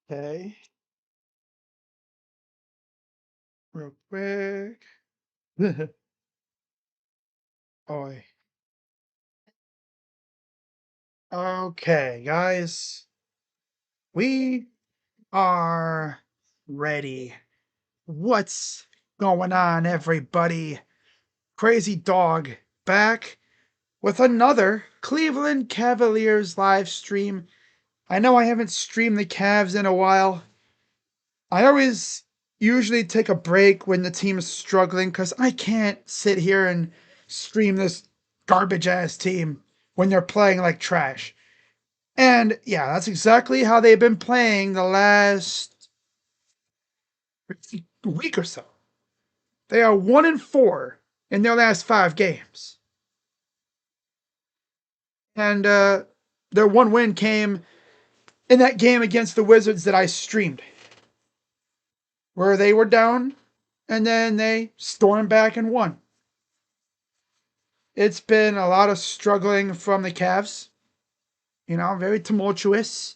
Okay, real quick. Oi. Okay, guys, we are ready. What's going on, everybody? Crazy Dog back with another Cleveland Cavaliers live stream. I know I haven't streamed the Cavs in a while. I always usually take a break when the team is struggling because I can't sit here and stream this garbage ass team when they're playing like trash. And yeah, that's exactly how they've been playing the last week or so. They are 1-4 in their last 5 games. And their one win came in that game against the Wizards that I streamed, where they were down and then they stormed back and won. It's been a lot of struggling from the Cavs, very tumultuous.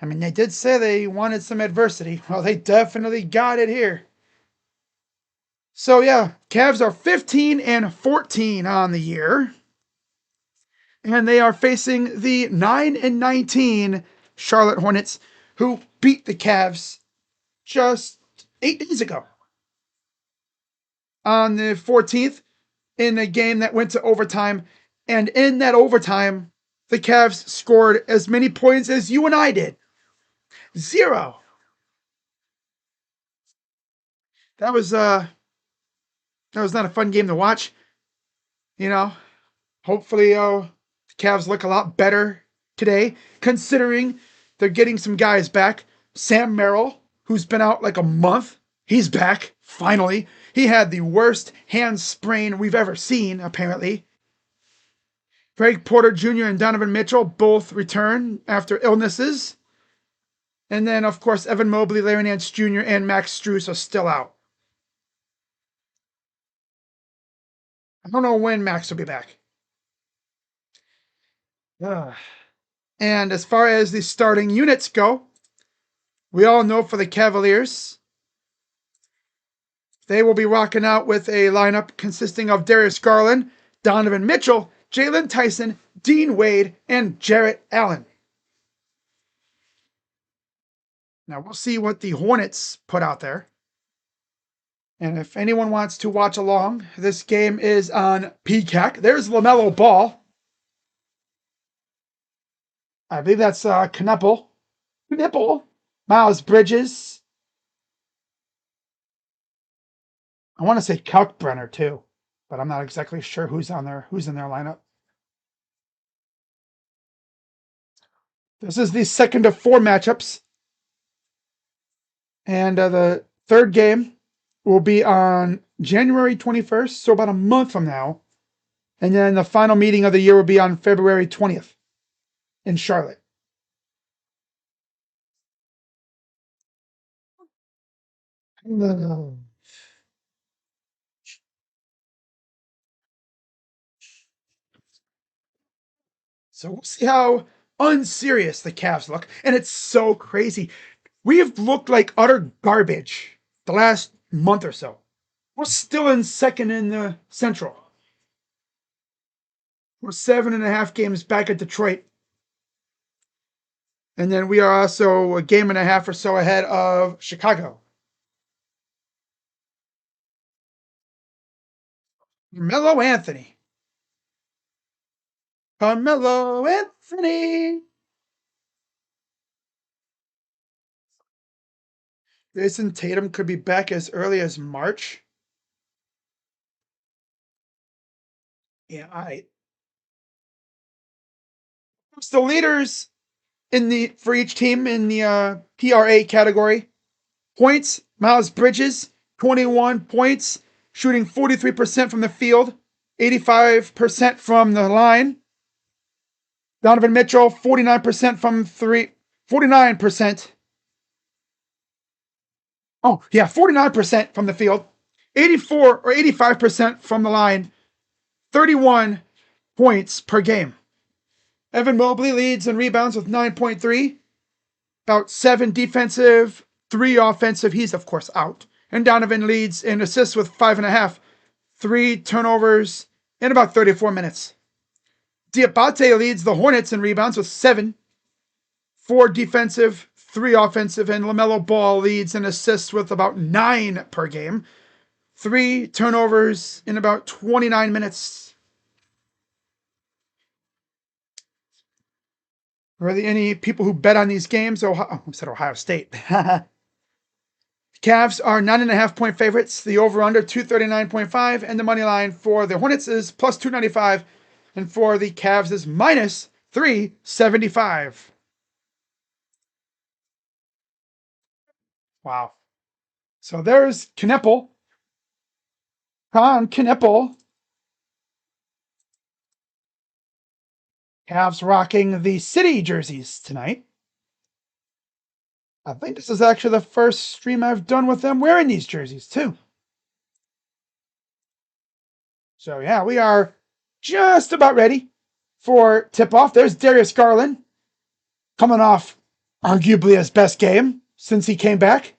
I mean, they did say they wanted some adversity. Well, they definitely got it here. So yeah, Cavs are 15-14 on the year. And they are facing the 9-19 Charlotte Hornets, who beat the Cavs just 8 days ago on the 14th in a game that went to overtime. And in that overtime, the Cavs scored as many points as you and I did. 0. That was not a fun game to watch. Hopefully the Cavs look a lot better today, considering they're getting some guys back. Sam Merrill, who's been out like a month, he's back, finally. He had the worst hand sprain we've ever seen, apparently. Greg Porter Jr. and Donovan Mitchell both return after illnesses. And then, of course, Evan Mobley, Larry Nance Jr., and Max Strus are still out. I don't know when Max will be back. And as far as the starting units go, we all know for the Cavaliers, they will be rocking out with a lineup consisting of Darius Garland, Donovan Mitchell, Jalen Tyson, Dean Wade, and Jarrett Allen. Now we'll see what the Hornets put out there. And if anyone wants to watch along, this game is on Peacock. There's LaMelo Ball. I believe that's Knuppel. Miles Bridges. I want to say Kalkbrenner too, but I'm not exactly sure who's in their lineup. This is the second of 4 matchups. And the third game will be on January 21st, so about a month from now. And then the final meeting of the year will be on February 20th in Charlotte. So we'll see how unserious the Cavs look. And it's so crazy. We have looked like utter garbage the last month or so. We're still in second in the Central. We're 7.5 games back at Detroit. And then we are also a game and a half or so ahead of Chicago. Carmelo Anthony. Carmelo Anthony. Jason Tatum could be back as early as March. Yeah, it's the leaders in the for each team in the PRA category. Points, Miles Bridges, 21 points, shooting 43% from the field, 85% from the line. Donovan Mitchell, 49% from three, 49%. Oh, yeah, 49% from the field, 84 or 85% from the line, 31 points per game. Evan Mobley leads in rebounds with 9.3, about 7 defensive, 3 offensive. He's, of course, out. And Donovan leads in assists with 5.5, 3 turnovers in about 34 minutes. Diabate leads the Hornets in rebounds with 7, 4 defensive, 3 offensive, and LaMelo Ball leads in assists with about 9 per game, 3 turnovers in about 29 minutes. Are there any people who bet on these games? I said Ohio State. Cavs are 9.5-point favorites. The over-under 239.5, and the money line for the Hornets is plus 295, and for the Cavs is minus 375. Wow. So there's Kneppel. Con Kneppel. Cavs rocking the city jerseys tonight. I think this is actually the first stream I've done with them wearing these jerseys too. So yeah, we are just about ready for tip-off. There's Darius Garland coming off arguably his best game since he came back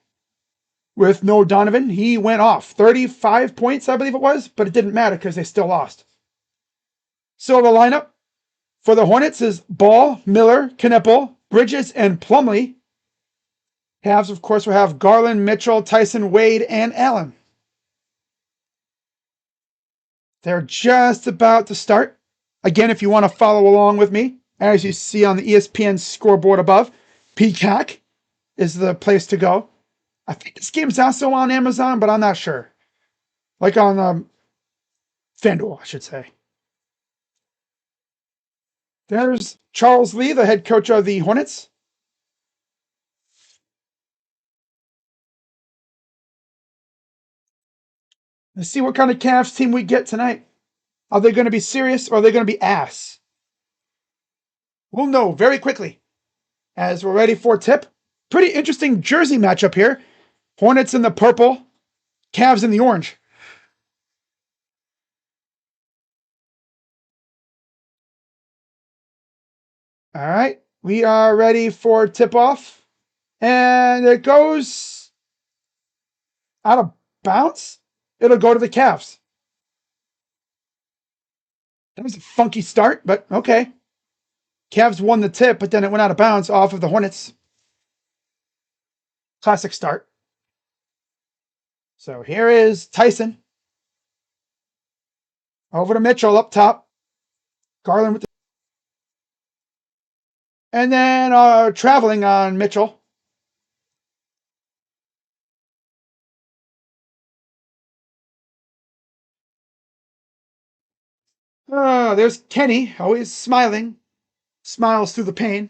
with no Donovan. He went off 35 points, I believe it was, but it didn't matter because they still lost. So the lineup for the Hornets is Ball, Miller, Kneppel, Bridges, and Plumlee. Cavs, of course, will have Garland, Mitchell, Tyson, Wade, and Allen. They're just about to start. Again, if you want to follow along with me, as you see on the ESPN scoreboard above, Peacock is the place to go. I think this game's also on Amazon, but I'm not sure. Like on FanDuel, I should say. There's Charles Lee, the head coach of the Hornets. Let's see what kind of Cavs team we get tonight. Are they going to be serious or are they going to be ass? We'll know very quickly as we're ready for tip. Pretty interesting jersey matchup here. Hornets in the purple, Cavs in the orange. All right, we are ready for tip-off. And it goes out of bounds. It'll go to the Cavs. That was a funky start, but okay. Cavs won the tip, but then it went out of bounds off of the Hornets. Classic start. So here is Tyson. Over to Mitchell up top. Garland with the... And then traveling on Mitchell. There's Kenny, always smiling. Smiles through the pain.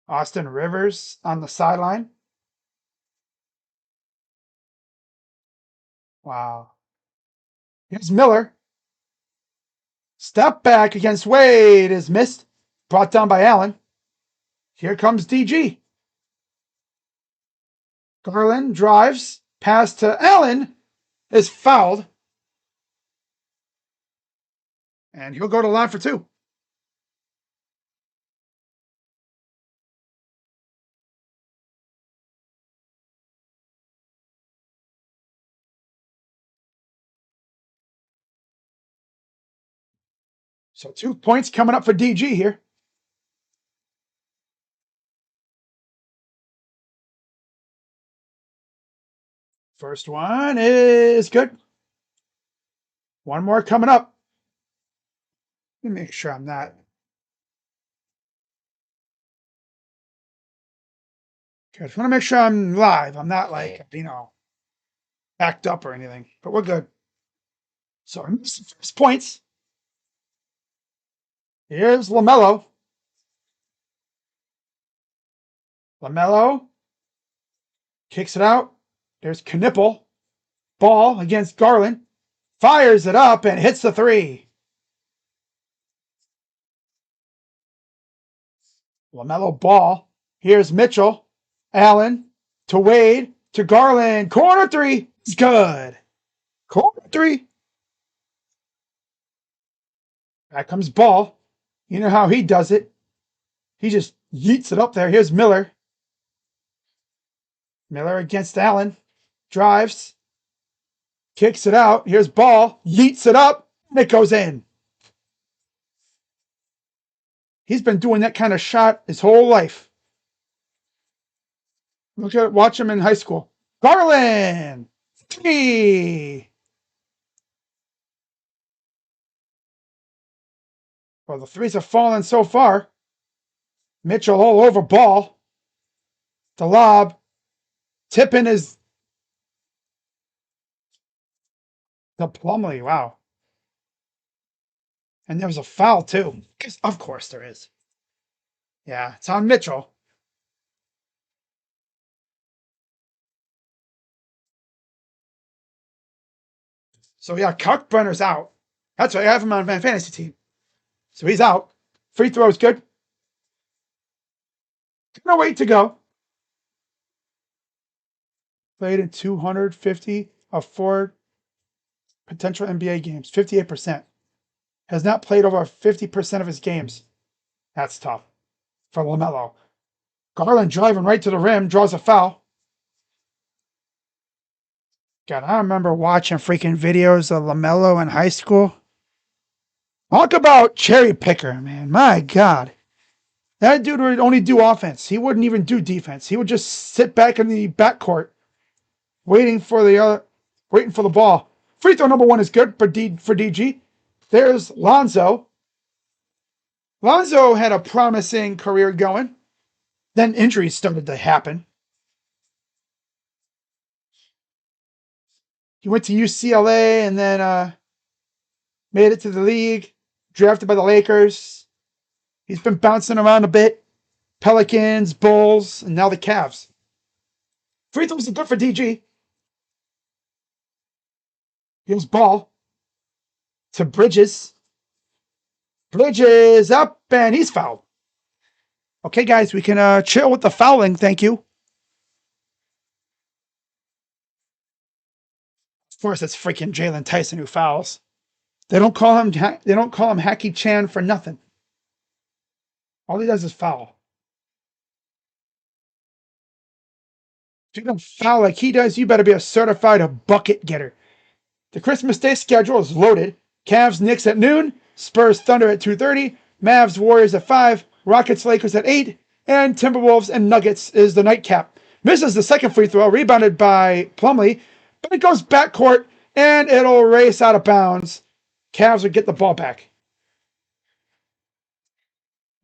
Austin Rivers on the sideline. Wow. Here's Miller. Step back against Wade is missed. Brought down by Allen. Here comes DG. Garland drives. Pass to Allen is fouled. And he'll go to the line for 2. So 2 points coming up for DG here. First one is good. One more coming up. Let me make sure I'm not. Okay, I just want to make sure I'm live. I'm not like, backed up or anything, but we're good. So, first points. Here's LaMelo. LaMelo kicks it out. There's Knipple. Ball against Garland. Fires it up and hits the three. LaMelo ball. Here's Mitchell. Allen to Wade to Garland. Corner three. It's good. Corner three. Back comes Ball. You know how he does it. He just yeets it up there. Here's Miller. Miller against Allen. Drives. Kicks it out. Here's Ball. Yeets it up. And it goes in. He's been doing that kind of shot his whole life. Watch him in high school. Garland. Three. Well, the threes have fallen so far. Mitchell all over Ball. The lob. Tipping is the Plumlee. Wow. And there was a foul, too. Because, of course, there is. Yeah, it's on Mitchell. So, yeah, Kalkbrenner's out. That's why I have him on my fantasy team. So he's out. Free throw is good. No wait to go. Played in 250 of 4 potential NBA games, 58%. Has not played over 50% of his games. That's tough for LaMelo. Garland driving right to the rim, draws a foul. God, I remember watching freaking videos of LaMelo in high school. Talk about cherry picker, man. My God. That dude would only do offense. He wouldn't even do defense. He would just sit back in the backcourt, waiting for the ball. Free throw number 1 is good for DG. There's Lonzo. Lonzo had a promising career going. Then injuries started to happen. He went to UCLA and then made it to the league, drafted by the Lakers. He's been bouncing around a bit. Pelicans, Bulls, and now the Cavs. Free throws are good for DG. Here's Ball to Bridges. Bridges up, and he's fouled. Okay, guys, we can chill with the fouling. Thank you. Of course, it's freaking Jalen Tyson who fouls. They don't call him Hacky Chan for nothing. All he does is foul. If you don't foul like he does, you better be a certified bucket getter. The Christmas Day schedule is loaded. Cavs, Knicks at noon. Spurs, Thunder at 2:30. Mavs, Warriors at 5. Rockets, Lakers at 8. And Timberwolves and Nuggets is the nightcap. Misses the second free throw, rebounded by Plumlee. But it goes backcourt, and it'll race out of bounds. Cavs will get the ball back.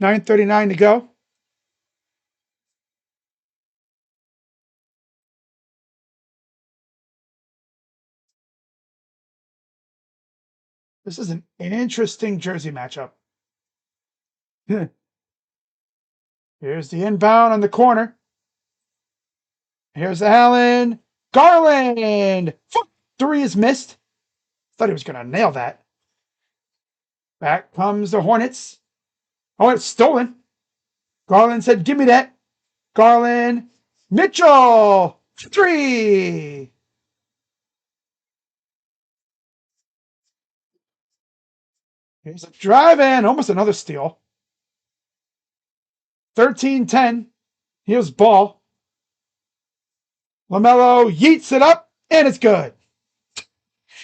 9:39 to go. This is an interesting jersey matchup. Here's the inbound on the corner. Here's Allen. Garland. Foot 3 is missed. Thought he was going to nail that. Back comes the Hornets. Oh, it's stolen. Garland said, give me that. Garland. Mitchell. 3. Here's a drive in. Almost another steal. 13-10. Here's Ball. LaMelo yeets it up, and it's good.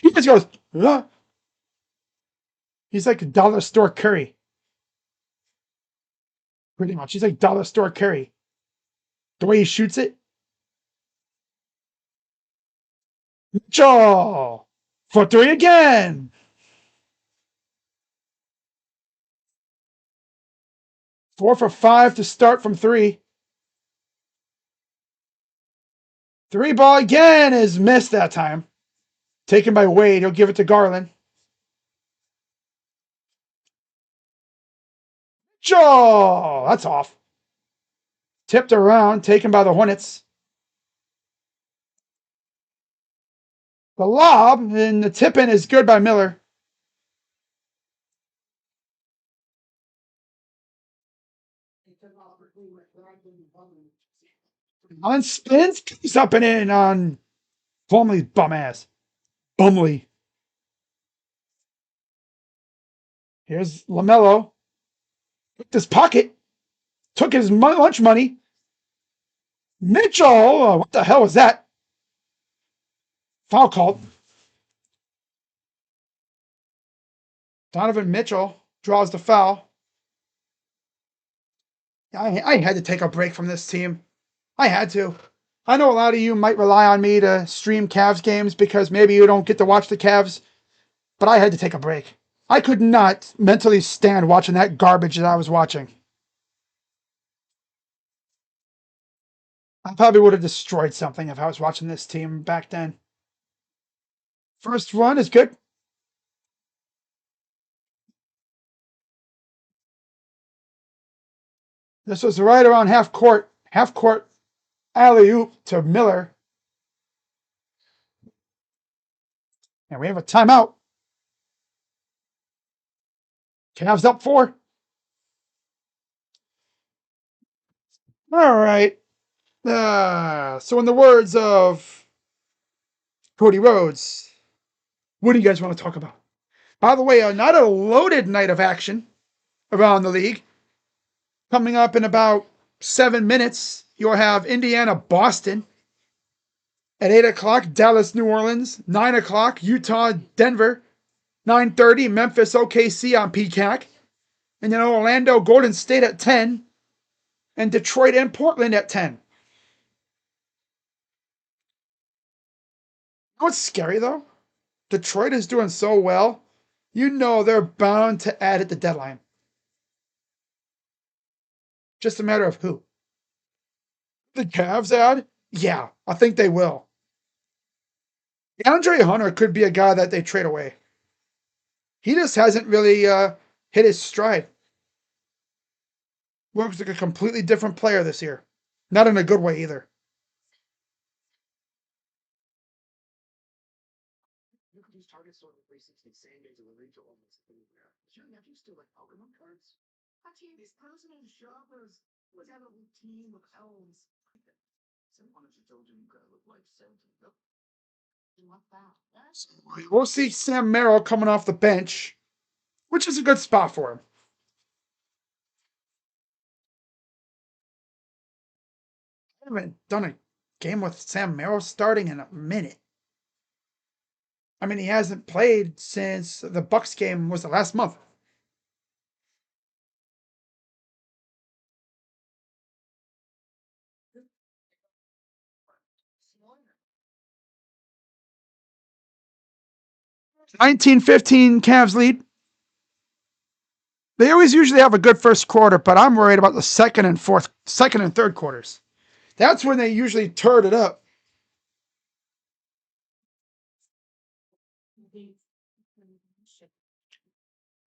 He just goes, ah. He's like a dollar store Curry. Pretty much. He's like dollar store Curry. The way he shoots it. Mitchell. For 3 again. 4 for 5 to start from 3. Three ball again is missed that time. Taken by Wade. He'll give it to Garland. Joe! That's off. Tipped around. Taken by the Hornets. The lob and the tip in is good by Miller. On spins, keeps up and in on Plumlee's bum ass. Bumley. Here's LaMelo. Took his pocket. Took his lunch money. Mitchell. What the hell was that? Foul called. Donovan Mitchell draws the foul. I had to take a break from this team. I had to. I know a lot of you might rely on me to stream Cavs games because maybe you don't get to watch the Cavs, but I had to take a break. I could not mentally stand watching that garbage that I was watching. I probably would have destroyed something if I was watching this team back then. First one is good. This was right around half court alley-oop to Miller. And we have a timeout. Cavs up 4. All right. So in the words of Cody Rhodes, what do you guys want to talk about? By the way, not a loaded night of action around the league. Coming up in about 7 minutes, you'll have Indiana, Boston. At 8 o'clock, Dallas, New Orleans. 9 o'clock, Utah, Denver. 9:30, Memphis, OKC on Peacock. And then Orlando, Golden State at 10. And Detroit and Portland at 10. You know what's scary, though? Detroit is doing so well. You know they're bound to add at the deadline. Just a matter of who. The Cavs add? Yeah, I think they will. DeAndre Hunter could be a guy that they trade away. He just hasn't really hit his stride. Looks like a completely different player this year. Not in a good way either. We'll see Sam Merrill coming off the bench, which is a good spot for him. I haven't done a game with Sam Merrill starting in a minute. I mean, he hasn't played since the Bucks game was the last month. (19-15) Cavs lead. They always usually have a good first quarter, but I'm worried about the second and third quarters. That's when they usually turd it up.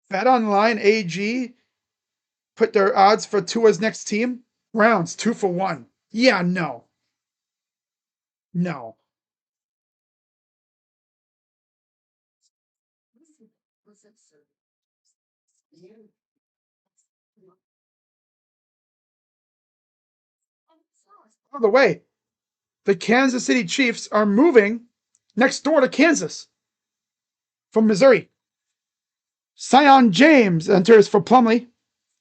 Bet Online AG put their odds for Tua's next team. Rounds 2 for 1. Yeah, no. No. By the way, the Kansas City Chiefs are moving next door to Kansas from Missouri. Sion James enters for Plumlee,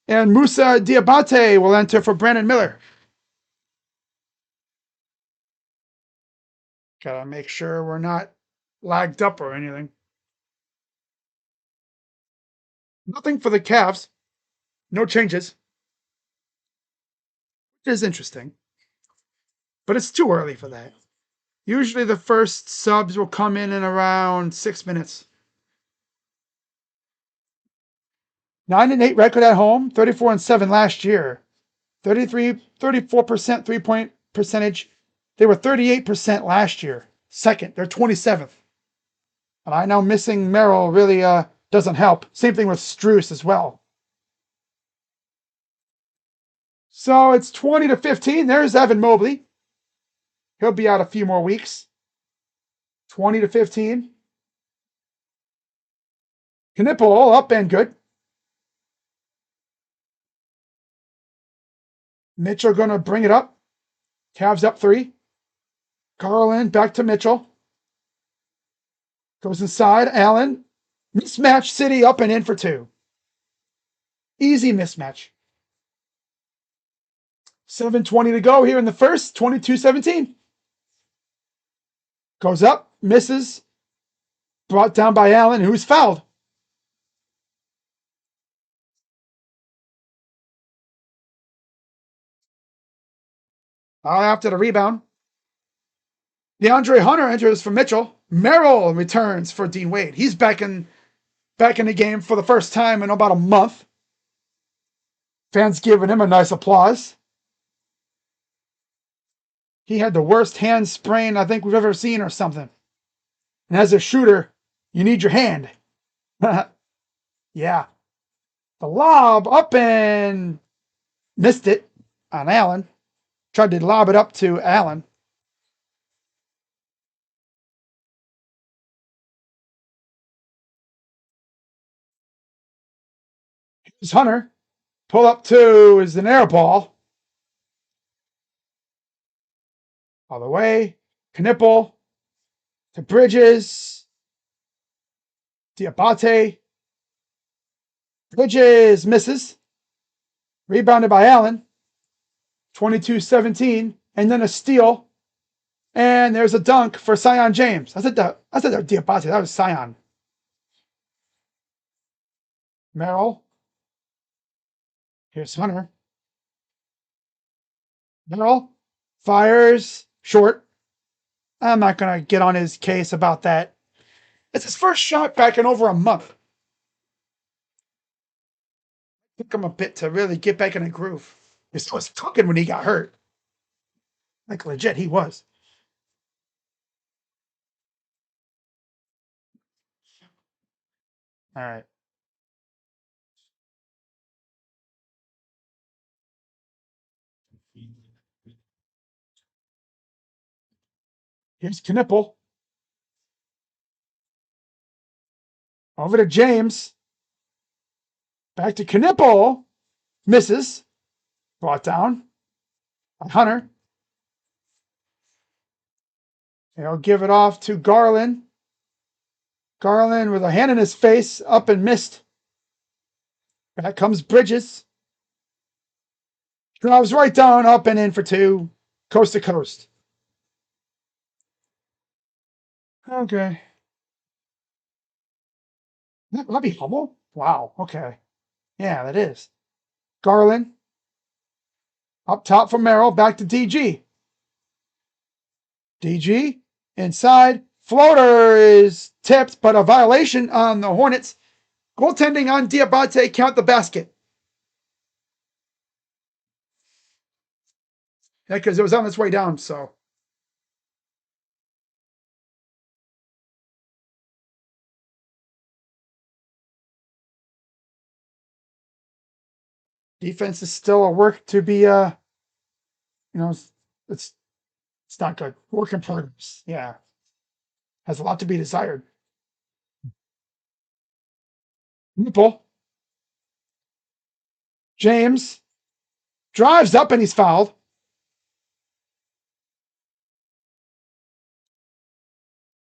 and Musa Diabate will enter for Brandon Miller. Gotta make sure we're not lagged up or anything. Nothing for the Cavs. No changes. Which is interesting. But it's too early for that. Usually the first subs will come in around 6 minutes. 9-8 record at home, 34-7 last year. 34% 3-point percentage, They were 38% last year. Second, they're 27th. And I know missing Merrill really doesn't help. Same thing with Strus as well. So it's 20-15. There's Evan Mobley. He'll be out a few more weeks. 20-15. Knipple up and good. Mitchell going to bring it up. Cavs up 3. Garland back to Mitchell. Goes inside. Allen. Mismatch. City up and in for 2. Easy mismatch. 7:20 to go here in the first. 22-17. Goes up. Misses. Brought down by Allen, who's fouled. After the rebound. DeAndre Hunter enters for Mitchell. Merrill returns for Dean Wade. He's back in the game for the first time in about a month. Fans giving him a nice applause. He had the worst hand sprain I think we've ever seen or something. And as a shooter, you need your hand. Yeah. The lob up and missed it on Allen. Tried to lob it up to Allen. Here's Hunter. Pull up 2 is an air ball. All the way. Knipple to Bridges. Diabate. Bridges misses. Rebounded by Allen. 22-17. And then a steal. And there's a dunk for Sion James. I said that Diabate. That was Sion. Merrill. Here's Hunter. Merrill fires short. I'm not going to get on his case about that. It's his first shot back in over a month. Took him a bit to really get back in a groove. He was cooking when he got hurt. Like legit, he was. All right. Here's Knipple. Over to James. Back to Knipple. Misses. Brought down by Hunter. He'll give it off to Garland. Garland with a hand in his face, up and missed. Back comes Bridges. Drives right down, up and in for 2. Coast to coast. Okay. Robbie Hummel? Wow. Okay. Yeah, that is. Garland. Up top for Merrill. Back to DG. DG. Inside. Floater is tipped, but a violation on the Hornets. Goaltending on Diabate. Count the basket. Yeah, because it was on its way down, so. Defense is still a work to be, it's not good. Work in progress. Yeah. Has a lot to be desired. Nipple. James drives up and he's fouled.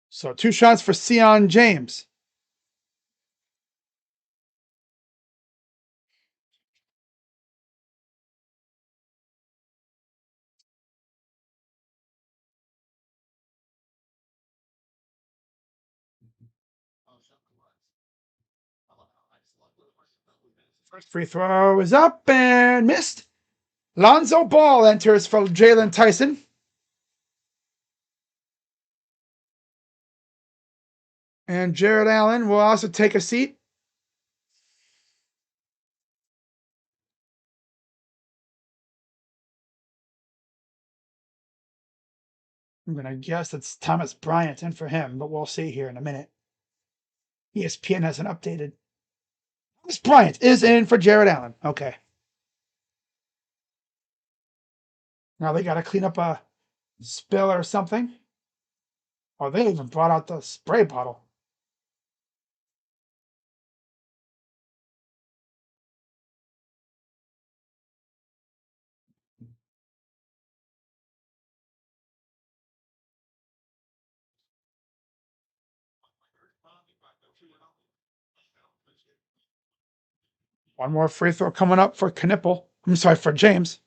So 2 shots for Sion James. First free throw is up and missed. Lonzo Ball enters for Jalen Tyson. And Jared Allen will also take a seat. I'm going to guess it's Thomas Bryant in for him, but we'll see here in a minute. ESPN hasn't updated. Thomas Bryant is in for Jared Allen. Okay. Now they got to clean up a spill or something. Oh, they even brought out the spray bottle. One more free throw coming up for Knipple. I'm sorry, for James.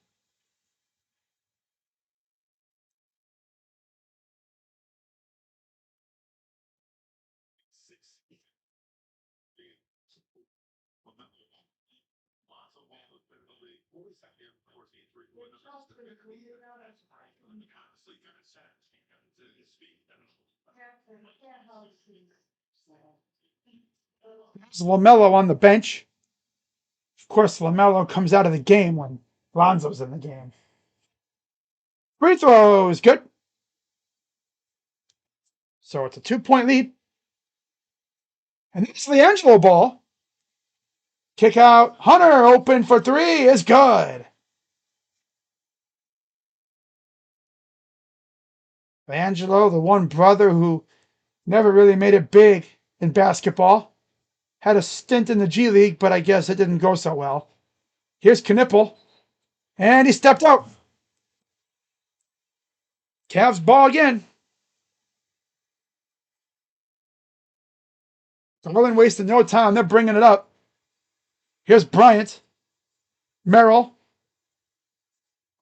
There's LaMelo on the bench. Of course, LaMelo comes out of the game when Lonzo's in the game. Free throws, good. So it's a 2-point lead. And it's the Angelo ball. Kick out. Hunter open for three is good. Angelo, the one brother who never really made it big in basketball, had a stint in the G League, but I guess it didn't go so well. Here's Knipple, and he stepped out. Cavs ball again. Garland wasted no time. They're bringing it up. Here's Bryant. Merrill.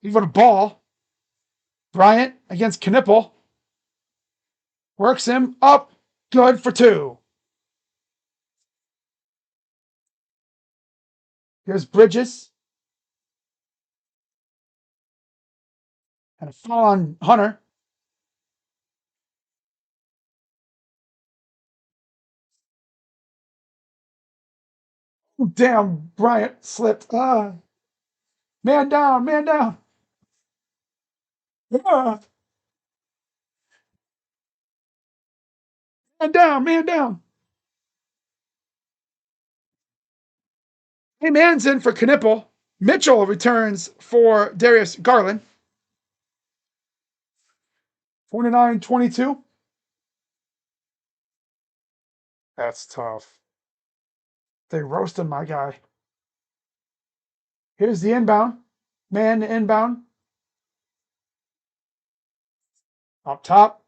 Even a ball. Bryant against Knipple. Works him up. Good for two. Here's Bridges. And a foul on Hunter. Damn, Bryant slipped. Man down, man down. Man down, man down. Hey, man's in for Knipple. Mitchell returns for Darius Garland. 49-22. That's tough. They roasted my guy. Here's the inbound. Man inbound. Up top.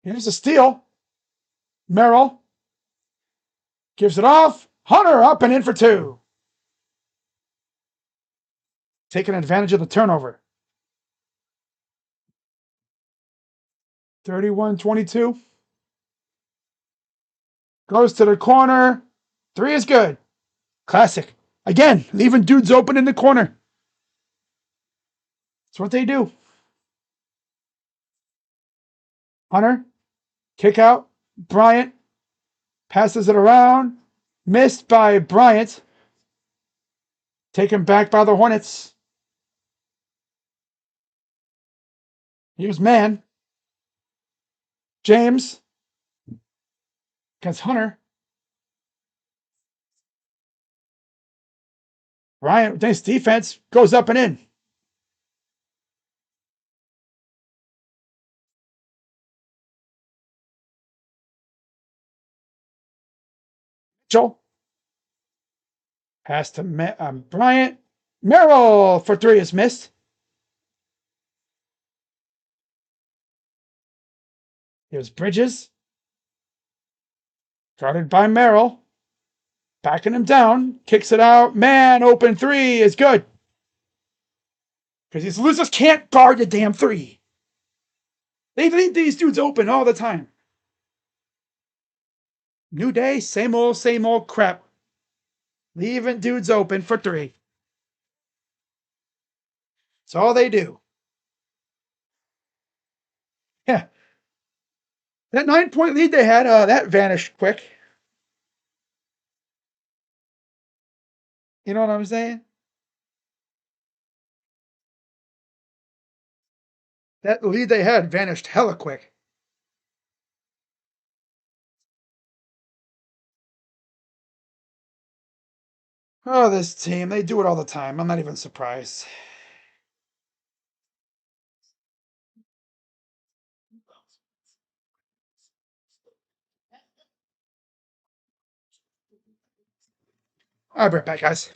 Here's the steal. Merrill gives it off. Hunter up and in for two. Taking advantage of the turnover. 31-22. Goes to the corner. Three is good. Classic. Again, leaving dudes open in the corner. That's what they do. Hunter. Kick out. Bryant. Passes it around. Missed by Bryant. Taken back by the Hornets. Here's man. James. Against Hunter. Bryant, nice defense. Goes up and in. Mitchell. Pass to Bryant. Merrill for three is missed. Here's Bridges. Guarded by Merrill. Backing him down. Kicks it out. Man, open three is good. Because these losers can't guard the damn three. They leave these dudes open all the time. New day, same old crap. Leaving dudes open for three. That's all they do. Yeah. That 9-point lead they had, that vanished quick. You know what I'm saying? That lead they had vanished hella quick. Oh, this team, they do it all the time. I'm not even surprised. I'll be right back, guys.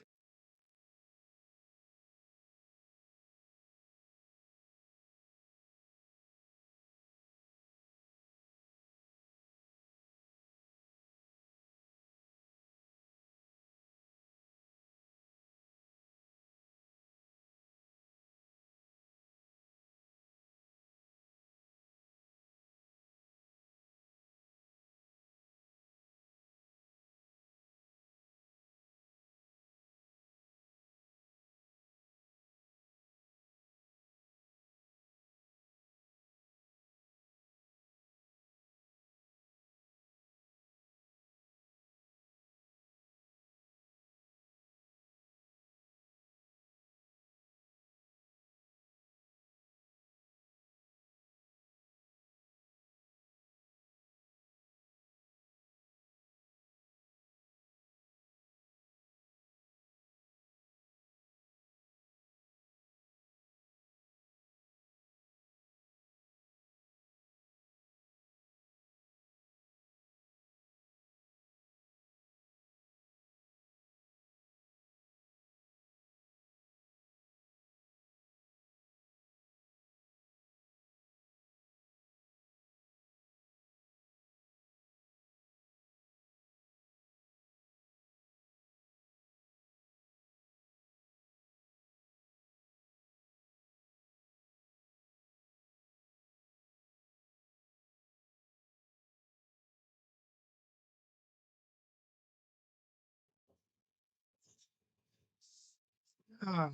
Am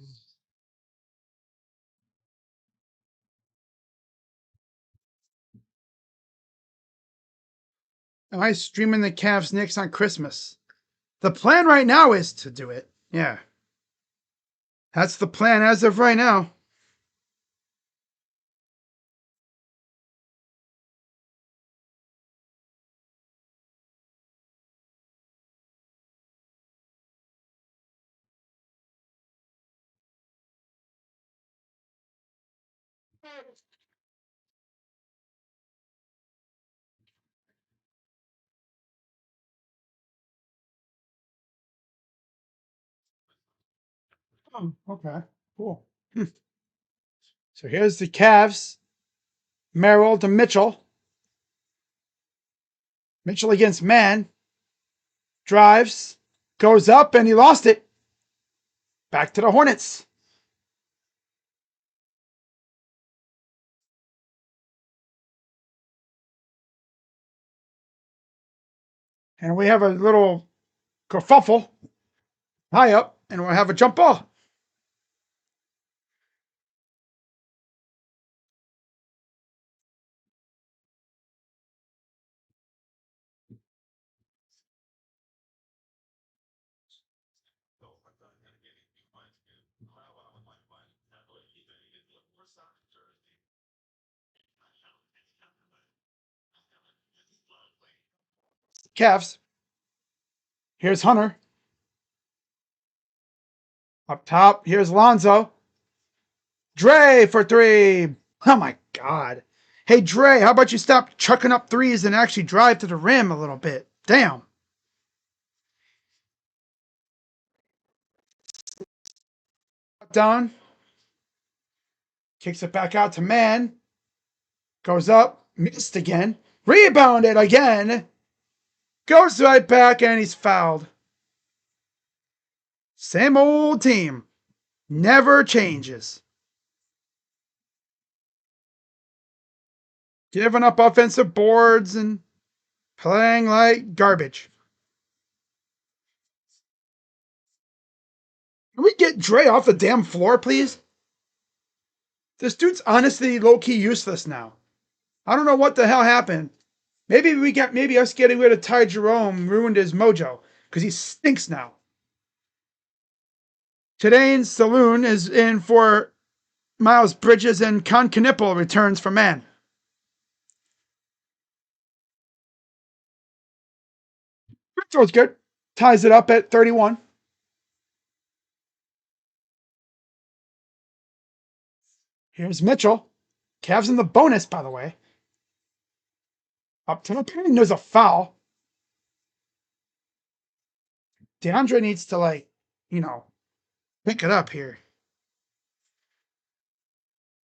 I streaming the Cavs Knicks on Christmas? The plan right now is to do it. Yeah. That's the plan as of right now. Oh, okay. Cool. So here's the Cavs. Merrill to Mitchell. Mitchell against man. Drives. Goes up and he lost it. Back to the Hornets. And we have a little kerfuffle high up, and we'll have a jump ball. Cavs. Here's Hunter. Up top, here's Lonzo. Dre for three. Oh my God. Hey, Dre, how about you stop chucking up threes and actually drive to the rim a little bit? Damn. Down. Kicks it back out to man. Goes up. Missed again. Rebounded again. Goes right back and he's fouled. Same old team. Never changes. Giving up offensive boards and playing like garbage. Can we get Dre off the damn floor, please? This dude's honestly low-key useless now. I don't know what the hell happened. Maybe us getting rid of Ty Jerome ruined his mojo because he stinks now. Today's Saloon is in for Miles Bridges and Con Knipple returns for man. Throws good. Ties it up at 31. Here's Mitchell. Cavs in the bonus, by the way. Up to the pin. There's a foul. DeAndre needs to, like, pick it up here.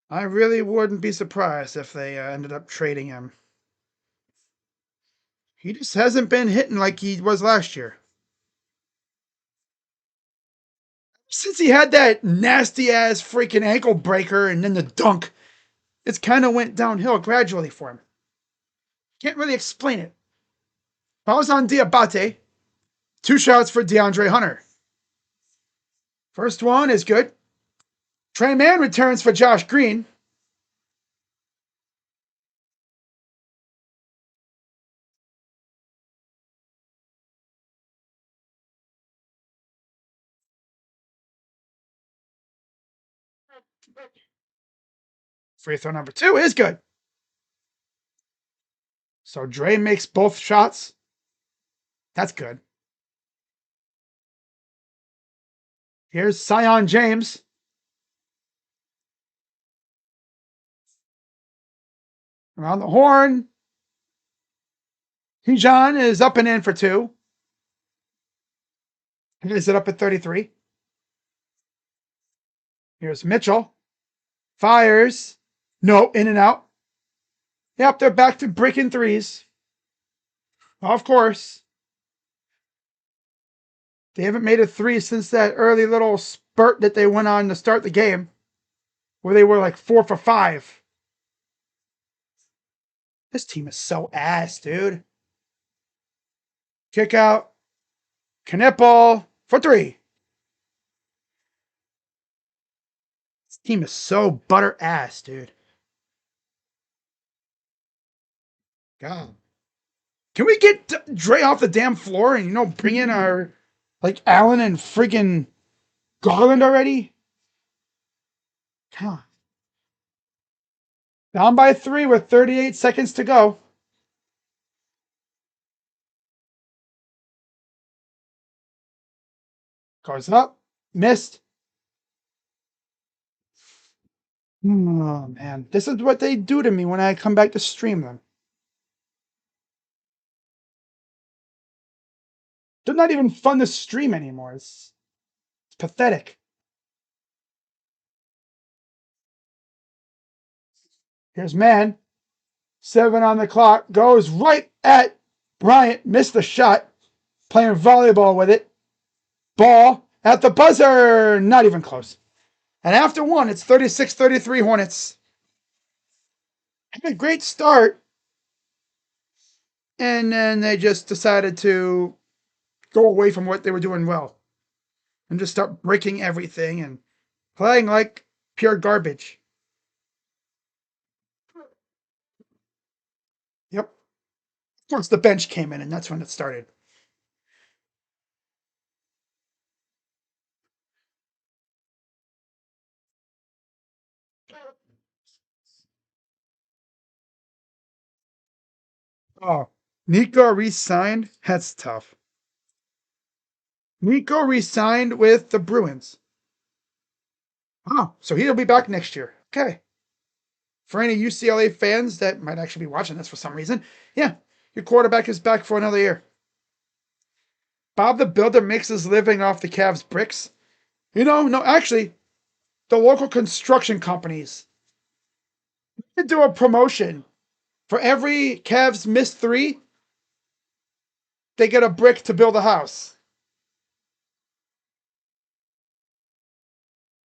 I really wouldn't be surprised if they ended up trading him. He just hasn't been hitting like he was last year. Since he had that nasty ass freaking ankle breaker and then the dunk, it's kind of went downhill gradually for him. Can't really explain it. Fouls on Diabate. 2 shots for DeAndre Hunter. First one is good. Trey Mann returns for Josh Green. Free throw number 2 is good. So Dre makes both shots. That's good. Here's Sion James. Around the horn. Hijan is up and in for 2. Is it up at 33? Here's Mitchell. Fires. No, in and out. Yep, they're back to breaking threes. Of course. They haven't made a 3 since that early little spurt that they went on to start the game, where they were like 4 for 5. This team is so ass, dude. Kick out. Knipple for 3. This team is so butter ass, dude. God. Can we get Dre off the damn floor and, bring in our, like, Allen and freaking Garland already? Come on. Down by 3 with 38 seconds to go. Goes up. Missed. Oh, man. This is what they do to me when I come back to stream them. They're not even fun to stream anymore. It's pathetic. Here's man. 7 on the clock. Goes right at Bryant. Missed the shot. Playing volleyball with it. Ball at the buzzer. Not even close. And after 1, it's 36-33 Hornets. Had a great start. And then they just decided to go away from what they were doing well. And just start breaking everything and playing like pure garbage. Yep. Of course, the bench came in, and that's when it started. Oh, Nico re-signed? That's tough. Nico re-signed with the Bruins. Oh, so he'll be back next year. Okay. For any UCLA fans that might actually be watching this for some reason, yeah, your quarterback is back for another year. Bob the Builder makes his living off the Cavs bricks. No, actually, the local construction companies could do a promotion. For every Cavs missed 3, they get a brick to build a house.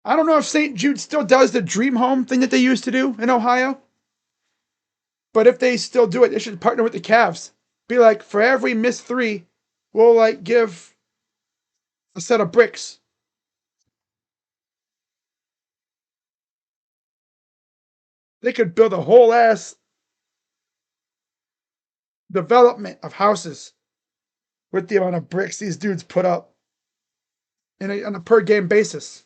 I don't know if St. Jude still does the dream home thing that they used to do in Ohio. But if they still do it, they should partner with the Cavs. Be like, for every missed 3, we'll give a set of bricks. They could build a whole ass development of houses with the amount of bricks these dudes put up on a per game basis.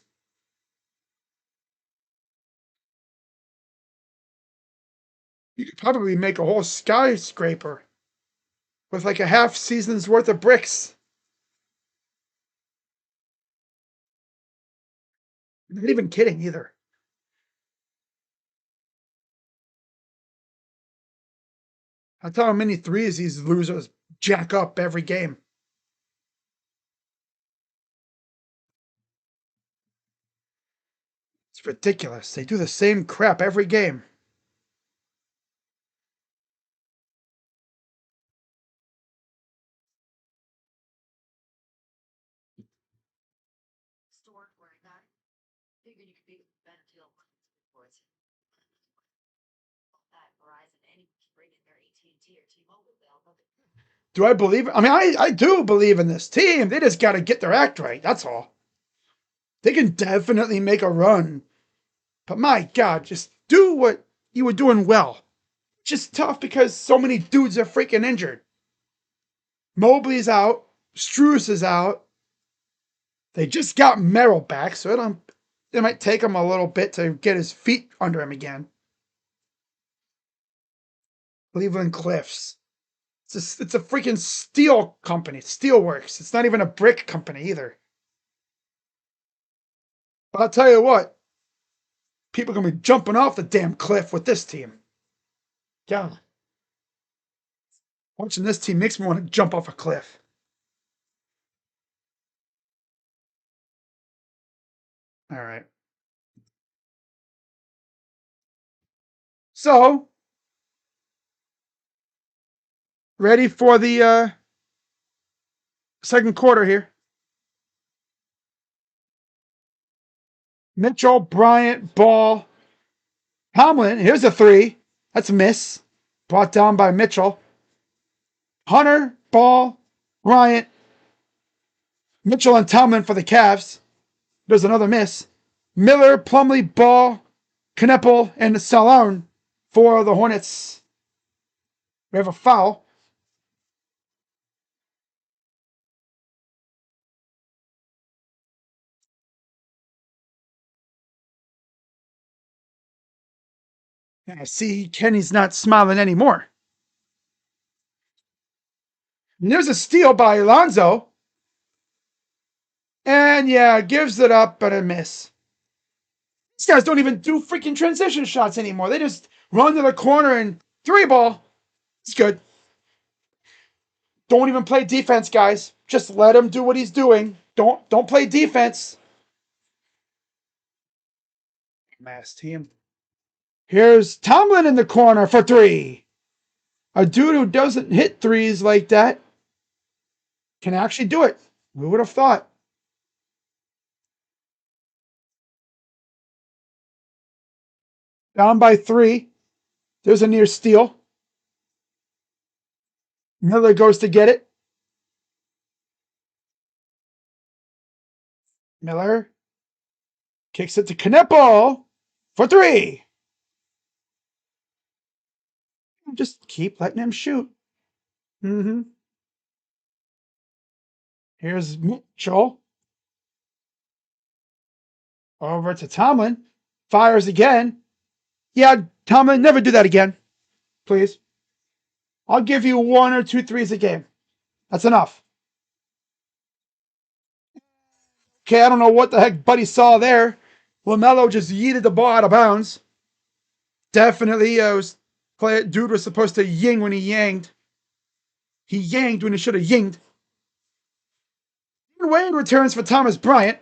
You could probably make a whole skyscraper with like a half season's worth of bricks. Not even kidding either. That's how many threes these losers jack up every game. It's ridiculous. They do the same crap every game. Do I believe it? I mean, I do believe in this team. They just got to get their act right. That's all. They can definitely make a run. But my God, just do what you were doing well. Just tough because so many dudes are freaking injured. Mobley's out. Strus is out. They just got Merrill back, so it might take him a little bit to get his feet under him again. Cleveland Cliffs. It's a freaking steel company, Steelworks. It's not even a brick company either. But I'll tell you what, people are going to be jumping off the damn cliff with this team. Yeah. Watching this team makes me want to jump off a cliff. All right. So, ready for the second quarter here. Mitchell, Bryant, Ball, Tomlin. Here's a three. That's a miss. Brought down by Mitchell. Hunter, Ball, Bryant, Mitchell, and Tomlin for the Cavs. There's another miss. Miller, Plumlee, Ball, Kneppel, and Salone for the Hornets. We have a foul. And I see Kenny's not smiling anymore. And there's a steal by Alonzo. And yeah, gives it up, but a miss. These guys don't even do freaking transition shots anymore. They just run to the corner and three ball. It's good. Don't even play defense, guys. Just let him do what he's doing. Don't play defense. Mass team. Here's Tomlin in the corner for three. A dude who doesn't hit threes like that can actually do it. We would have thought. Down by three. There's a near steal. Miller goes to get it. Miller kicks it to Kneppel for three. Just keep letting him shoot. Mm-hmm. Here's Mitchell. Over to Tomlin. Fires again. Yeah, Tomlin, never do that again. Please. I'll give you one or two threes a game. That's enough. Okay, I don't know what the heck Buddy saw there. LaMelo just yeeted the ball out of bounds. Definitely, dude was supposed to ying when he yanged. He yanged when he should have yinged. Wade returns for Thomas Bryant.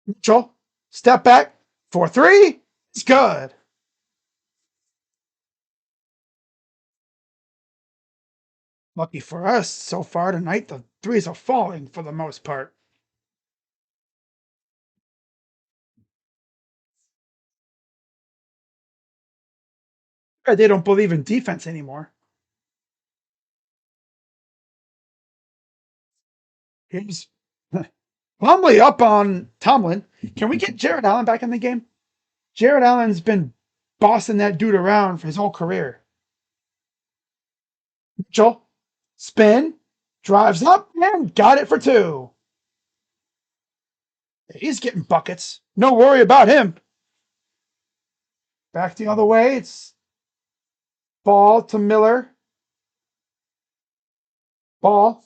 Mitchell, step back for three. It's good. Lucky for us, so far tonight, the threes are falling for the most part. They don't believe in defense anymore. Here's Plumlee up on Tomlin. Can we get Jared Allen back in the game? Jared Allen's been bossing that dude around for his whole career. Mitchell, spin, Drives up and got it for 2. He's getting buckets. No worry about him. Back the other way. It's ball to Miller. Ball.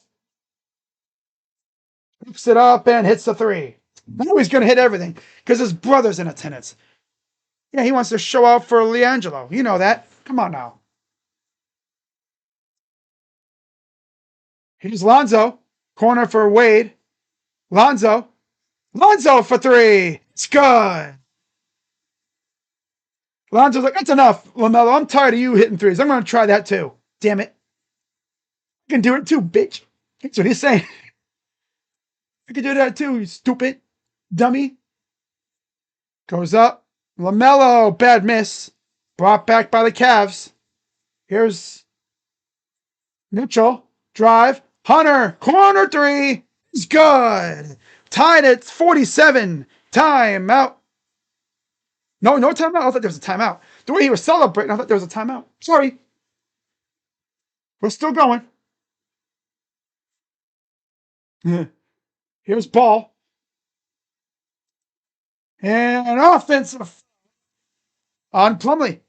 Hooks it up and hits the 3. Now he's going to hit everything because his brother's in attendance. Yeah, he wants to show out for Leangelo. You know that. Come on now. Here's Lonzo. Corner for Wade. Lonzo. Lonzo for 3. It's good. Lonzo's like, that's enough, LaMelo. I'm tired of you hitting threes. I'm going to try that too. Damn it. I can do it too, bitch. That's what he's saying. I can do that too, you stupid dummy. Goes up. LaMelo, bad miss. Brought back by the Cavs. Here's Mitchell. Drive. Hunter. Corner 3. It's good. Tied at 47. Timeout. No timeout. I thought there was a timeout. The way he was celebrating, I thought there was a timeout. Sorry. We're still going. Here's Ball. And offensive on Plumlee.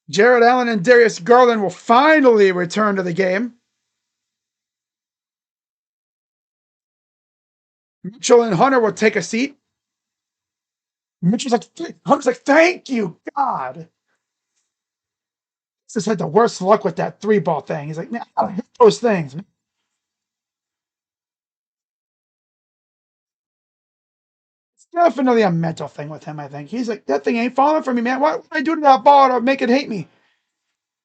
Jared Allen and Darius Garland will finally return to the game. Mitchell and Hunter will take a seat. Hunter's like, thank you, God. He's just had the worst luck with that 3-ball thing. He's like, man, I hit those things. It's definitely a mental thing with him, I think. He's like, that thing ain't falling for me, man. What would I do to that ball to make it hate me?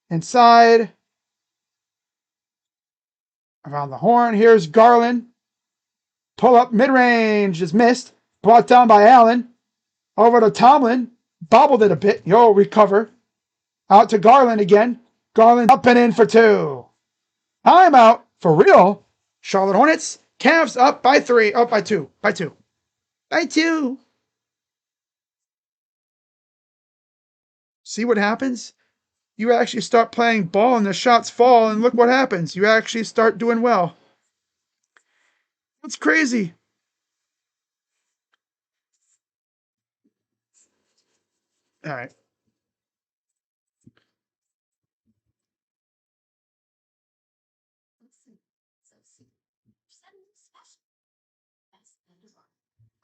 Inside. Around the horn. Here's Garland. Pull up mid-range is missed. Brought down by Allen. Over to Tomlin. Bobbled it a bit. Yo, recover. Out to Garland again. Garland up and in for 2. Timeout. For real. Charlotte Hornets. Cavs up by 3. Up by 2. By 2. By 2. See what happens? You actually start playing ball and the shots fall, and look what happens. You actually start doing well. That's crazy. All right.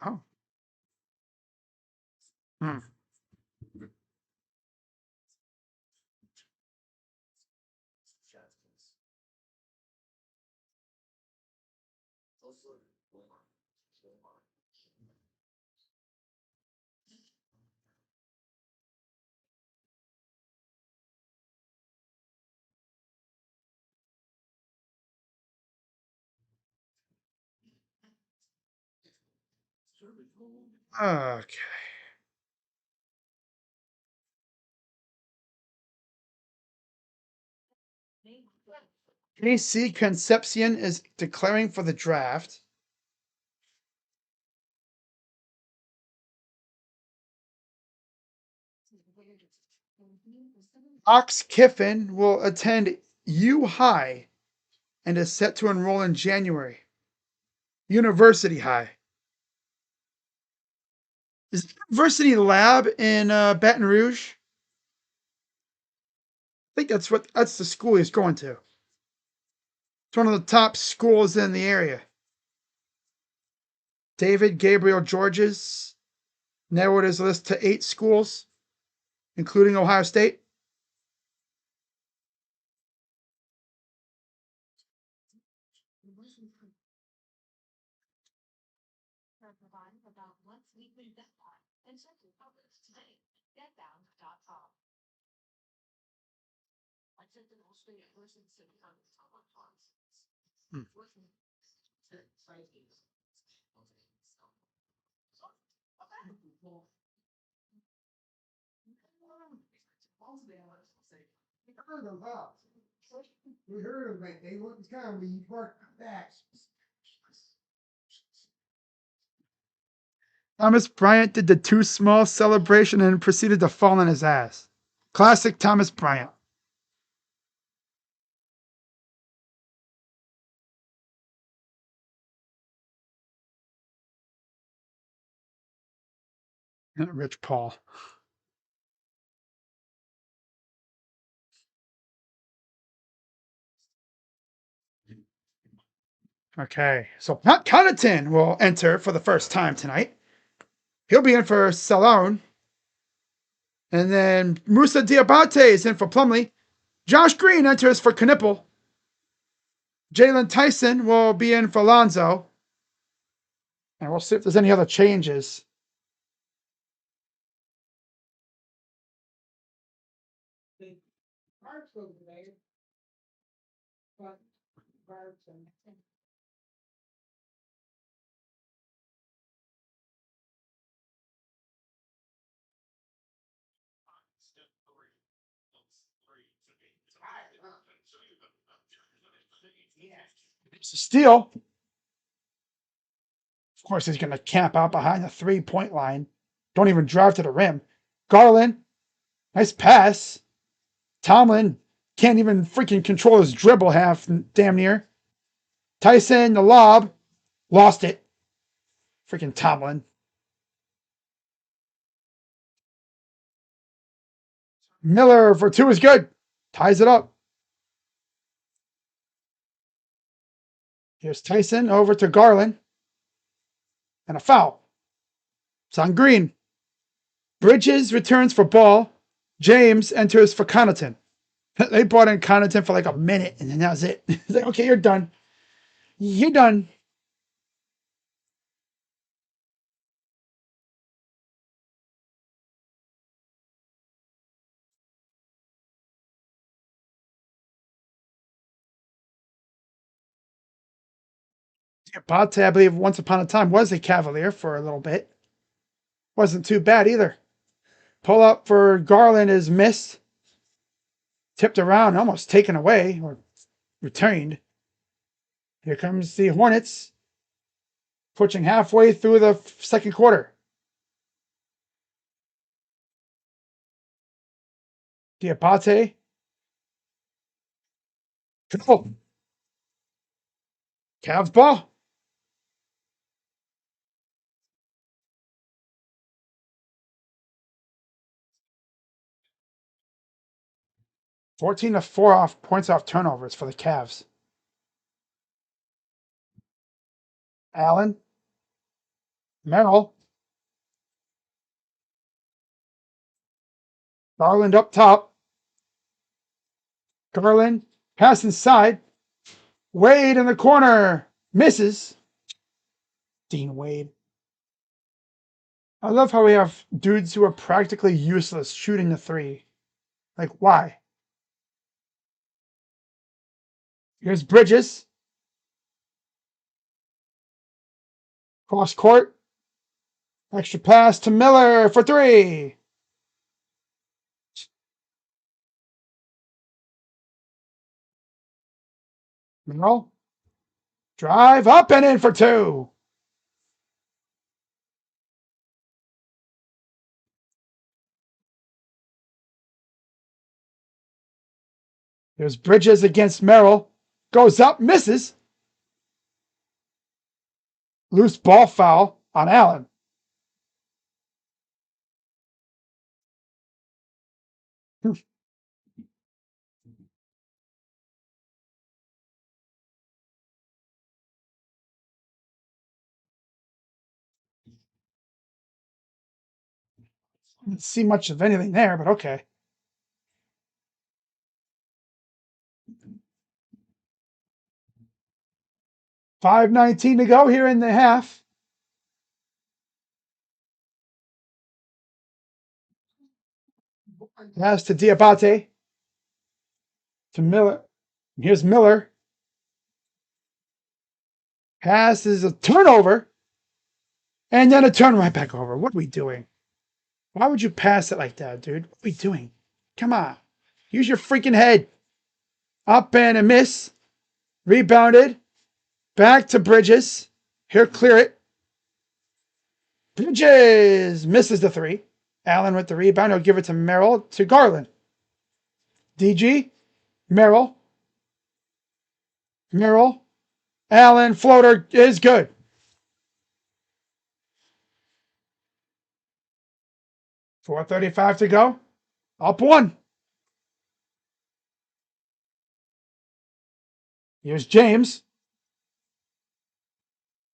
Oh. Hmm. Okay. AC Concepcion is declaring for the draft. Ox Kiffin will attend U High and is set to enroll in January. University High. Is the University Lab in Baton Rouge? I think that's the school he's going to. It's one of the top schools in the area. David Gabriel Georges narrowed his list to 8 schools, including Ohio State. Hmm. We heard of it. They looked kind of we worked back. Thomas Bryant did the too small celebration and proceeded to fall on his ass. Classic Thomas Bryant. Rich Paul. Okay, so Pat Connaughton will enter for the first time tonight. He'll be in for Salone. And then Musa Diabate is in for Plumlee. Josh Green enters for Knipple. Jalen Tyson will be in for Lonzo. And we'll see if there's any other changes. It's a steal. Of course, he's going to camp out behind the 3-point line. Don't even drive to the rim. Garland, nice pass. Tomlin can't even freaking control his dribble half, damn near. Tyson, the lob, lost it. Freaking Tomlin. Miller for 2 is good. Ties it up. Here's Tyson over to Garland. And a foul. It's on Green. Bridges returns for Ball. James enters for Connaughton. They brought in Connaughton for like a minute, and then that was it. It's like, okay, you're done. You're done. Bate, I believe, once upon a time was a Cavalier for a little bit. Wasn't too bad either. Pull up for Garland is missed. Tipped around, almost taken away or returned. Here comes the Hornets. Pushing halfway through the second quarter. Diabate. Oh. Cavs ball. (14-4) points off turnovers for the Cavs. Allen. Merrill. Garland up top. Garland. Pass inside. Wade in the corner. Misses. Dean Wade. I love how we have dudes who are practically useless shooting the 3. Like, why? Here's Bridges. Cross court. Extra pass to Miller for 3. Merrill. Drive up and in for 2. There's Bridges against Merrill. Goes up, misses. Loose ball foul on Allen. Didn't see much of anything there, but okay. 5:19 to go here in the half. Pass to Diabate. To Miller. Here's Miller. Pass is a turnover. And then a turn right back over. What are we doing? Why would you pass it like that, dude? What are we doing? Come on. Use your freaking head. Up and a miss. Rebounded. Back to Bridges. Here, clear it. Bridges misses the 3. Allen with the rebound. He'll give it to Merrill to Garland. DG. Merrill. Merrill. Allen. Floater is good. 4:35 to go. Up one. Here's James.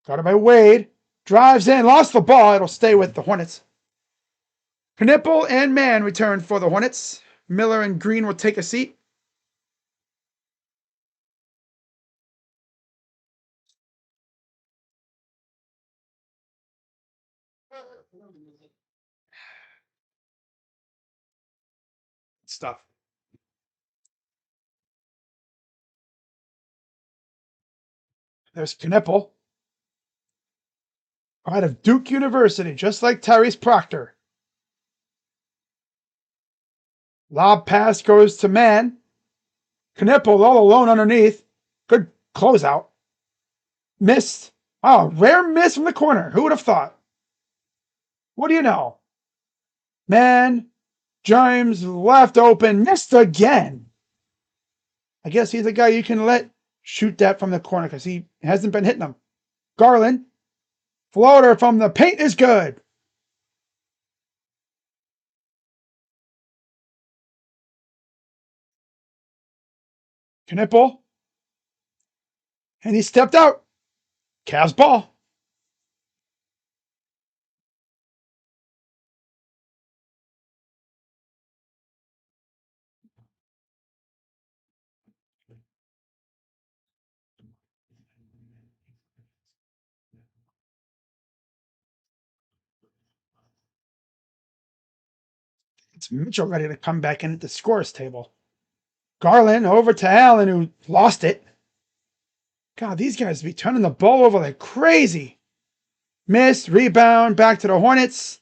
Got it by Wade. Drives in. Lost the ball. It'll stay with the Hornets. Knipple and Mann return for the Hornets. Miller and Green will take a seat. Stuff. There's Knipple. Out of Duke University, just like Tyrese Proctor. Lob pass goes to Mann. Knipple all alone underneath. Good closeout. Missed. Oh, rare miss from the corner. Who would have thought? What do you know? Mann, James left open, missed again. I guess he's the guy you can let shoot that from the corner because he hasn't been hitting them. Garland, floater from the paint is good. Knipple, and he stepped out. Cavs ball. It's Mitchell ready to come back in at the scores table. Garland over to Allen, who lost it. God, these guys be turning the ball over like crazy. Missed, rebound, back to the Hornets.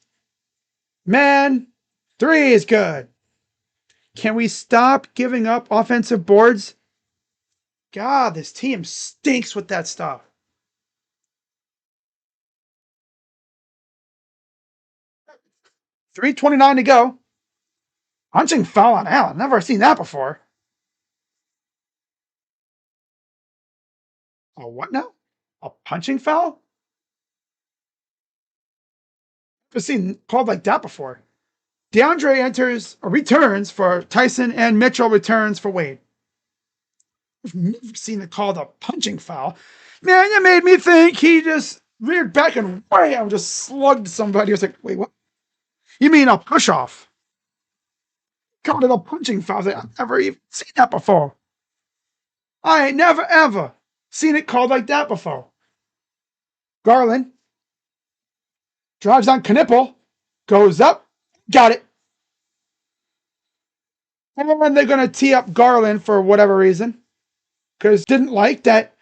Mann, three is good. Can we stop giving up offensive boards? God, this team stinks with that stuff. 3:29 to go. Punching foul on Allen. Never seen that before. A what now? A punching foul? Never seen called like that before. DeAndre enters or returns for Tyson, and Mitchell returns for Wade. I've never seen it called a punching foul. Man, it made me think he just reared back and wham, just slugged somebody. I was like, wait, what? You mean a push off? Called it a punching foul. I was like, I've never even seen that before. I ain't never ever seen it called like that before. Garland drives on Knipple, goes up, got it. And then they're going to tee up Garland for whatever reason. Because didn't like that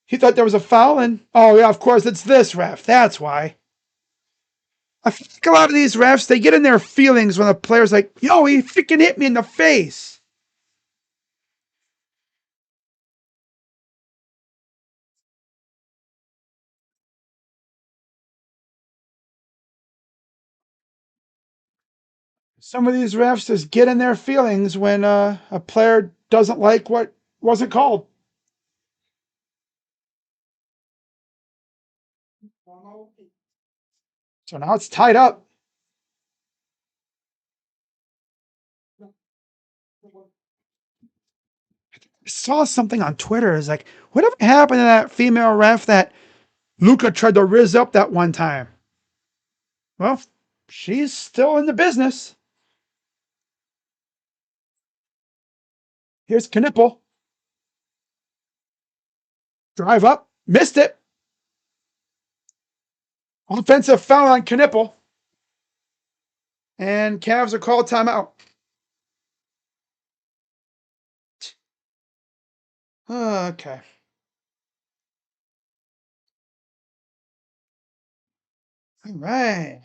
he thought there was a foul. And, oh, yeah, of course, it's this ref. That's why. I feel like a lot of these refs, they get in their feelings when a player's like, yo, he freaking hit me in the face. Some of these refs just get in their feelings when a player doesn't like what wasn't called. So now it's tied up. I saw something on Twitter. It's like, whatever happened to that female ref that Luca tried to riz up that one time? Well, she's still in the business. Here's Knipple. Drive up. Missed it. Offensive foul on Knipple. And Cavs are called timeout. Okay. All right.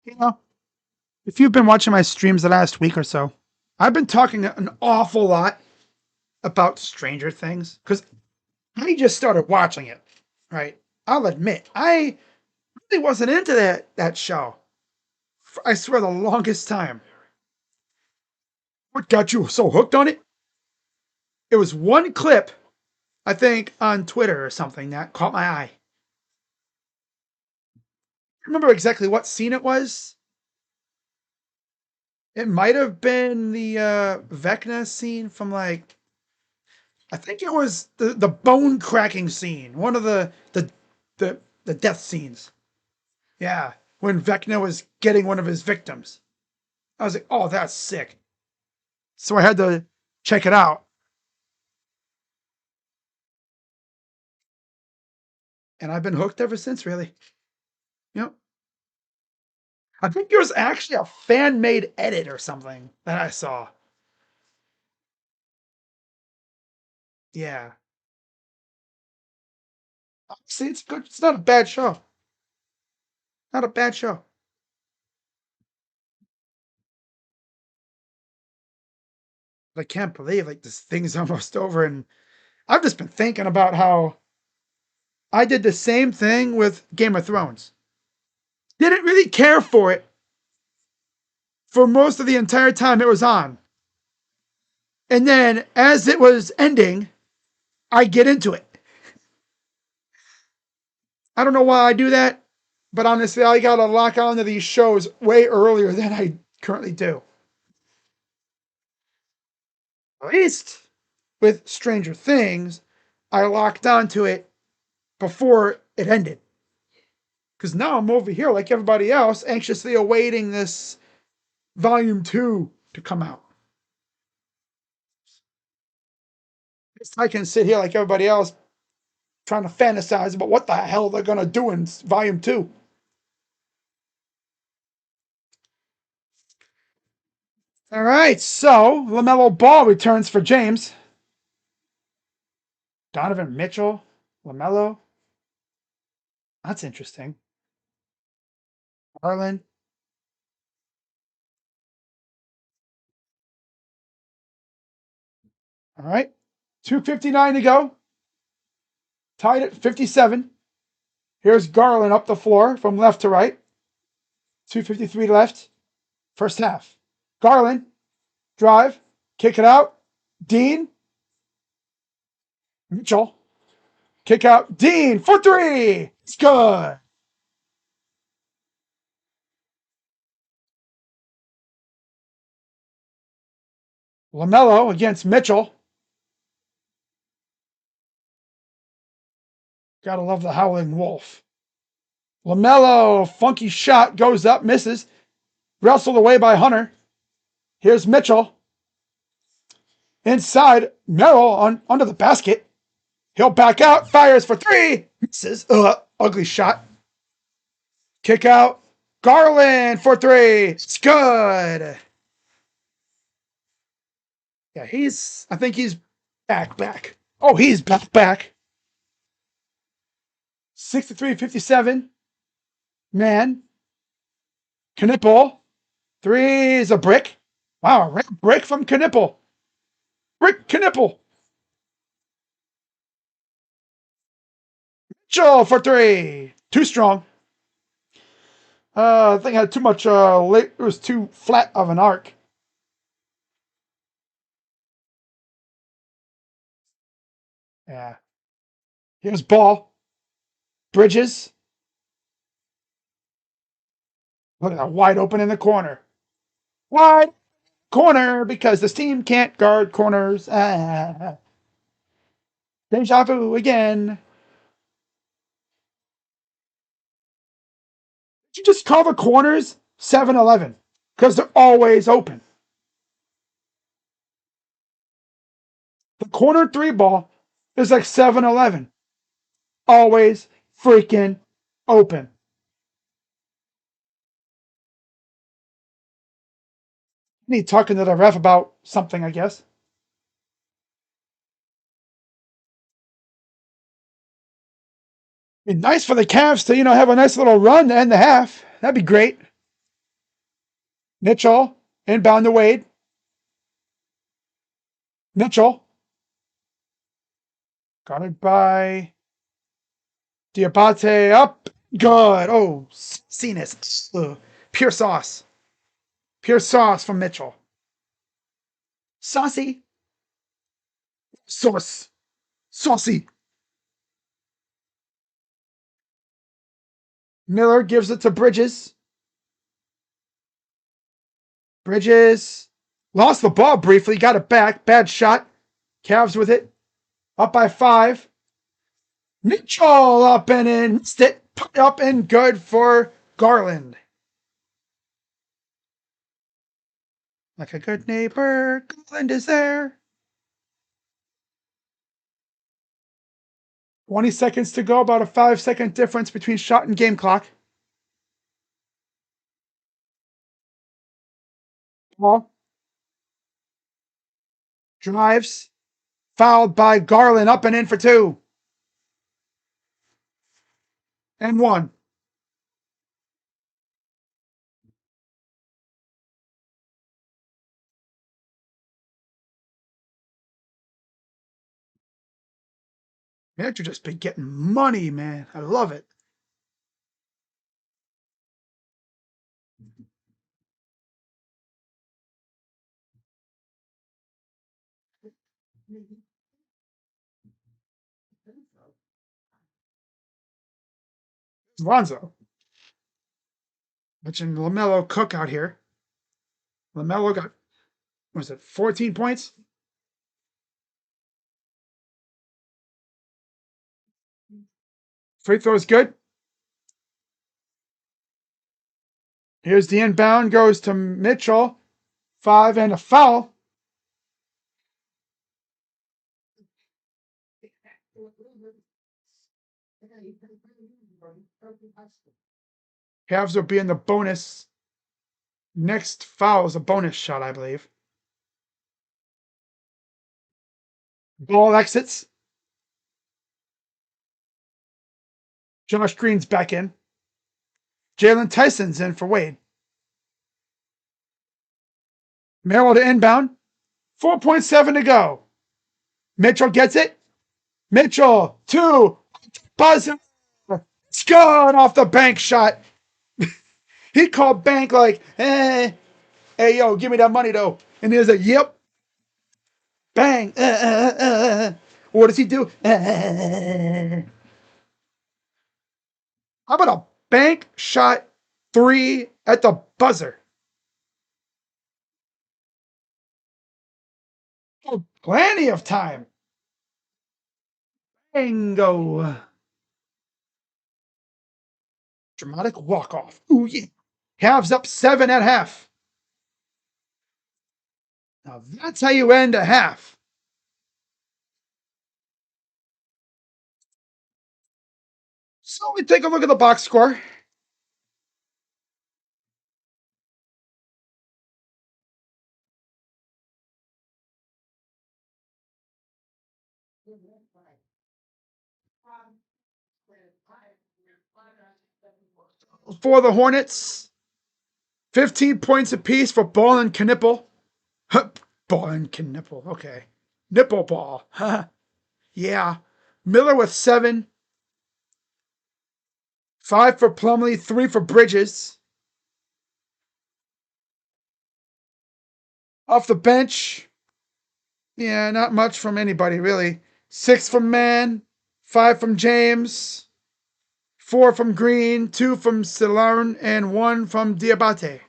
You know, if you've been watching my streams the last week or so, I've been talking an awful lot about Stranger Things because I just started watching it. Right? I'll admit, I really wasn't into that show. I swear, the longest time. What got you so hooked on it? It was one clip, I think, on Twitter or something that caught my eye. I remember exactly what scene it was. It might have been the Vecna scene from like I think it was the bone cracking scene, one of the death scenes. Yeah, when Vecna was getting one of his victims. I was like, oh, that's sick. So I had to check it out, and I've been hooked ever since. Really, you know. I think there was actually a fan made edit or something that I saw. Yeah. See, it's good. It's not a bad show. Not a bad show. I can't believe like this thing's almost over, and I've just been thinking about how I did the same thing with Game of Thrones. Didn't really care for it for most of the entire time it was on. And then as it was ending, I get into it. I don't know why I do that, but honestly, I got to lock onto these shows way earlier than I currently do. At least with Stranger Things, I locked onto it before it ended. Because now I'm over here, like everybody else, anxiously awaiting this volume 2 to come out. I can sit here like everybody else trying to fantasize about what the hell they're going to do in volume 2. All right, so LaMelo Ball returns for James. Donovan Mitchell, LaMelo. That's interesting. Garland. All right, 2:59 to go. Tied at 57. Here's Garland up the floor from left to right. 2:53 left. First half. Garland, drive, kick it out. Dean, Mitchell, kick out. Dean for three. It's good. LaMelo against Mitchell. Gotta love the Howling Wolf. LaMelo, funky shot, goes up, misses. Wrestled away by Hunter. Here's Mitchell. Inside, Merrill under the basket. He'll back out, fires for three. Misses. Ugly shot. Kick out. Garland for three. It's good. Yeah, I think he's back. Oh, he's back. 63-57. Man. Knipple. Three is a brick. Wow, a brick from Knipple. Rick Knipple. Joe for three. Too strong. I think I had too much. It was too flat of an arc. Yeah. Here's Ball. Bridges. Look at that, wide open in the corner. Wide corner because this team can't guard corners. Deja vu again. Did you just call the corners 7-Eleven? Because they're always open. The corner three ball is like 7-Eleven. Always freaking open. I need talking to the ref about something, I guess. Be nice for the Cavs to, have a nice little run to end the half. That'd be great. Mitchell, inbound to Wade. Mitchell, guarded by Diabate, up. Good. Oh, sauciness. Ugh. Pure sauce. Pure sauce from Mitchell. Saucy. Sauce. Saucy. Miller gives it to Bridges. Bridges lost the ball briefly, got it back. Bad shot. Cavs with it. Up by 5. Mitchell up and in. Missed it. Put up and good for Garland. Like a good neighbor, Garland is there. 20 seconds to go, about a 5-second difference between shot and game clock. Ball. Drives. Fouled by Garland, up and in for 2. And 1. Man, you've just been getting money, man. I love it. Lonzo. Mentioned LaMelo Cook out here. LaMelo got, what was it, 14 points? Free throw is good. Here's the inbound, goes to Mitchell. 5 and a foul. Cavs will be in the bonus. Next foul is a bonus shot, I believe. Ball exits. Josh Green's back in. Jalen Tyson's in for Wade. Merrill to inbound. 4.7 to go. Mitchell gets it. Mitchell, 2. Buzzer. It's good off the bank shot. He called bank like, hey, yo, give me that money though. And there's a yep. Bang. What does he do? How about a bank shot 3 at the buzzer? Oh, plenty of time. Bingo. Dramatic walk-off. Ooh, yeah. Cavs up 7 at half. Now that's how you end a half. So we take a look at the box score. For the Hornets, 15 points apiece for Ball and Knipple. Ball and Knipple, okay. Nipple ball. Yeah. Miller with 7. 5 for Plumlee, 3 for Bridges. Off the bench, yeah, not much from anybody, really. 6 from Mann, 5 from James, 4 from Green, 2 from Celarn, and 1 from Diabate.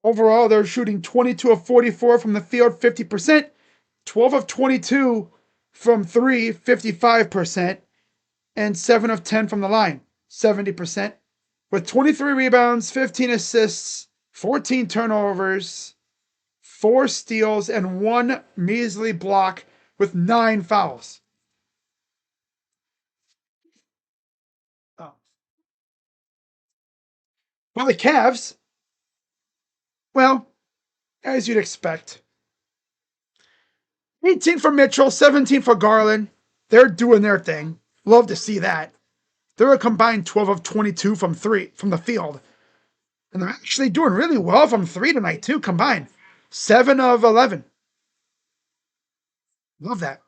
Overall, they're shooting 22 of 44 from the field, 50%, 12 of 22 from 3, 55%, and 7 of 10 from the line, 70%, with 23 rebounds, 15 assists, 14 turnovers, 4 steals, and 1 measly block with 9 fouls. Oh. Well, the Cavs, well, as you'd expect, 18 for Mitchell, 17 for Garland. They're doing their thing. Love to see that. They're a combined 12 of 22 from the field. And they're actually doing really well from three tonight, too, combined. 7 of 11. Love that.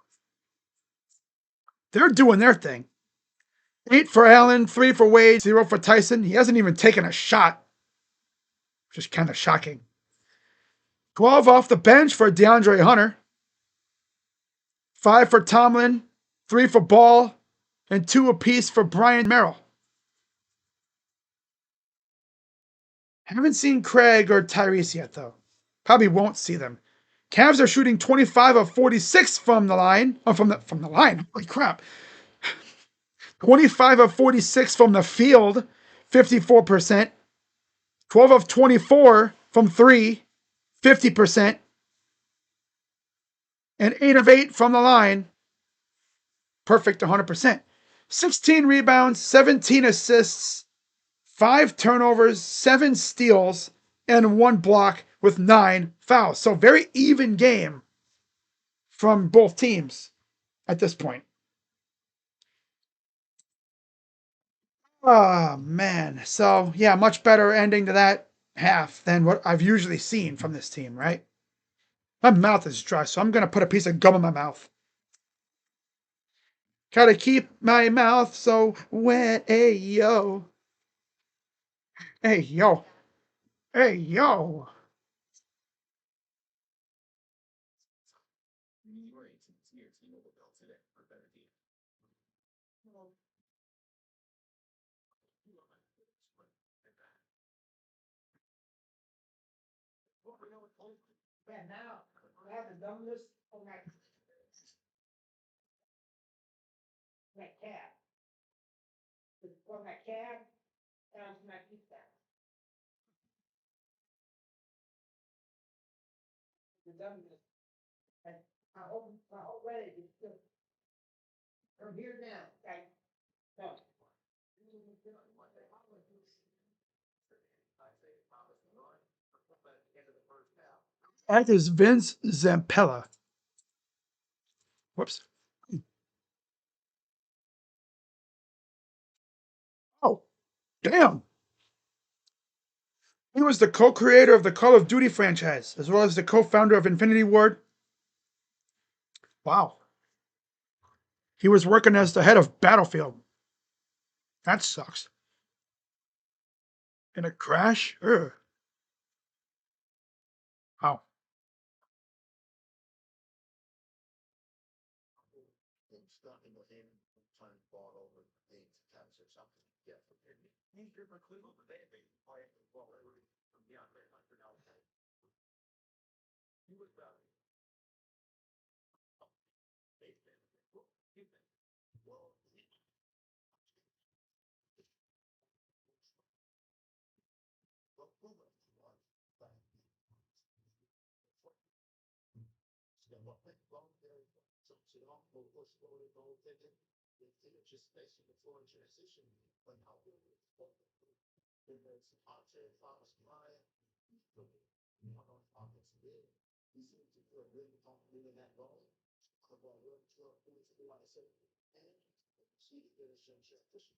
They're doing their thing. 8 for Allen, 3 for Wade, 0 for Tyson. He hasn't even taken a shot, which is kind of shocking. 12 off the bench for DeAndre Hunter. 5 for Tomlin, 3 for Ball, and 2 apiece for Brian Merrill. Haven't seen Craig or Tyrese yet, though. Probably won't see them. Cavs are shooting 25 of 46 from the line. Oh, from the line. Holy crap. 25 of 46 from the field, 54%. 12 of 24 from three, 50%. And 8 of 8 from the line, perfect 100%. 16 rebounds, 17 assists, 5 turnovers, 7 steals, and 1 block with 9 fouls. So very even game from both teams at this point. Oh, man. So, yeah, much better ending to that half than what I've usually seen from this team, right? My mouth is dry, so I'm going to put a piece of gum in my mouth. Gotta keep my mouth so wet. Hey, yo. Hey, yo. Hey, yo. Man, now I haven't done this on that cab. From that cab down to that pizza. We've done this. And my whole wedding is still from here down. Okay. No. That is Vince Zampella. Whoops. Oh, damn. He was the co-creator of the Call of Duty franchise, as well as the co-founder of Infinity Ward. Wow. He was working as the head of Battlefield. That sucks. In a crash? Ugh. Wow.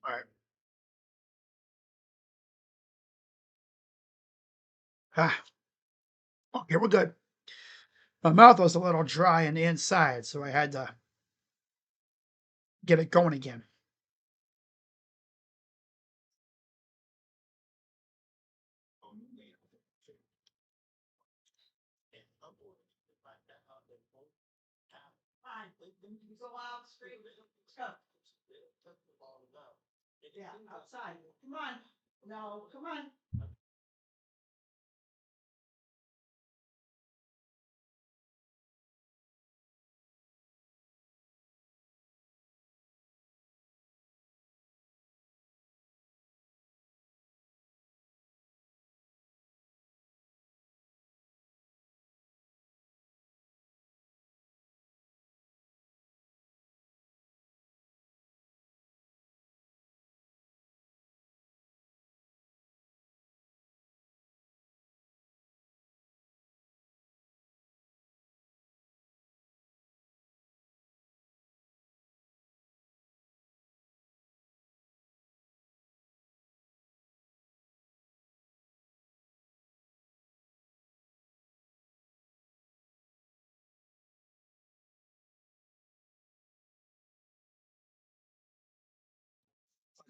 All right. Ah, okay, we're good. My mouth was a little dry on the inside, so I had to get it going again. Yeah, outside. Come on. No, come on.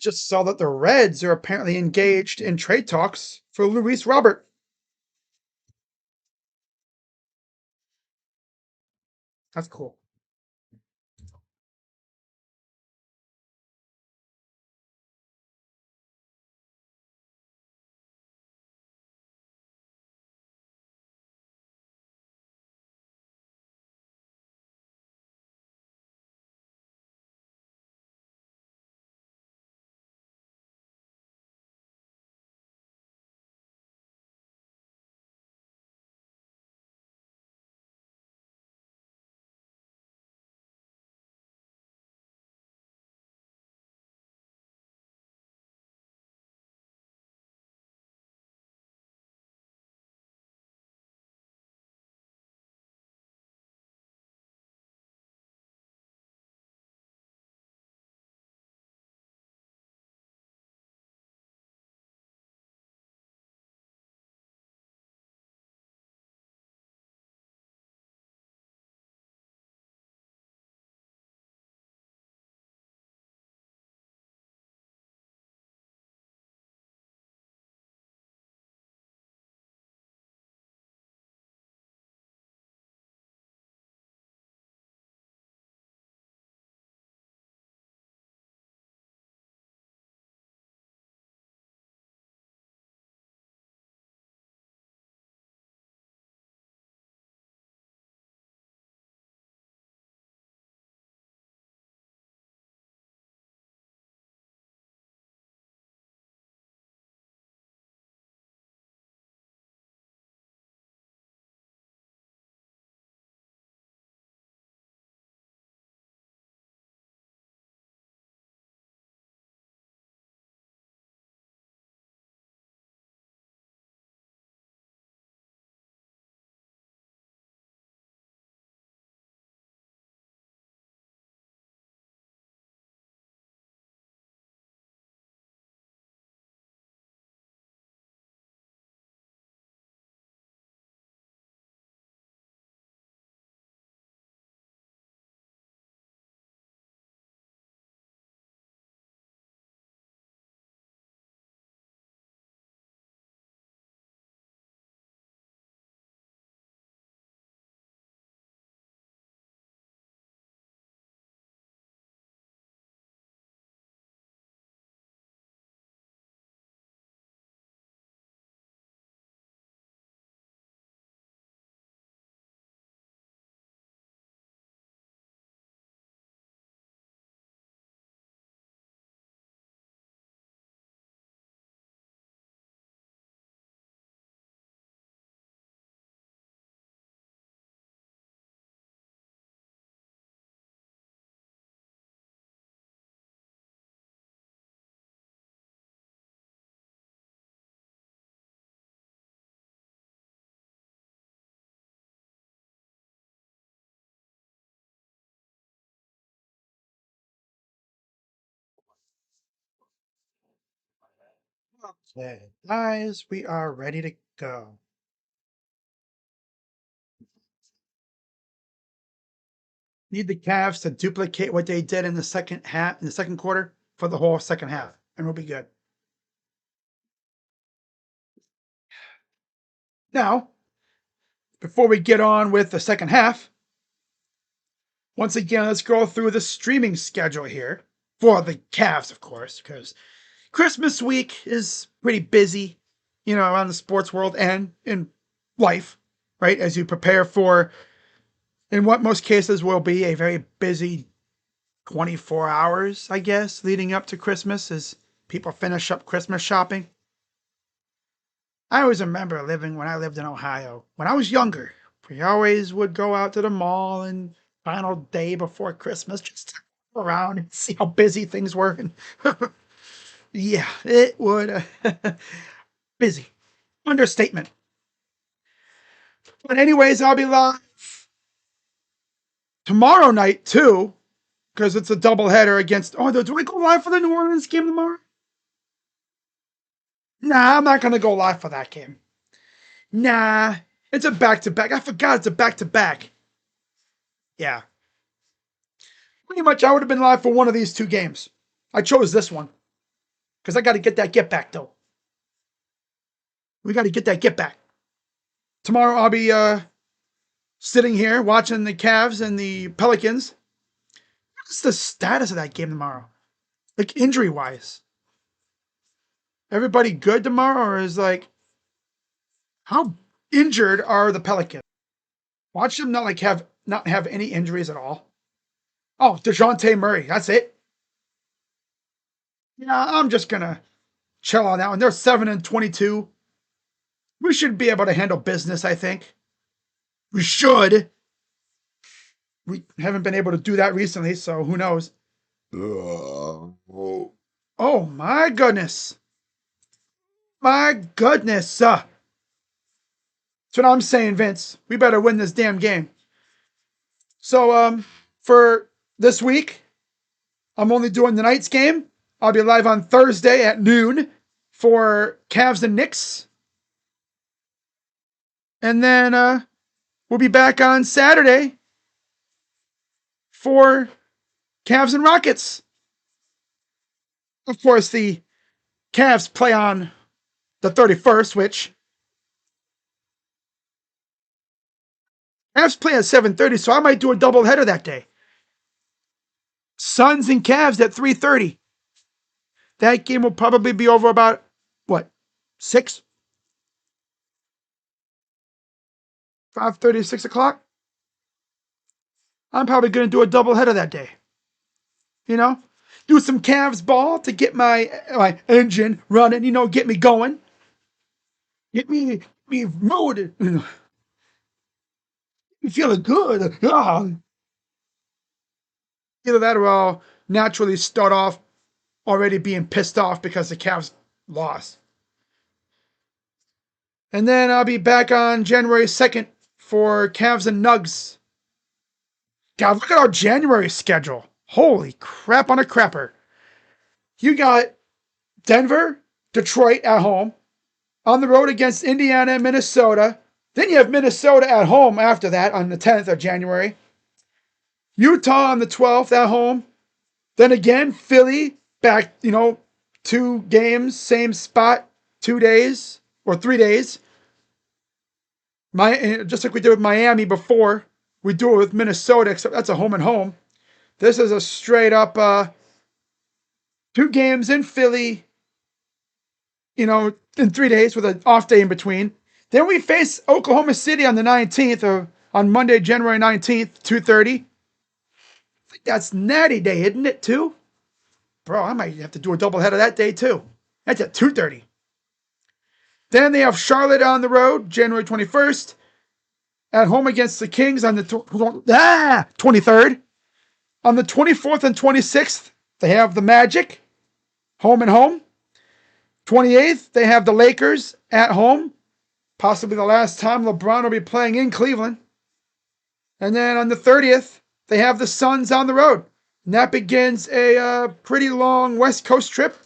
Just saw that the Reds are apparently engaged in trade talks for Luis Robert. That's cool. Okay, guys, we are ready to go. Need the Cavs to duplicate what they did in the second half, in the second quarter, for the whole second half, and we'll be good. Now, before we get on with the second half, once again, let's go through the streaming schedule here for the Cavs, of course, because Christmas week is pretty busy, around the sports world and in life, right? As you prepare for, in what most cases will be a very busy 24 hours, I guess, leading up to Christmas as people finish up Christmas shopping. I always remember living when I lived in Ohio. When I was younger, we always would go out to the mall and final day before Christmas just to go around and see how busy things were. And yeah, it would busy. Understatement. But anyways, I'll be live tomorrow night too, because it's a doubleheader against. Oh, do I go live for the New Orleans game tomorrow? Nah, I'm not gonna go live for that game. Nah, it's a back-to-back. I forgot it's a back-to-back. Yeah, pretty much I would have been live for one of these two games. I chose this one. Because I got to get that get back, though. We got to get that get back. Tomorrow I'll be sitting here watching the Cavs and the Pelicans. What's the status of that game tomorrow? Like injury wise. Everybody good tomorrow, or is like how injured are the Pelicans? Watch them not have any injuries at all. Oh, DeJounte Murray, that's it. Yeah, I'm just gonna chill on that one. They're 7-22. We should be able to handle business, I think. We should. We haven't been able to do that recently, so who knows? Oh my goodness. My goodness. That's what I'm saying, Vince. We better win this damn game. So, for this week, I'm only doing the Knights game. I'll be live on Thursday at noon for Cavs and Knicks. And then we'll be back on Saturday for Cavs and Rockets. Of course, the Cavs play on the 31st, which Cavs play at 7:30, so I might do a doubleheader that day. Suns and Cavs at 3:30. That game will probably be over about, what, 6? 5:30, 6 o'clock? I'm probably going to do a doubleheader that day. You know? Do some Cavs ball to get my engine running, get me going. Get me motivated. Me feeling good. Either that or I'll naturally start off already being pissed off because the Cavs lost. And then I'll be back on January 2nd for Cavs and Nugs. God, look at our January schedule. Holy crap on a crapper. You got Denver, Detroit at home, on the road against Indiana and Minnesota. Then you have Minnesota at home after that on the 10th of January. Utah on the 12th at home. Then again, Philly back, 2 games, same spot, 2 days or 3 days. Just like we did with Miami before, we do it with Minnesota, except that's a home and home. This is a straight up 2 games in Philly, in 3 days with an off day in between. Then we face Oklahoma City on the 19th, on Monday, January 19th, 2:30. I think that's Natty Day, isn't it, too? Bro, I might have to do a doubleheader that day, too. That's at 2:30. Then they have Charlotte on the road, January 21st. At home against the Kings on the 23rd. On the 24th and 26th, they have the Magic, home and home. 28th, they have the Lakers at home. Possibly the last time LeBron will be playing in Cleveland. And then on the 30th, they have the Suns on the road. And that begins a pretty long West Coast trip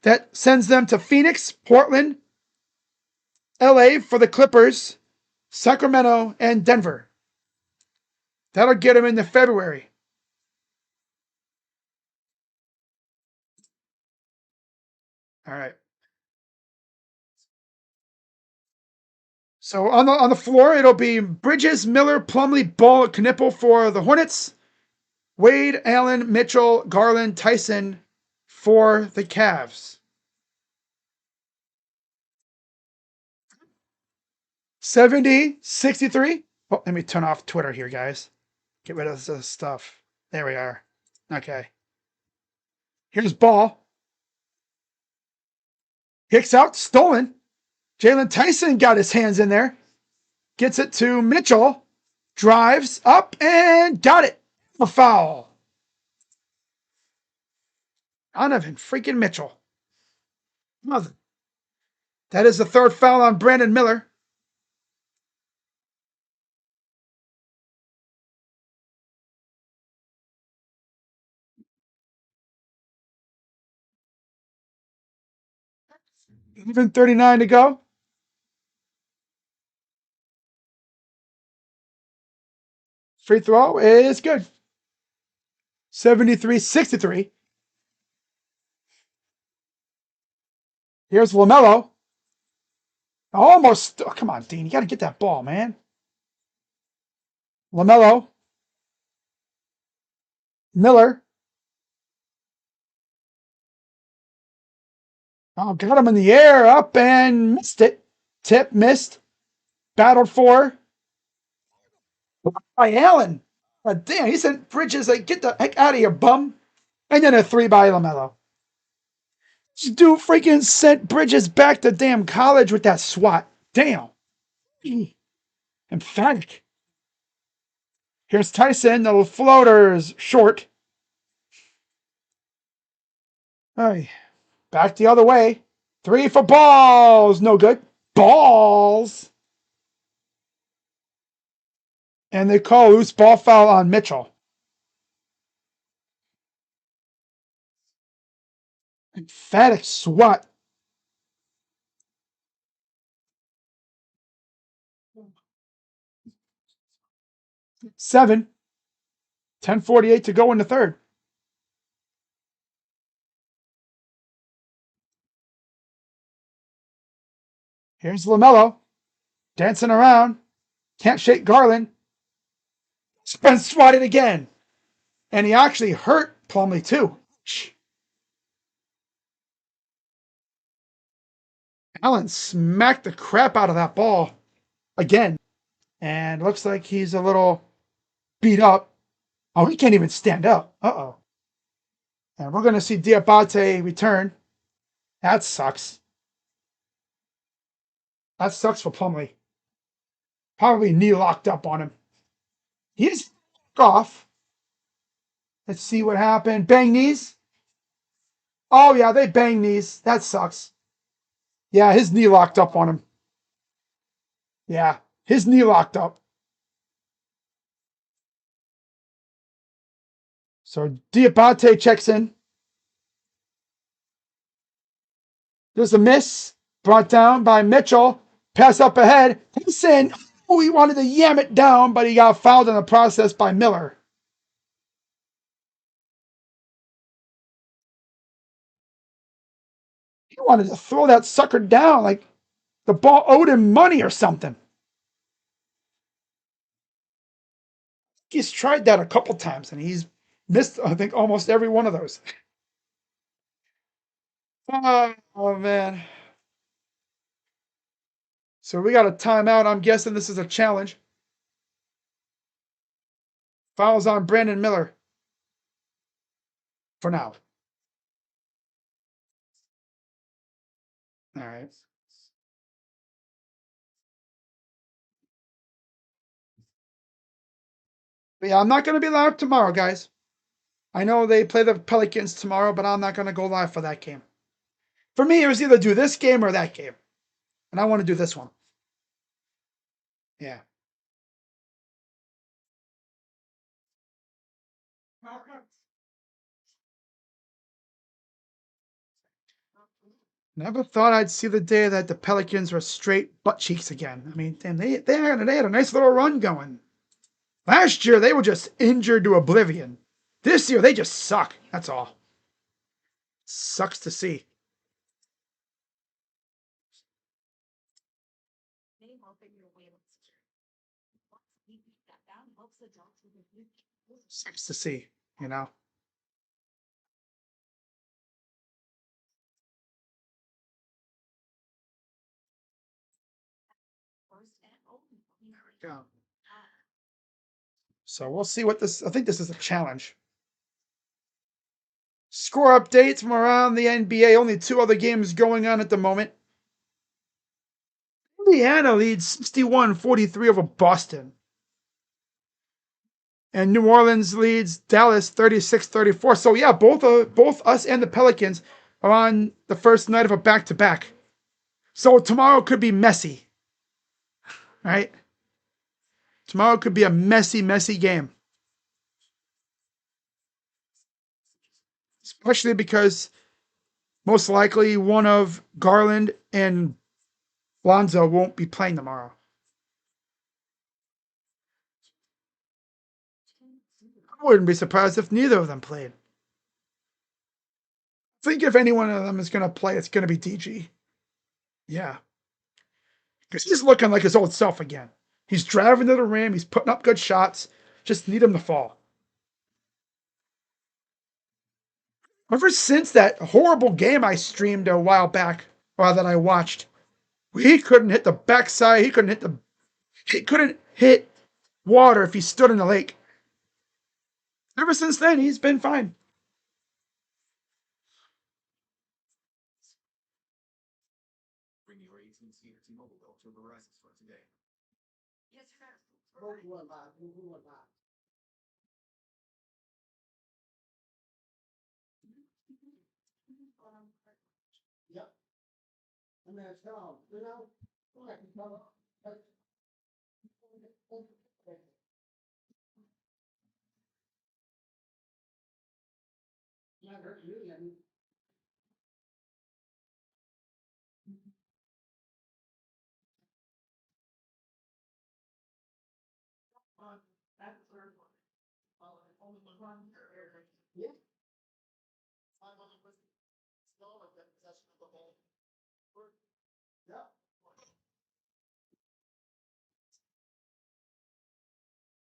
that sends them to Phoenix, Portland, LA for the Clippers, Sacramento, and Denver. That'll get them into February. All right. So on the floor, it'll be Bridges, Miller, Plumlee, Ball, Knipple for the Hornets. Wade, Allen, Mitchell, Garland, Tyson for the Cavs. 70-63. Oh, let me turn off Twitter here, guys. Get rid of this stuff. There we are. Okay. Here's Ball. Kicks out, stolen. Jalen Tyson got his hands in there. Gets it to Mitchell. Drives up and got it. A foul. Donovan freaking Mitchell. Mother. That is the 3rd foul on Brandon Miller. Even 39 to go. Free throw is good. 73-63. Here's LaMelo. Almost. Oh, come on, Dean. You got to get that ball, man. LaMelo. Miller. Oh, got him in the air, up and missed it. Tip missed. Battled for by Allen. Damn, he sent Bridges like, get the heck out of here, bum. And then a three by LaMelo. This dude freaking sent Bridges back to damn college with that swat. Damn. Emphatic. Here's Tyson. The floaters short. All right. Back the other way. Three for balls. No good. Balls. And they call loose ball foul on Mitchell. Emphatic swat. Seven. 10:48 to go in the third. Here's LaMelo. Dancing around. Can't shake Garland. Spence swatted again. And he actually hurt Plumlee too. Allen smacked the crap out of that ball again. And looks like he's a little beat up. Oh, he can't even stand up. Uh-oh. And we're going to see Diabate return. That sucks. That sucks for Plumlee. Probably knee locked up on him. He's off. Let's see what happened. Bang knees. Oh, yeah, they bang knees. That sucks. Yeah, his knee locked up on him. Yeah, his knee locked up. So Diabate checks in. There's a miss. Brought down by Mitchell. Pass up ahead. Henson. Oh, he wanted to yam it down, but he got fouled in the process by Miller. He wanted to throw that sucker down like the ball owed him money or something. He's tried that a couple times, and he's missed, I think, almost every one of those. Oh, man. So we got a timeout. I'm guessing this is a challenge. Fouls on Brandon Miller for now. All right. But yeah, I'm not going to be live tomorrow, guys. I know they play the Pelicans tomorrow, but I'm not going to go live for that game. For me, it was either do this game or that game. And I want to do this one. Yeah. Never thought I'd see the day that the Pelicans were straight butt cheeks again. I mean, damn, they had a nice little run going. Last year, they were just injured to oblivion. This year, they just suck. That's all. Sucks to see. Sucks to see, you know. There we go. So we'll see what this. I think this is a challenge. Score updates from around the NBA. Only two other games going on at the moment. Indiana leads 61-43 over Boston. And New Orleans leads Dallas 36-34. So yeah, both us and the Pelicans are on the first night of a back-to-back. So tomorrow could be messy. Right? Tomorrow could be a messy, messy game. Especially because most likely one of Garland and Lonzo won't be playing tomorrow. I wouldn't be surprised if neither of them played. I think if any one of them is going to play, it's going to be DG. Yeah. Because he's looking like his old self again. He's driving to the rim. He's putting up good shots. Just need him to fall. Ever since that horrible game I streamed a while back, or that I watched, he couldn't hit the backside. He couldn't hit water if he stood in the lake. Ever since then, he's been fine.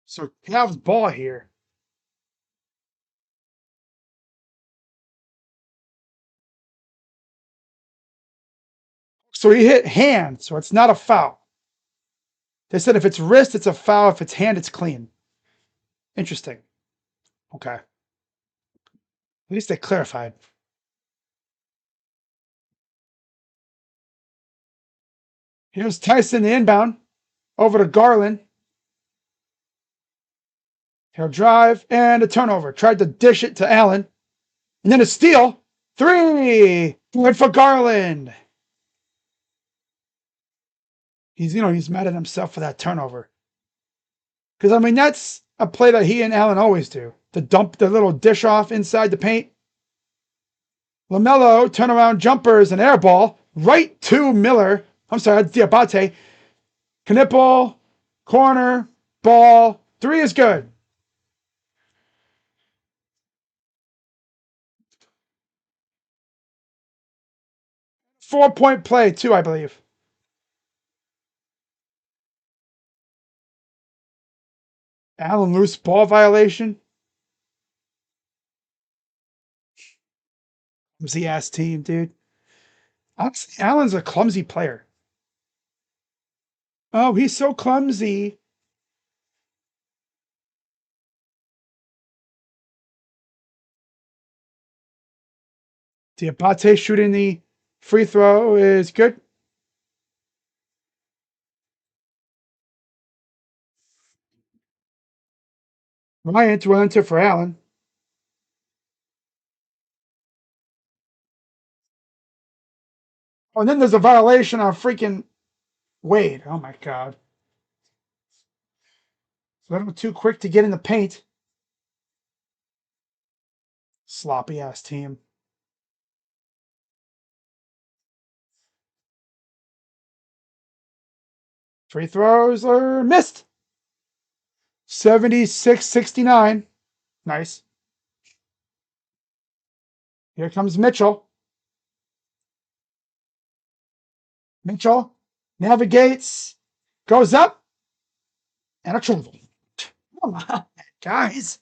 So Cavs ball here. So he hit hand, so it's not a foul. They said if it's wrist, it's a foul. If it's hand, it's clean. Interesting. Okay. At least they clarified. Here's Tyson, the inbound, over to Garland. He'll drive and a turnover. Tried to dish it to Allen. And then a steal. 3. Good for Garland. He's mad at himself for that turnover. Because, I mean, that's a play that he and Allen always do. To dump the little dish off inside the paint. LaMelo, turnaround jumpers, and air ball. Right to Miller. I'm sorry, Diabate. Knipple, corner, ball. 3 is good. 4-point play, too, I believe. Allen loose ball violation. Clumsy ass team, dude. Honestly, Allen's a clumsy player. Oh, he's so clumsy. Diabate shooting the free throw is good. Bryant will enter for Allen. Oh, and then there's a violation on freaking Wade. Oh my god. A little too quick to get in the paint. Sloppy ass team. Free throws are missed. 76-69. Nice. Here comes Mitchell. Mitchell navigates, goes up, and a triple. Come on, guys.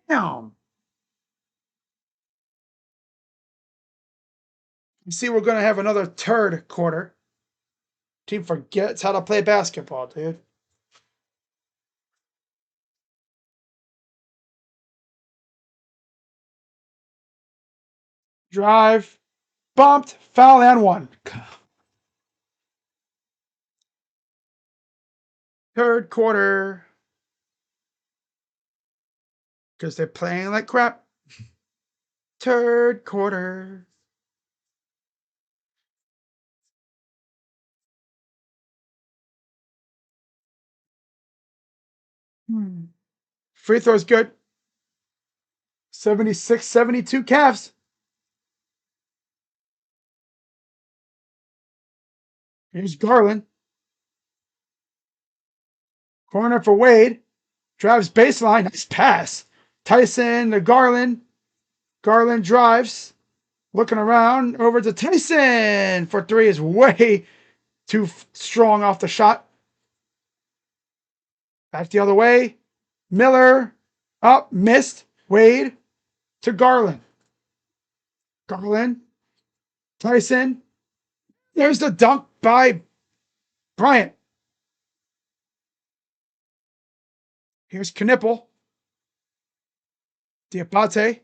Damn. You see, we're going to have another third quarter. Team forgets how to play basketball, dude. Drive, bumped, foul, and 1. Third quarter. Because they're playing like crap. Third quarter. Free throw's good. 76-72 Cavs. Here's Garland. Corner for Wade. Drives baseline. Nice pass. Tyson to Garland. Garland drives. Looking around over to Tyson for three is way too strong off the shot. Back the other way. Miller up, missed. Wade to Garland. Garland. Tyson. There's the dunk by Bryant. Here's Knipple. Diabate.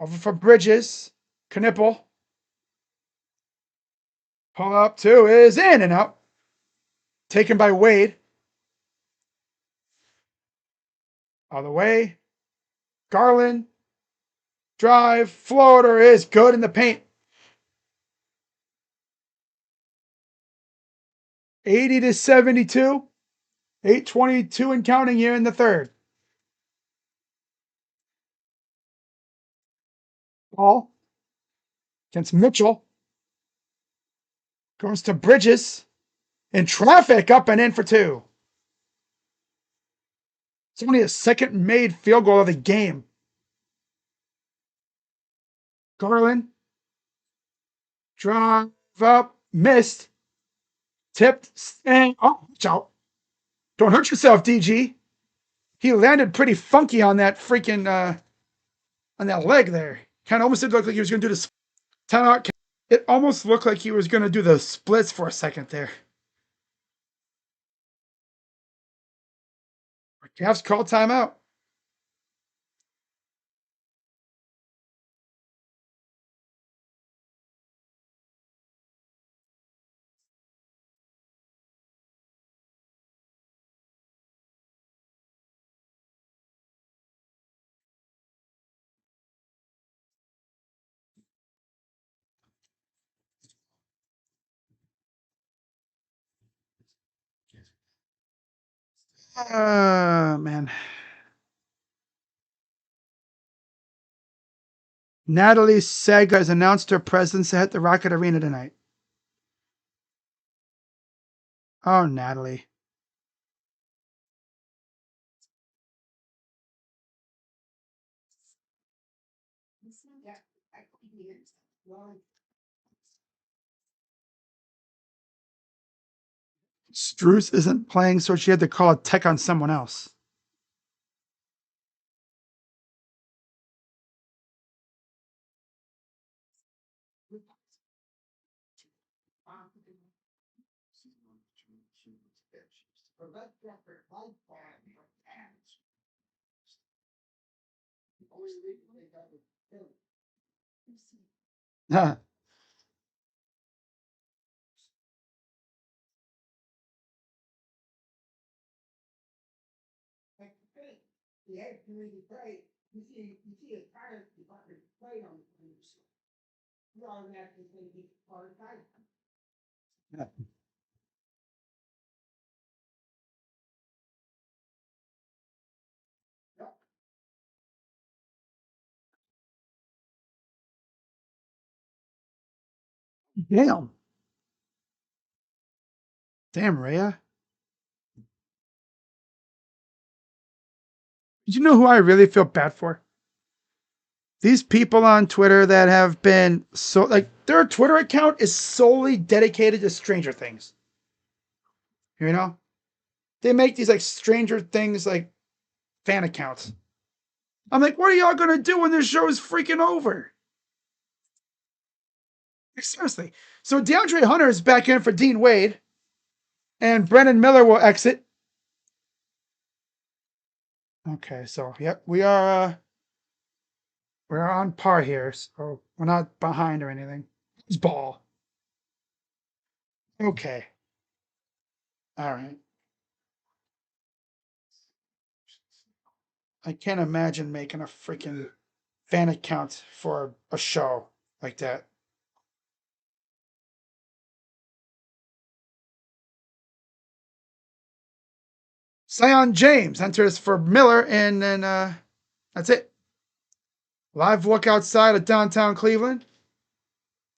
Over for Bridges. Knipple. Pull up two is in and out. Taken by Wade. Other way. Garland. Drive. Floater is good in the paint. 80-72. 8:22 and counting here in the third. Ball against Mitchell. Goes to Bridges. In traffic, up and in for two. It's only a second made field goal of the game. Garland. Drive up. Missed. Tipped. And, oh, watch out. Don't hurt yourself, DG. He landed pretty funky on that freaking, on that leg there. Kind of almost did look like he was going to do the timeout. It almost looked like he was going to do the splits for a second there. Cavs called timeout. Man. Natalie Sega has announced her presence at the Rocket Arena tonight. Oh, Natalie. Struce isn't playing, so she had to call a tech on someone else. Damn. Damn, Rhea. Did you know who I really feel bad for? These people on Twitter that have been so, like, their Twitter account is solely dedicated to Stranger Things. You know? They make these, like, Stranger Things, like, fan accounts. I'm like, what are y'all going to do when this show is freaking over? Like, seriously. So DeAndre Hunter is back in for Dean Wade. And Brennan Miller will exit. Okay, so, yep, we're on par here, so we're not behind or anything. It's ball. Okay. All right. I can't imagine making a freaking fan account for a show like that. Sion James enters for Miller, and then that's it. Live look outside of downtown Cleveland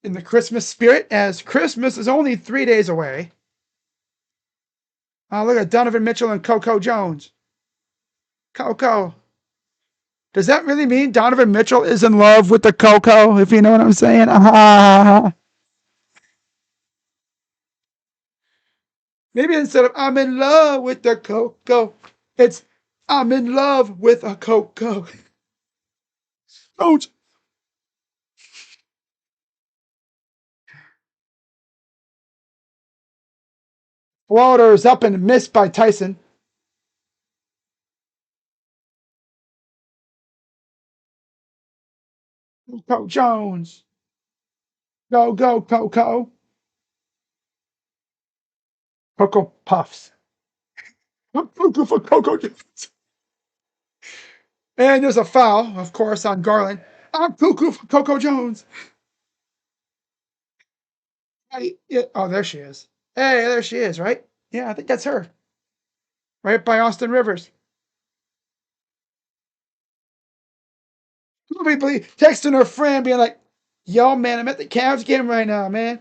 in the Christmas spirit, as Christmas is only 3 days away. Oh, look at Donovan Mitchell and Coco Jones. Coco. Does that really mean Donovan Mitchell is in love with the cocoa? If you know what I'm saying. Maybe instead of I'm in love with the cocoa, it's I'm in love with a cocoa. Don't. Floaters up and missed by Tyson. Coco Jones. Go, go, Coco. Coco Puffs. I'm cuckoo for Coco Jones. And there's a foul, of course, on Garland. I'm cuckoo for Coco Jones. Yeah, oh, there she is. Hey, there she is, right? Yeah, I think that's her. Right by Austin Rivers. Probably texting her friend, being like, yo, man, I'm at the Cavs game right now, man.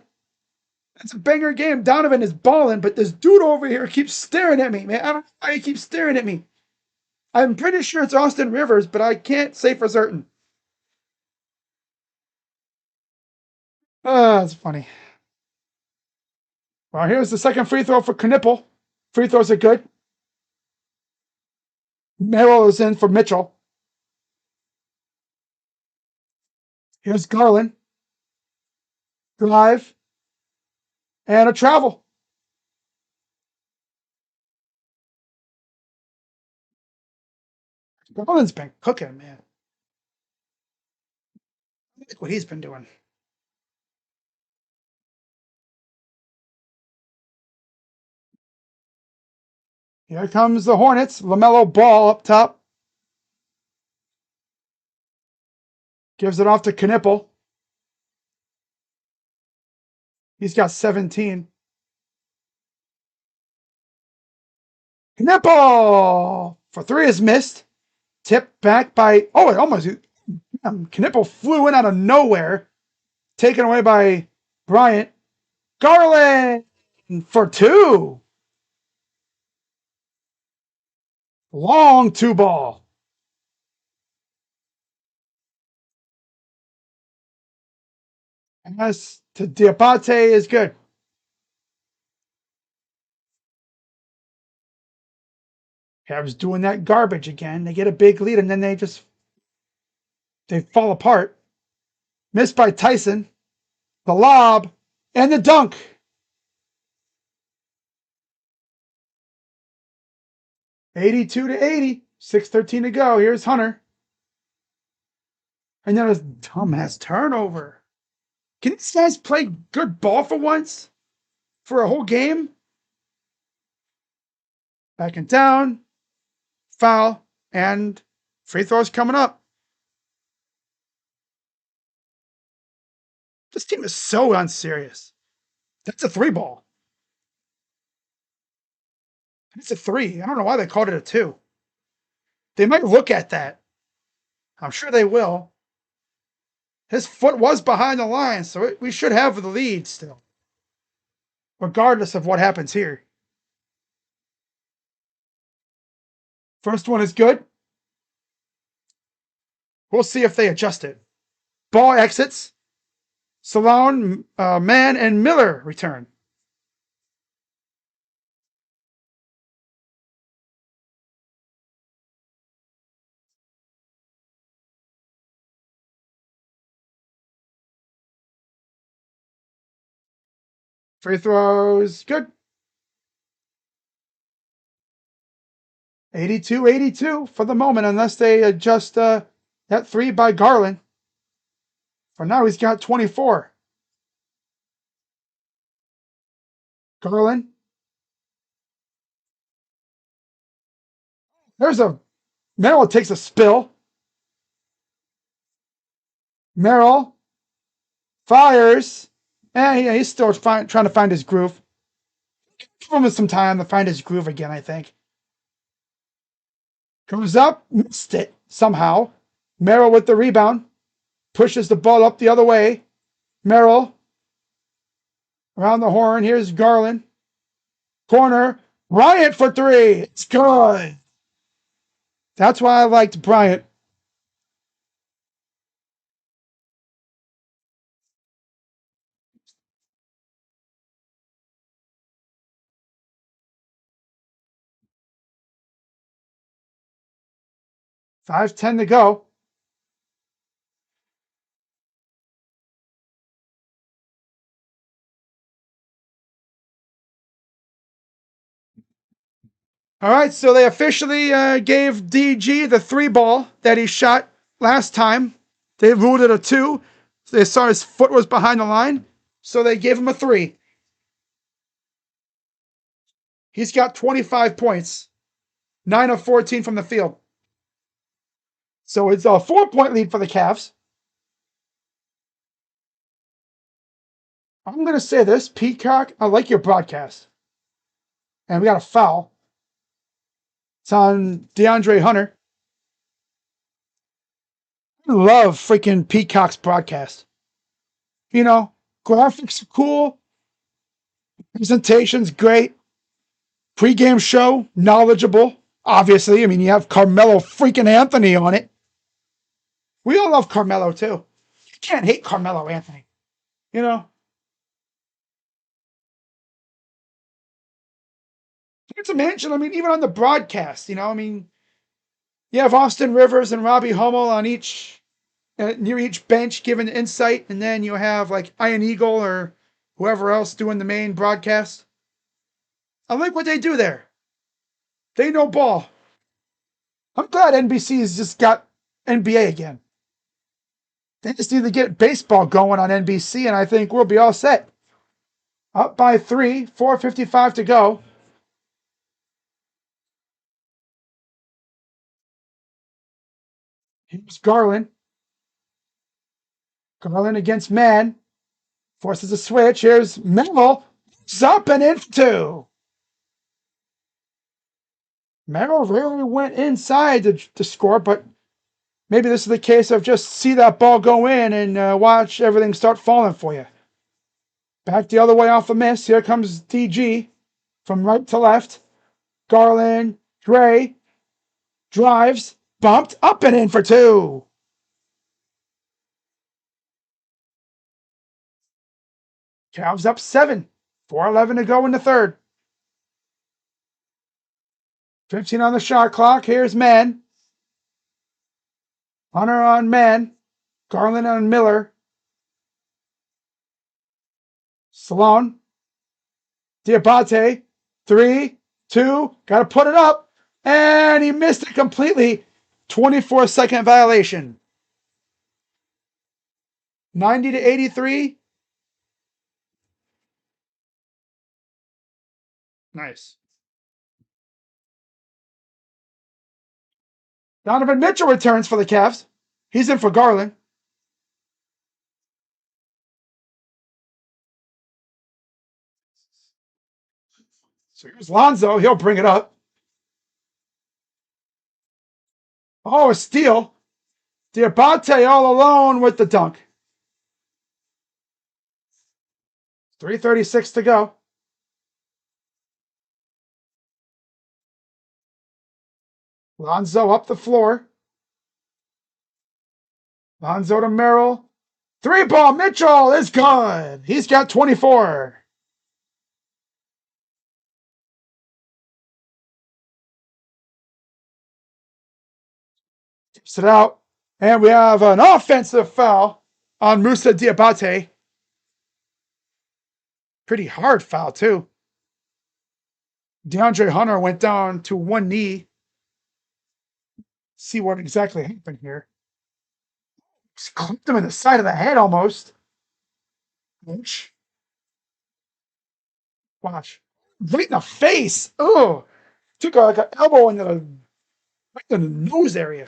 It's a banger game. Donovan is balling, but this dude over here keeps staring at me, man. I don't know why he keeps staring at me. I'm pretty sure it's Austin Rivers, but I can't say for certain. That's funny. Well, here's the second free throw for Knipple. Free throws are good. Merrill is in for Mitchell. Here's Garland. Drive. And a travel. Garland's been cooking, man. Look what he's been doing. Here comes the Hornets. LaMelo Ball up top. Gives it off to Knipple. He's got 17. Knipple for three is missed. Tipped back by, oh, it almost, Knipple flew in out of nowhere. Taken away by Bryant. Garland for two. Long two ball. Pass to Diabate is good. Cavs doing that garbage again. They get a big lead and then they fall apart. Missed by Tyson. The lob and the dunk. 82 to 80. 6:13 to go. Here's Hunter. And then a dumbass turnover. Can these guys play good ball for once? For a whole game? Backing down. Foul. And free throws coming up. This team is so unserious. That's a three ball. It's a three. I don't know why they called it a two. They might look at that. I'm sure they will. His foot was behind the line, so we should have the lead still, regardless of what happens here. First one is good. We'll see if they adjust it. Ball exits. Salone, Mann, and Miller return. Free throws, good. 82-82 for the moment, unless they adjust that three by Garland. For now, he's got 24. Garland. There's a Merrill takes a spill. Merrill fires. Yeah, he's still trying to find his groove. Give him some time to find his groove again, I think. Goes up, missed it somehow. Merrill with the rebound. Pushes the ball up the other way. Merrill around the horn. Here's Garland. Corner. Bryant for three. It's good. That's why I liked Bryant. 5:10 to go. All right, so they officially gave DG the 3 ball that he shot last time. They ruled it a 2. They saw his foot was behind the line, so they gave him a 3. He's got 25 points, 9 of 14 from the field. So it's a 4-point lead for the Cavs. I'm going to say this, Peacock, I like your broadcast. And we got a foul. It's on DeAndre Hunter. I love freaking Peacock's broadcast. You know, graphics are cool. Presentation's great. Pre-game show, knowledgeable. Obviously, I mean, you have Carmelo freaking Anthony on it. We all love Carmelo, too. You can't hate Carmelo Anthony. You know? It's a mention. I mean, even on the broadcast, you know, I mean, you have Austin Rivers and Robbie Hummel on each, near each bench giving insight, and then you have like Ian Eagle or whoever else doing the main broadcast. I like what they do there. They know ball. I'm glad NBC's just got NBA again. They just need to get baseball going on NBC, and I think we'll be all set. Up by 3, 4:55 to go. Here's Garland. Garland against Man. Forces a switch. Here's Merrill. It's up and in for 2. Merrill rarely went inside to score, but maybe this is the case of just see that ball go in and watch everything start falling for you. Back the other way off a miss. Here comes DG from right to left. Garland, Dre, drives, bumped, up and in for 2. Cavs up 7. 4:11 to go in the third. 15 on the shot clock. Here's Man. Hunter on Man. Garland on Miller. Salone. Diabate. 3, 2. Got to put it up. And he missed it completely. 24-second violation. 90 to 83. Nice. Donovan Mitchell returns for the Cavs. He's in for Garland. So here's Lonzo. He'll bring it up. Oh, a steal. Diabate all alone with the dunk. 3:36 to go. Lonzo up the floor. Lonzo to Merrill. 3-ball. Mitchell is good. He's got 24. Tips it out. And we have an offensive foul on Musa Diabate. Pretty hard foul, too. DeAndre Hunter went down to one knee. See what exactly happened here. Just clipped him in the side of the head almost. Watch. Right in the face. Oh, took like an elbow in right in the nose area.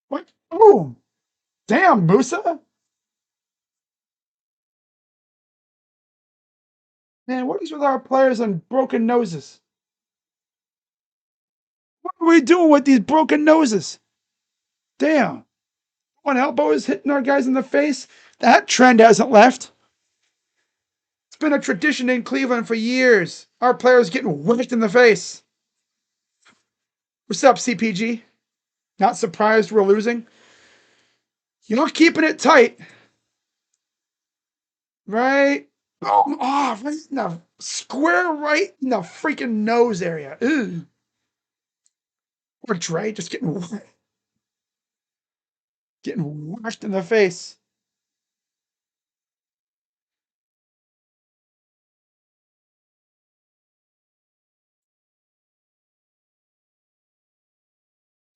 What? Boom. Damn, Musa. Man, what is with our players and broken noses? What are we doing with these broken noses? Damn. One elbow is hitting our guys in the face. That trend hasn't left. It's been a tradition in Cleveland for years. Our players getting whacked in the face. What's up, CPG? Not surprised we're losing? You're not keeping it tight. Right? Oh, right in the square right in the freaking nose area. Ew. Or Dre just getting washed in the face.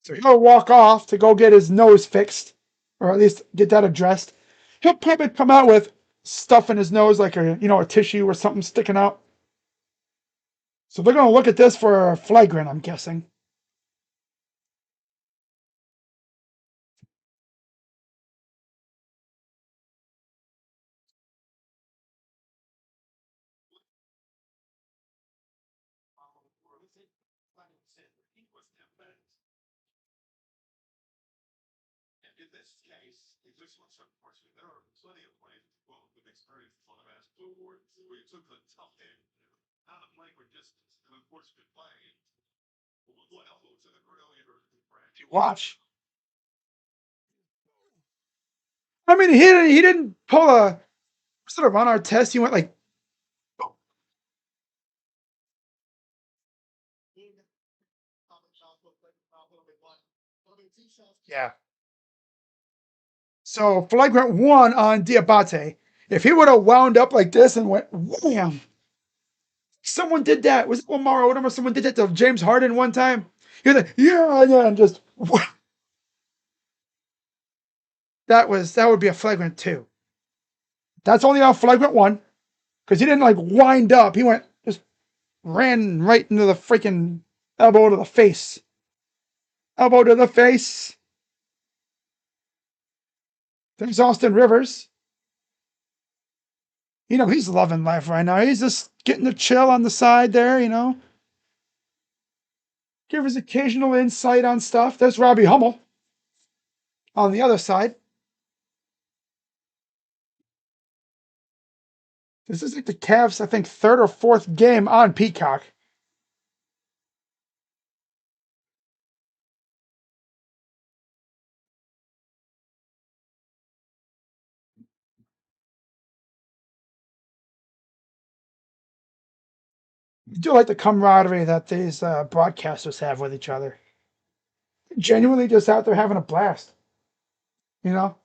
So he'll walk off to go get his nose fixed, or at least get that addressed. He'll probably come out with stuff in his nose, like a tissue or something sticking out. So they're gonna look at this for flagrant, I'm guessing. Watch. I mean, he didn't pull a sort of on our test. He went like, yeah. So flagrant one on Diabate. If he would have wound up like this and went wham, someone did that. Was it Lamar Odom or someone did that to James Harden one time? He was like, yeah, and just that would be a flagrant two. That's only on flagrant one because he didn't like wind up. He went just ran right into the freaking elbow to the face. Elbow to the face. There's Austin Rivers. He's loving life right now. He's just getting to chill on the side there. Give his occasional insight on stuff. There's Robbie Hummel on the other side. This is like the Cavs, I think, third or fourth game on Peacock. I do like the camaraderie that these broadcasters have with each other. Genuinely just out there having a blast. You know?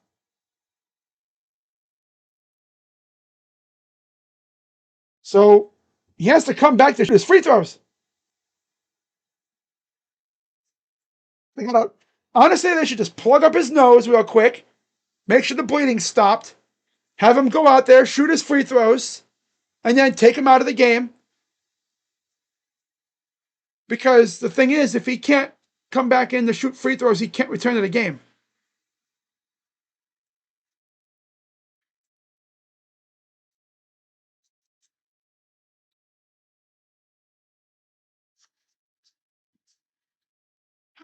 So he has to come back to shoot his free throws. Honestly, they should just plug up his nose real quick, make sure the bleeding stopped, have him go out there, shoot his free throws, and then take him out of the game. Because the thing is, if he can't come back in to shoot free throws, he can't return to the game.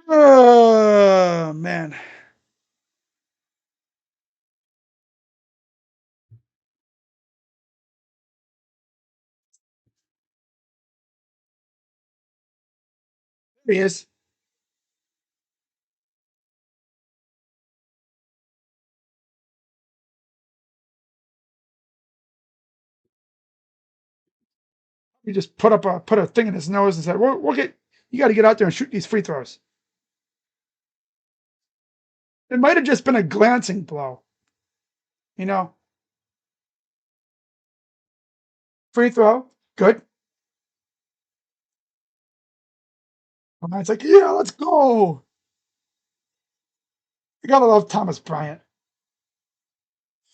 Oh, man. There he is. He just put a thing in his nose and said, "We'll get you got to get out there and shoot these free throws." It might have just been a glancing blow, you know. Free throw, good. And it's like, yeah, let's go. You gotta love Thomas Bryant.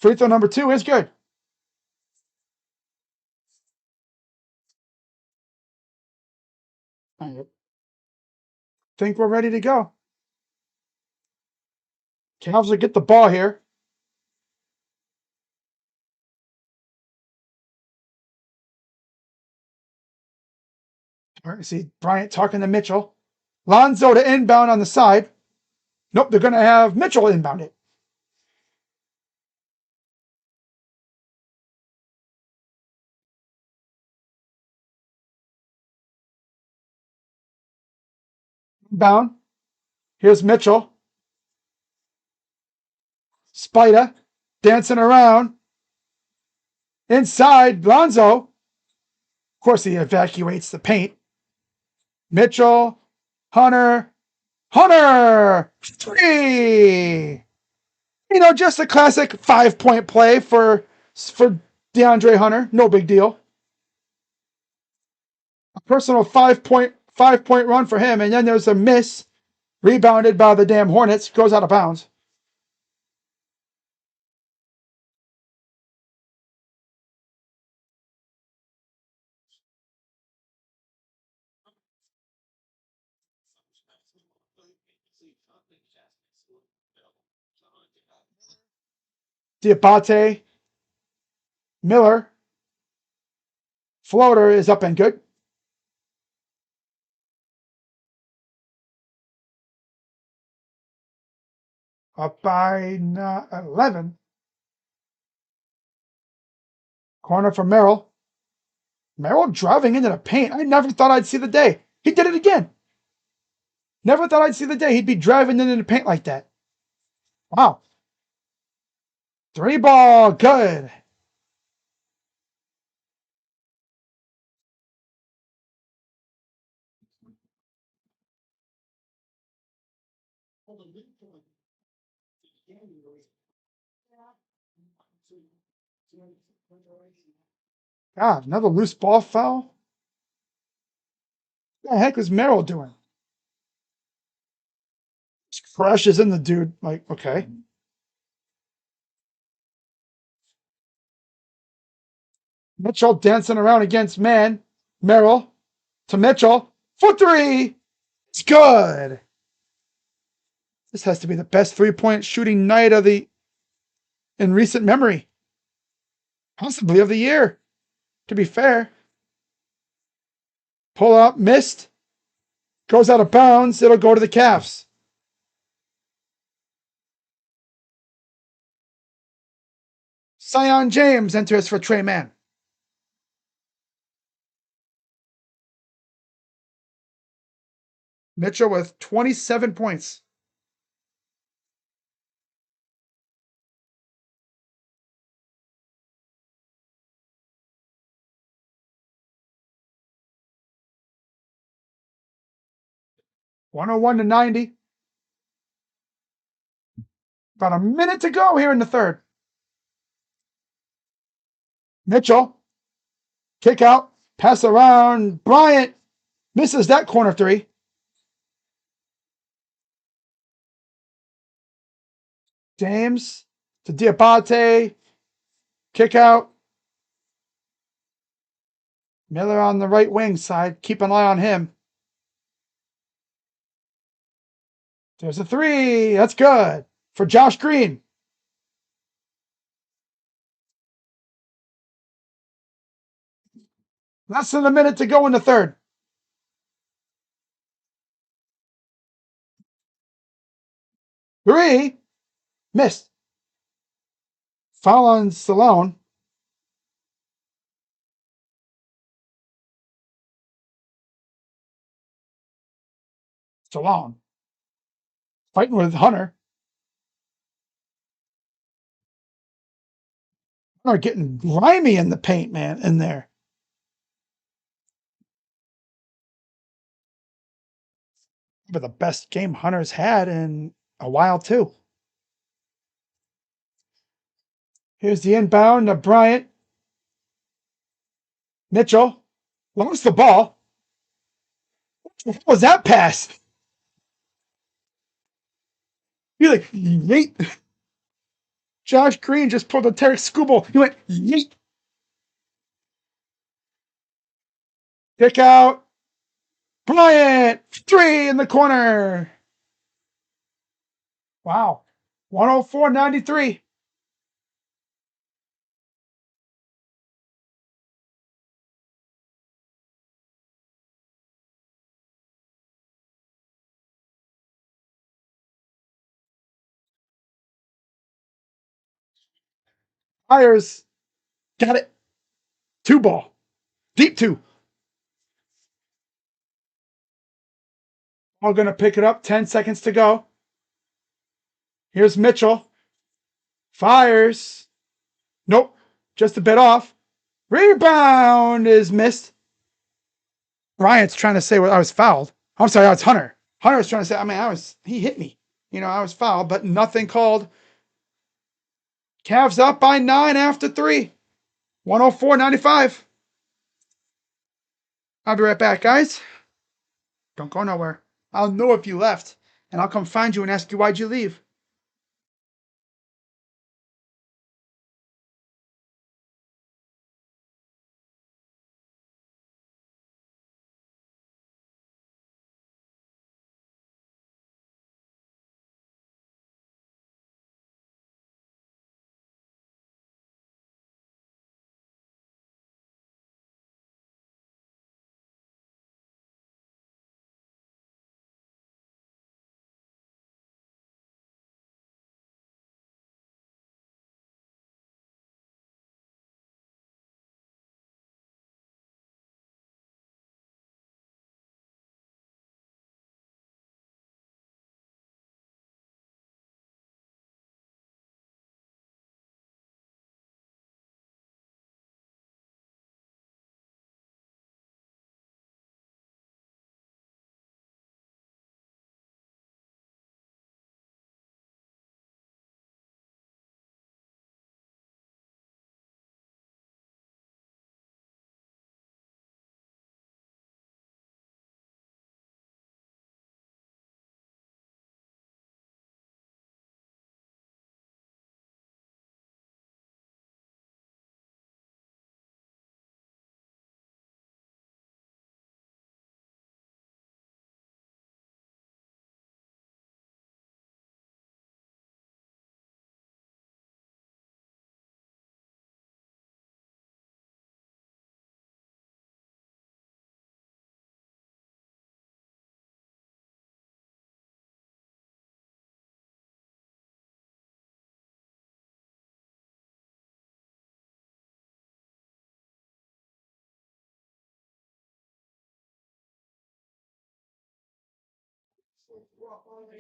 Free throw number two is good. I think we're ready to go. Cavs will get the ball here. All right, see Bryant talking to Mitchell. Lonzo to inbound on the side. Nope, they're going to have Mitchell inbound it. Inbound. Here's Mitchell. Spida dancing around. Inside, Lonzo. Of course, he evacuates the paint. Mitchell, Hunter, Hunter! 3! Just a classic 5-point play for DeAndre Hunter. No big deal. A personal five point run for him, and then there's a miss, rebounded by the damn Hornets, goes out of bounds. Diabate, Miller, floater is up and good. Up by 11. Corner for Merrill. Merrill driving into the paint. I never thought I'd see the day. He did it again. Never thought I'd see the day he'd be driving into the paint like that. Wow. 3-ball, good. God, another loose ball foul? What the heck was Merrill doing? Just crashes in the dude. Like, okay. Mitchell dancing around against man. Merrill to Mitchell for 3. It's good. This has to be the best 3-point shooting night in recent memory. Possibly of the year, to be fair. Pull up, missed. Goes out of bounds. It'll go to the Cavs. Zion James enters for Trey Mann. Mitchell with 27 points. (101-90). About a minute to go here in the third. Mitchell. Kick out. Pass around. Bryant misses that corner 3. James to Diabate. Kick out. Miller on the right wing side. Keep an eye on him. There's a 3. That's good for Josh Green. Less than a minute to go in the third. Three. Missed. Foul on Stallone. Stallone. Fighting with Hunter. Hunter getting grimy in the paint, man, in there. But the best game Hunter's had in a while, too. Here's the inbound to Bryant. Mitchell lost the ball. What was that pass? He like, yeet. Josh Green just pulled a Tarek Skubal. He went, yeet. Kick out. Bryant. 3 in the corner. Wow. 104-93. Fires. Got it. 2-ball. Deep 2. All going to pick it up. 10 seconds to go. Here's Mitchell. Fires. Nope. Just a bit off. Rebound is missed. Bryant's trying to say I was fouled. I'm sorry, it's Hunter. Hunter was trying to say, I mean, he hit me. I was fouled, but nothing called. Cavs up by 9 after 3. 104-95. I'll be right back, guys. Don't go nowhere. I'll know if you left, and I'll come find you and ask you why'd you leave.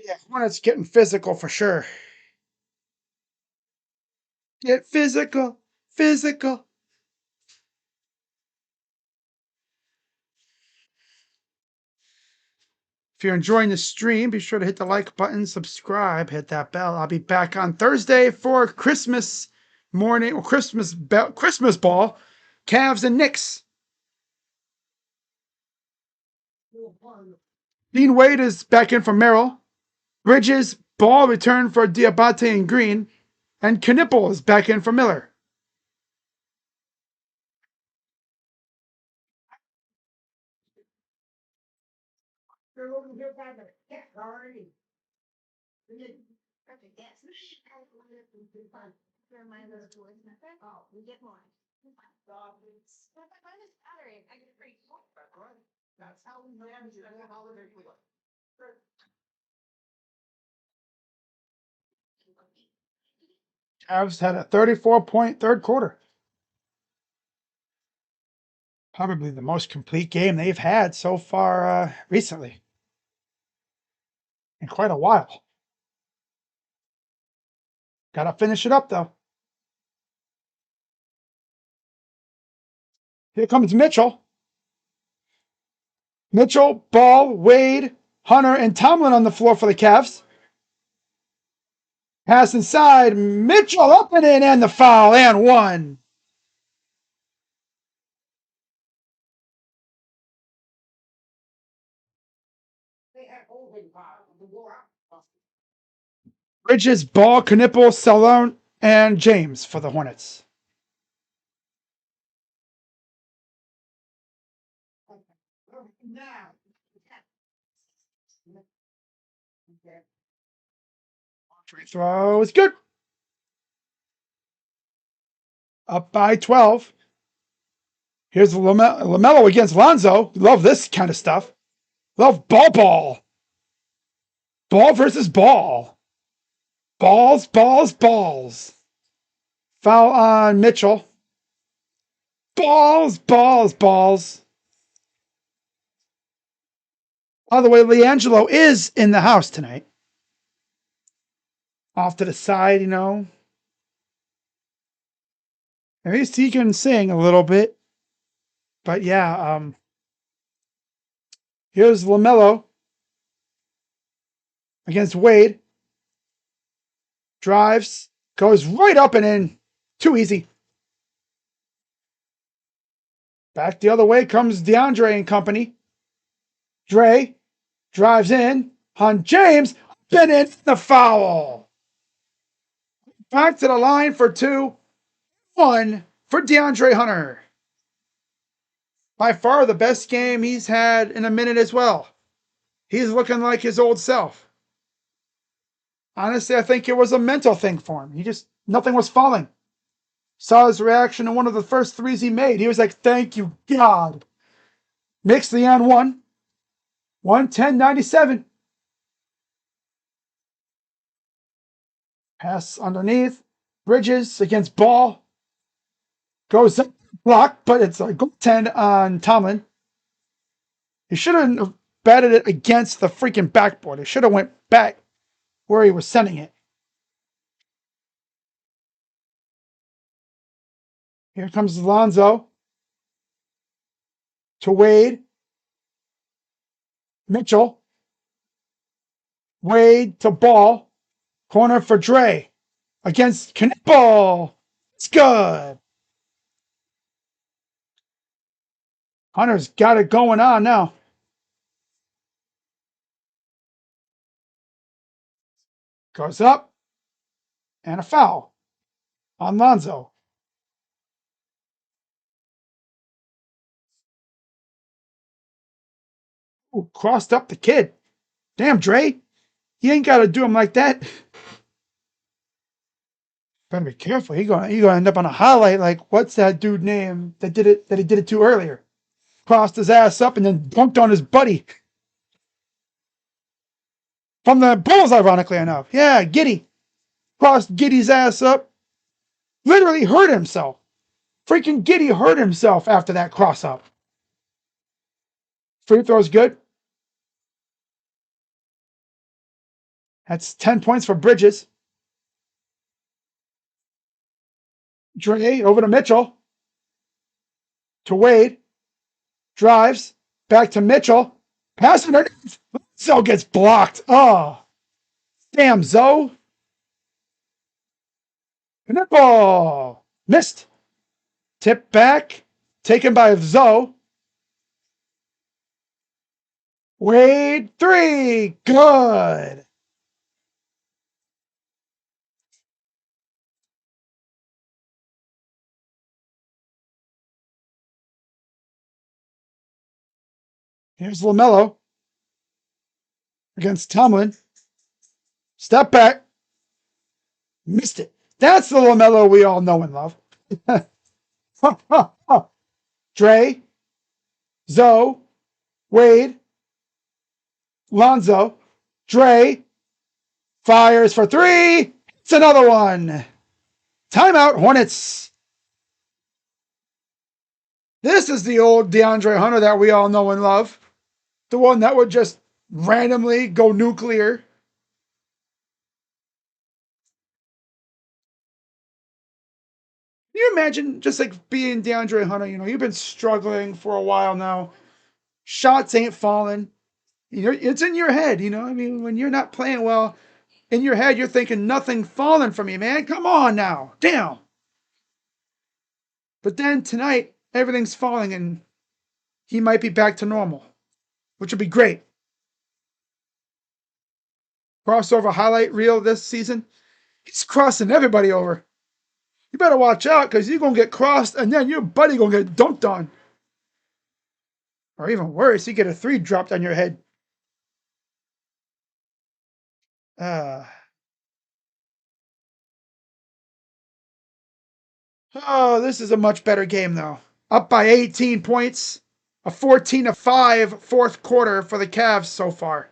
Yeah, Hornets getting physical for sure. Get physical, physical. If you're enjoying the stream, be sure to hit the like button, subscribe, hit that bell. I'll be back on Thursday for Christmas morning or Christmas ball, Cavs and Knicks. Dean Wade is back in for Merrill. Bridges ball return for Diabate and Green, and Knipple is back in for Miller. Cavs had a 34-point third quarter. Probably the most complete game they've had so far recently in quite a while. Gotta finish it up though. Here comes Mitchell. Mitchell, Ball, Wade, Hunter, and Tomlin on the floor for the Cavs. Pass inside. Mitchell up and in, and the foul, and one. Bridges, Ball, Knipple, Salone, and James for the Hornets. Free throw is good. Up by 12. Here's LaMelo against Lonzo. Love this kind of stuff. Love ball. Ball versus ball. Balls. Foul on Mitchell. Balls. By the way, LiAngelo is in the house tonight. Off to the side, At least he can sing a little bit. But yeah, here's LaMelo. against Wade. Drives, goes right up and in. Too easy. Back the other way comes DeAndre and company. Dre drives in on James. Been in the foul. Back to the line for 2-1 for DeAndre Hunter. By far the best game he's had in a minute as well. He's looking like his old self. Honestly, I think it was a mental thing for him. Nothing was falling. Saw his reaction to one of the first threes he made. He was like, thank you, God. Makes the and one. 110-97. Pass underneath. Bridges against Ball. Goes up, block, but it's a goaltend on Tomlin. He shouldn't have batted it against the freaking backboard. It should have went back where he was sending it. Here comes Alonzo to Wade. Mitchell. Wade to Ball. Corner for Dre. Against Knipple. It's good. Hunter's got it going on now. Goes up. And a foul on Lonzo. Ooh, crossed up the kid. Damn, Dre. You ain't got to do him like that. Better be careful. He gonna end up on a highlight like what's that dude name that he did it to earlier? Crossed his ass up and then dunked on his buddy. From the Bulls, ironically enough. Yeah, Giddy. Crossed Giddy's ass up. Literally hurt himself. Freaking Giddy hurt himself after that cross up. Free throw's good. That's 10 points for Bridges. Dre over to Mitchell. To Wade. Drives. Back to Mitchell. Pass underneath. Zoe gets blocked. Oh. Damn, Zoe. Nipple. Missed. Tip back. Taken by Zoe. Wade, 3. Good. Here's LaMelo against Tomlin. Step back. Missed it. That's the LaMelo we all know and love. Dre, Zoe, Wade, Lonzo, Dre, fires for 3. It's another one. Timeout, Hornets. This is the old DeAndre Hunter that we all know and love. The one that would just randomly go nuclear. Can you imagine just like being DeAndre Hunter? You know, you've been struggling for a while now. Shots ain't falling. It's in your head, you know. I mean, when you're not playing well, in your head, you're thinking nothing falling from you, man. Come on now. Damn. But then tonight, everything's falling and he might be back to normal, which would be great. Crossover highlight reel this season. He's crossing everybody over. You better watch out because you're going to get crossed and then your buddy going to get dunked on. Or even worse, you get a 3 dropped on your head. Oh, this is a much better game, though. Up by 18 points. A 14-5 fourth quarter for the Cavs so far.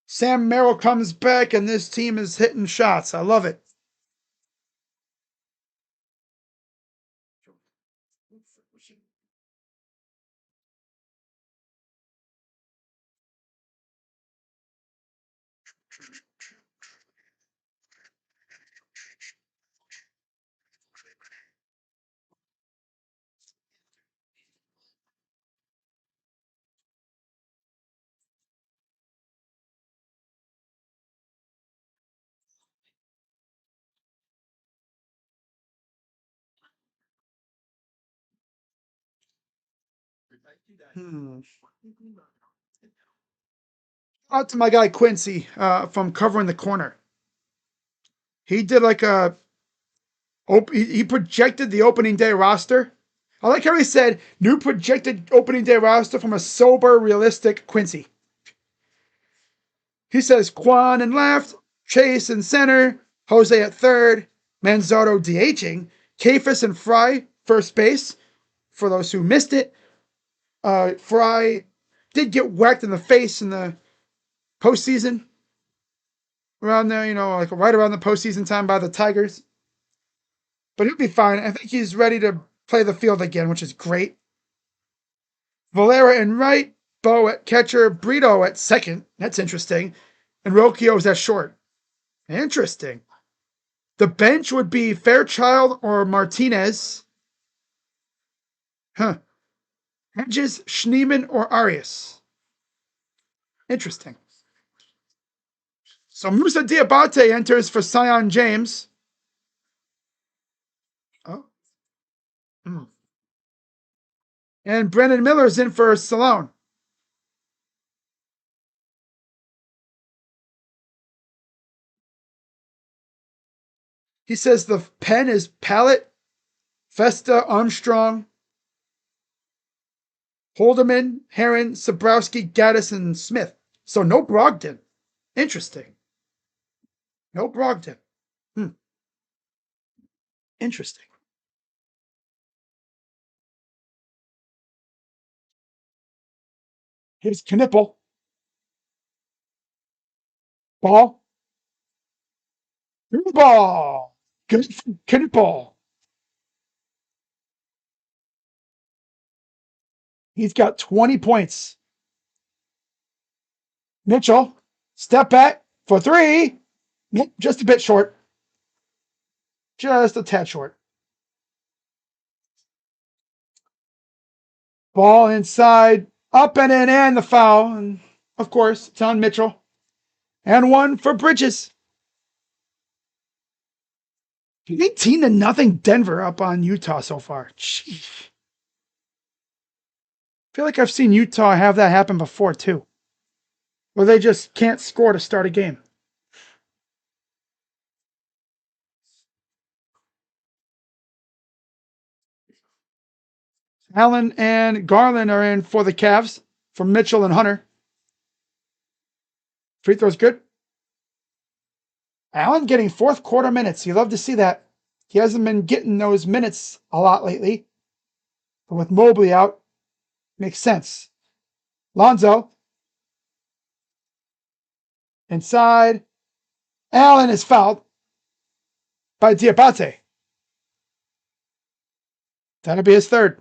Sam Merrill comes back, and this team is hitting shots. I love it. Hmm. Out to my guy Quincy from Covering the Corner. He did like a he projected the opening day roster. I like how he said new projected opening day roster from a sober, realistic Quincy. He says Quan in left, Chase in center, Jose at third, Manzardo DHing, Kafis and Fry first base. For those who missed it, Fry did get whacked in the face in the postseason. Around there, like right around the postseason time by the Tigers. But he'll be fine. I think he's ready to play the field again, which is great. Valera in right, Bo at catcher, Brito at second. That's interesting. And Rocchio's at short. Interesting. The bench would be Fairchild or Martinez. Huh. Hedges, Schneeman, or Arias. Interesting. So Musa Diabate enters for Sion James. Oh. Mm. And Brendan Miller's in for Salone. He says the pen is Pallet, Festa, Armstrong, Holderman, Heron, Sabrowski, Gaddis, and Smith. So no Brogdon. Interesting. No Brogdon. Hmm. Interesting. Here's Knipple. Ball. Good ball. Good Knipple. He's got 20 points. Mitchell, step back for three. Nope, just a bit short. Just a tad short. Ball inside, up and in, and the foul. And of course, it's on Mitchell. And one for Bridges. 18-0 Denver up on Utah so far. Jeez. I feel like I've seen Utah have that happen before too. Where they just can't score to start a game. Allen and Garland are in for the Cavs from Mitchell and Hunter. Free throw's good. Allen getting fourth quarter minutes. You love to see that. He hasn't been getting those minutes a lot lately. But with Mobley out, makes sense. Lonzo. Inside. Allen is fouled by Diabate. That'll be his third.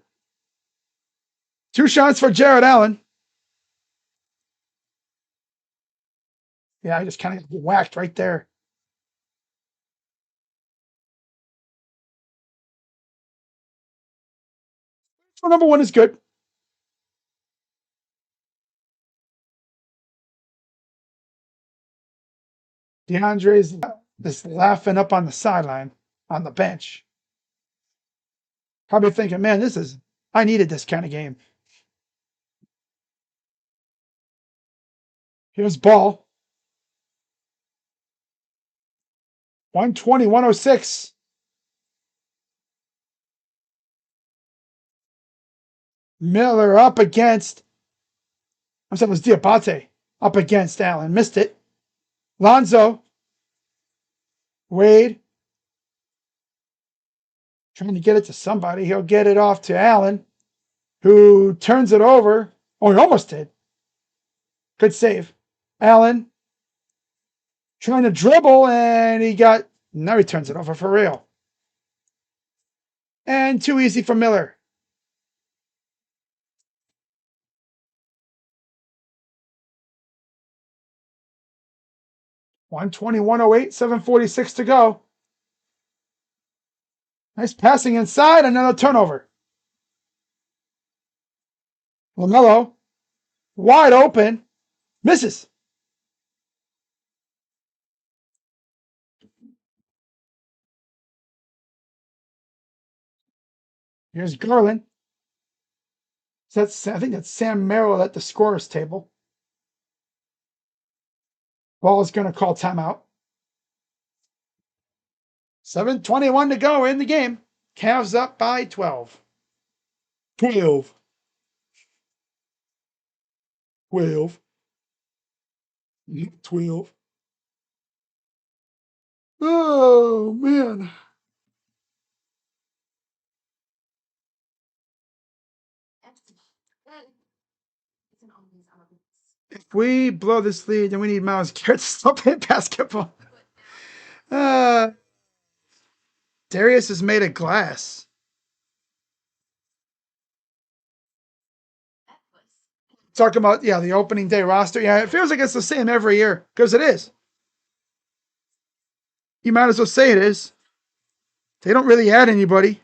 2 shots for Jared Allen. Yeah, I just kind of whacked right there. So number 1 is good. DeAndre's just laughing up on the sideline, on the bench. Probably thinking, man, I needed this kind of game. Here's Ball. 120, 106. Miller up against, I'm saying it was Diabate up against Allen. Missed it. Lonzo. Wade. Trying to get it to somebody. He'll get it off to Allen, who turns it over. Oh, he almost did. Good save. Allen trying to dribble, and now he turns it over for real. And too easy for Miller. One 108, 7:46 to go. Nice passing inside, another turnover. LaMelo, wide open, misses. Here's Garland. I think that's Sam Merrill at the scorer's table. Ball is going to call timeout. 7:21 to go in the game. Cavs up by 12. 12. 12. 12. Oh, man. If we blow this lead, then we need Miles Garrett to stop playing basketball. Uh, Darius is made of glass. Talking about, yeah, the opening day roster. Yeah, it feels like it's the same every year because it is. You might as well say it is. They don't really add anybody.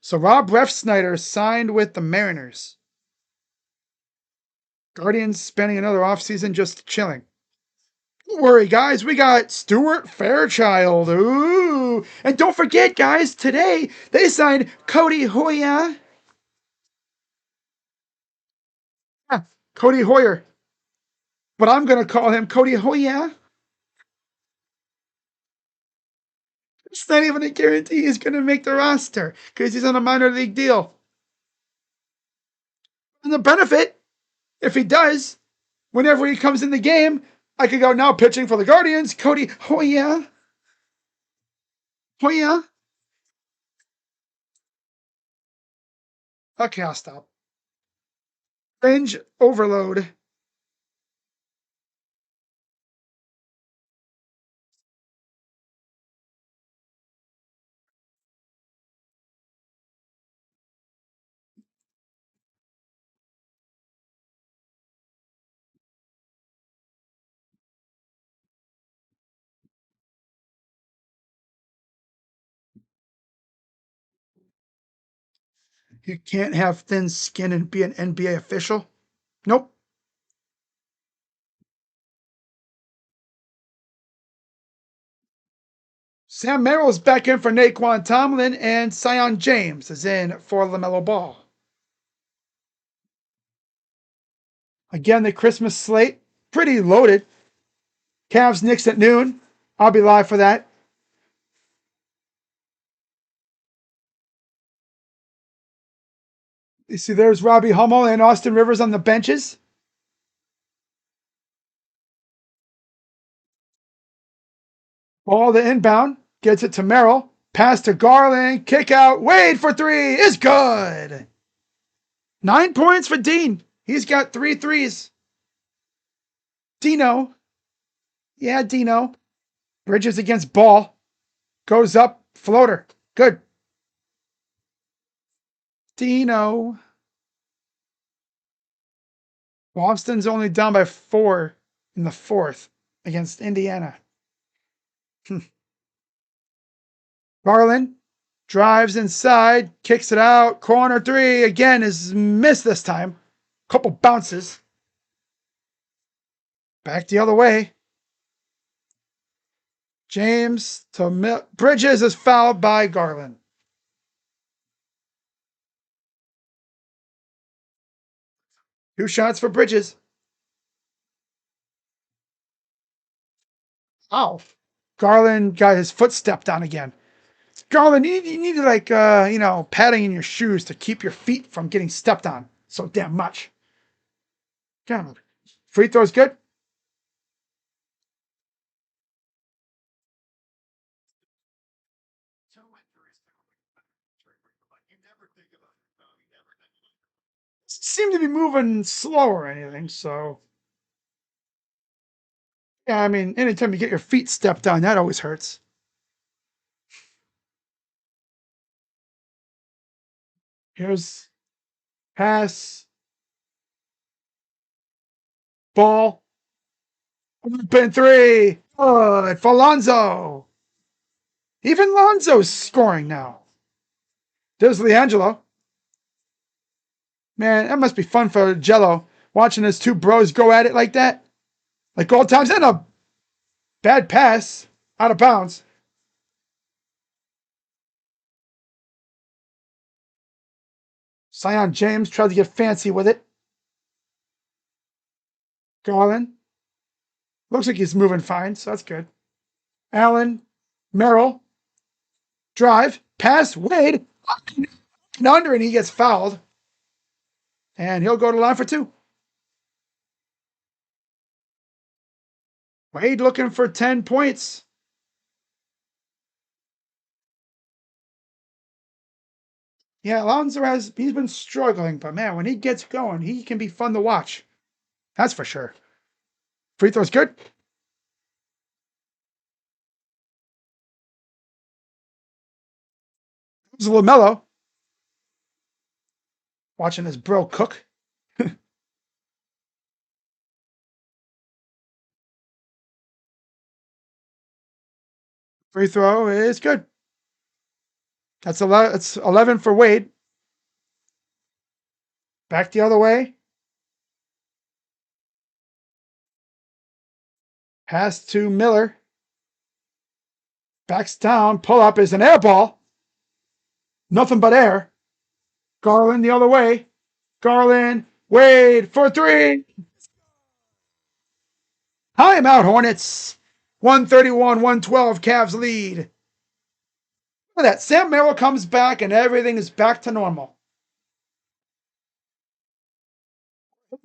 So Rob Refsnyder signed with the Mariners. Guardians spending another offseason just chilling. Don't worry, guys. We got Stuart Fairchild. Ooh. And don't forget, guys, today they signed Cody Hoyer. Yeah, Cody Hoyer. But I'm going to call him Cody Hoyer. It's not even a guarantee he's going to make the roster because he's on a minor league deal. And the benefit, if he does, whenever he comes in the game, I could go now pitching for the Guardians, Cody Hoyer. Hoyer. Okay, I'll stop. Range overload. You can't have thin skin and be an NBA official. Nope. Sam Merrill's back in for Naquan Tomlin, and Sion James is in for LaMelo Ball. Again, the Christmas slate, pretty loaded. Cavs Knicks at noon. I'll be live for that. You see, there's Robbie Hummel and Austin Rivers on the benches. Ball to inbound. Gets it to Merrill. Pass to Garland. Kick out. Wade for three is good. 9 points for Dean. He's got 3 threes. Dino. Yeah, Dino. Bridges against Ball. Goes up. Floater. Good. Dino. Boston's only down by 4 in the fourth against Indiana. Garland drives inside, kicks it out. Corner three again is missed this time. Couple bounces. Back the other way. James to Bridges is fouled by Garland. Two shots for Bridges. Ow. Garland got his foot stepped on again. Garland, you need like, padding in your shoes to keep your feet from getting stepped on so damn much. God. Free throw's good. Seem to be moving slower or anything, so Yeah, I mean, anytime you get your feet stepped on, that always hurts. Here's pass, ball, open three. Good for Lonzo. Even Lonzo's scoring now. There's LiAngelo. Man, that must be fun for Jello watching his two bros go at it like that. Like all times. And a bad pass out of bounds. Zion James tried to get fancy with it. Garland. Looks like he's moving fine, so that's good. Allen. Merrill. Drive. Pass. Wade. And under, and he gets fouled. And he'll go to the line for two. Wade looking for 10 points. Yeah, Alonzo he's been struggling, but man, when he gets going, he can be fun to watch. That's for sure. Free throw's good. It's LaMelo. Watching his bro cook. Free throw is good. That's 11. It's 11 for Wade. Back the other way. Pass to Miller. Backs down. Pull up is an air ball. Nothing but air. Garland the other way. Garland. Wade for three. Timeout, Hornets. 131-112. Cavs lead. Look at that. Sam Merrill comes back and everything is back to normal.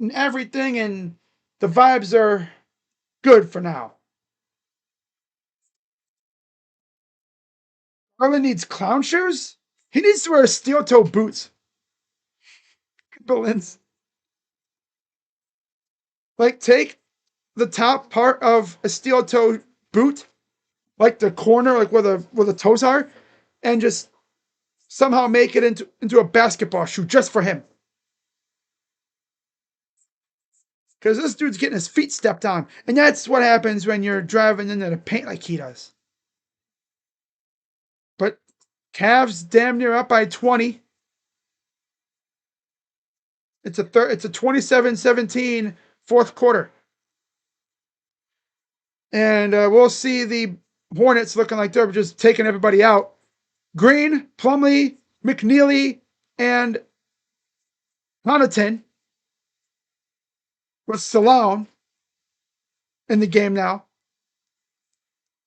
And everything and the vibes are good for now. Garland needs clown shoes? He needs to wear steel toe boots. Berlin's. Like, take the top part of a steel toe boot, like the corner, like where the toes are, and just somehow make it into a basketball shoe just for him. Because this dude's getting his feet stepped on. And that's what happens when you're driving into the paint like he does. But Cavs damn near up by 20. It's a 27-17 fourth quarter. And we'll see the Hornets looking like they're just taking everybody out. Green, Plumlee, McNeely, and Connaughton with Salone in the game now.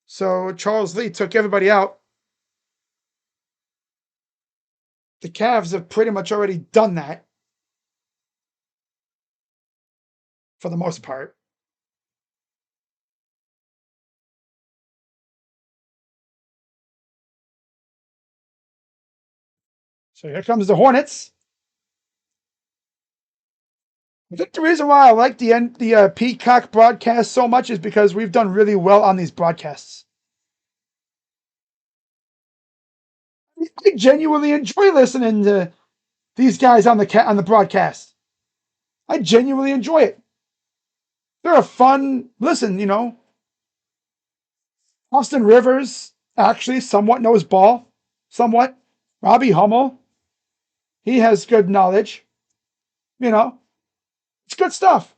So Charles Lee took everybody out. The Cavs have pretty much already done that for the most part. So here comes the Hornets. I think the reason why I like the Peacock broadcast so much is because we've done really well on these broadcasts. I genuinely enjoy listening to these guys on the broadcast. I genuinely enjoy it. They're a fun listen, you know. Austin Rivers actually somewhat knows ball. Somewhat. Robbie Hummel. He has good knowledge. You know. It's good stuff.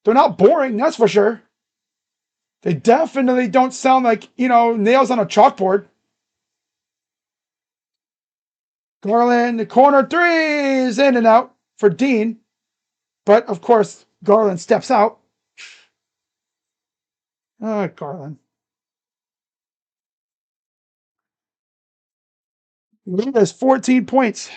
They're not boring, that's for sure. They definitely don't sound like, you know, nails on a chalkboard. Garland, the corner three is in and out for Dean. But, of course, Garland steps out. Garland. Lead has 14 points.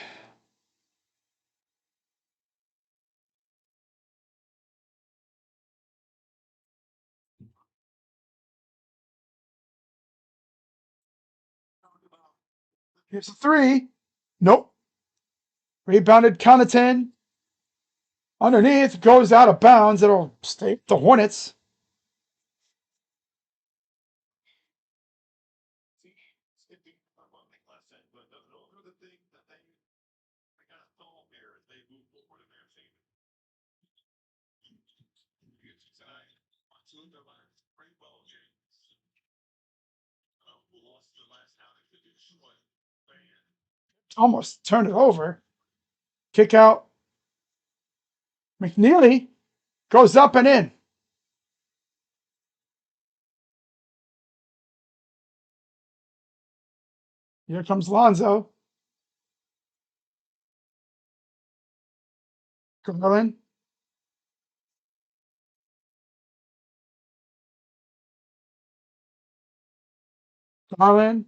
Here's a three. Nope. Rebounded Connaughton. Underneath, goes out of bounds. It'll stay the Hornets. Almost turn it over. Kick out. McNeely goes up and in. Here comes Lonzo. Garland. Garland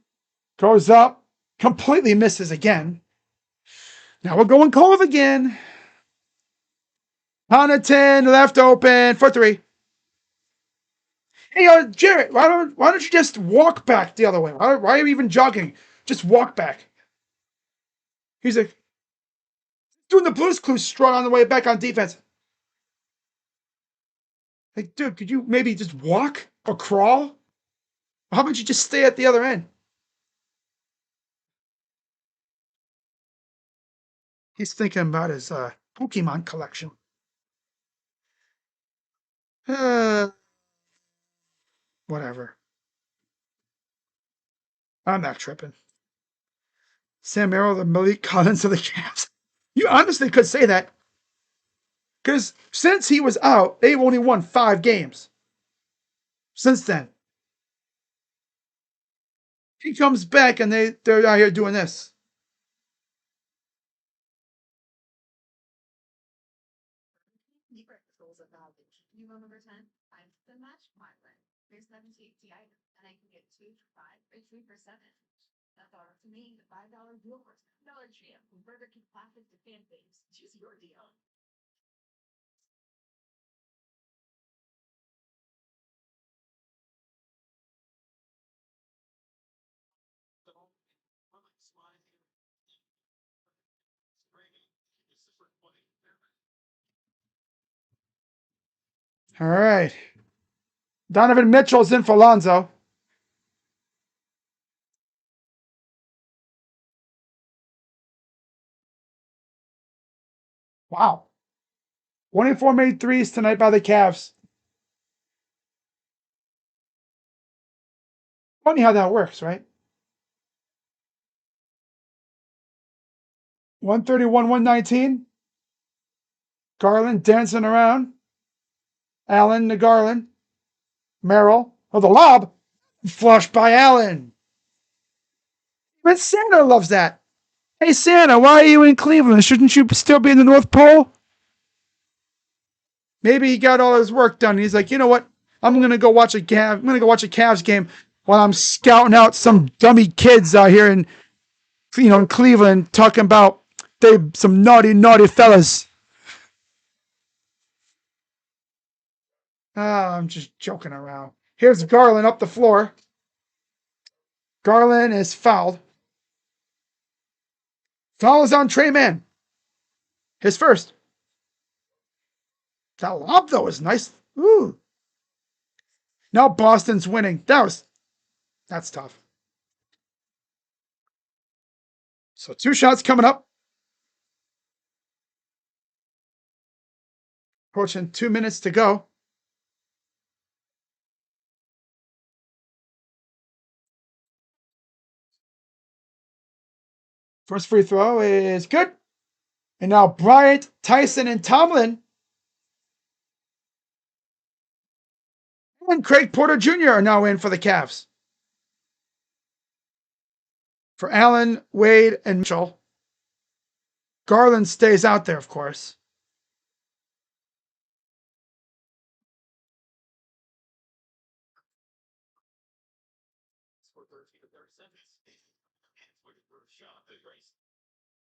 goes up. Completely misses again. Now we're going cold again. Connaughton left open for three. Hey, Jarrett, why don't you just walk back the other way? Why are you even jogging? Just walk back. He's like doing the Blues Clues strut on the way back on defense. Like, dude, could you maybe just walk or crawl? How about you just stay at the other end? He's thinking about his Pokemon collection. Whatever. I'm not tripping. Sam Merrill, the Malik Collins of the Cavs. You honestly could say that. Because since he was out, they've only won 5 games. Since then. He comes back and they're out here doing this. All right. Donovan Mitchell's in for Lonzo. Wow. 24 made threes tonight by the Cavs. Funny how that works, right? 131, 119. Garland dancing around. Allen to Garland. Merrill. Oh, the lob. Flushed by Allen. Even Santa loves that. Hey, Santa, why are you in Cleveland? Shouldn't you still be in the North Pole? Maybe he got all his work done. He's like, you know what? I'm gonna go watch a Cavs game while I'm scouting out some dummy kids out here in Cleveland, talking about they some naughty fellas. I'm just joking around. Here's Garland up the floor. Garland is fouled. Foul is on Trey Mann. His first. That lob, though, is nice. Ooh. Now Boston's winning. That's tough. So 2 shots coming up. Approaching 2 minutes to go. First free throw is good. And now Bryant, Tyson, and Tomlin and Craig Porter Jr. are now in for the Cavs. For Allen, Wade, and Mitchell. Garland stays out there, of course.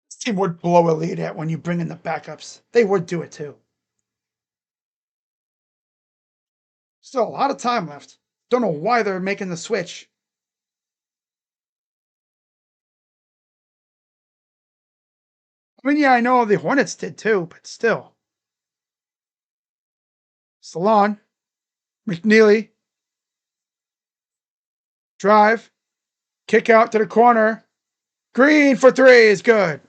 This team would blow a lead at when you bring in the backups. They would do it too. Still a lot of time left. Don't know why they're making the switch. I mean, yeah, I know the Hornets did too, but still. Salon, McNeely, drive, Kick out to the corner. Green for three is good.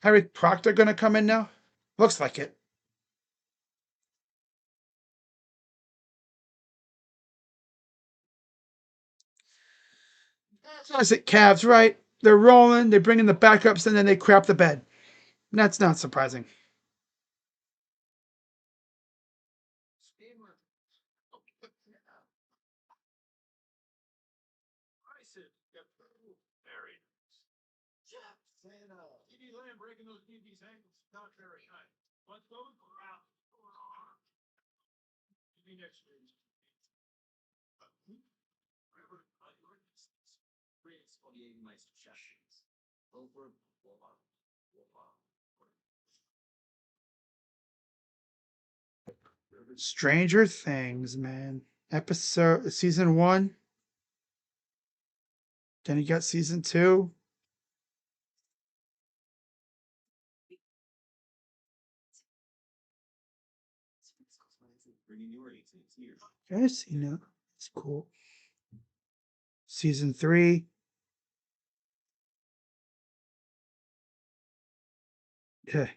Harry Proctor going to come in now? Looks like it. That's it, Cavs, right? They're rolling, they bring in the backups, and then they crap the bed. That's not surprising. Stranger Things, man. Episode season 1. Then you got season 2. Yes, you know, it's cool. Season 3. Yeah.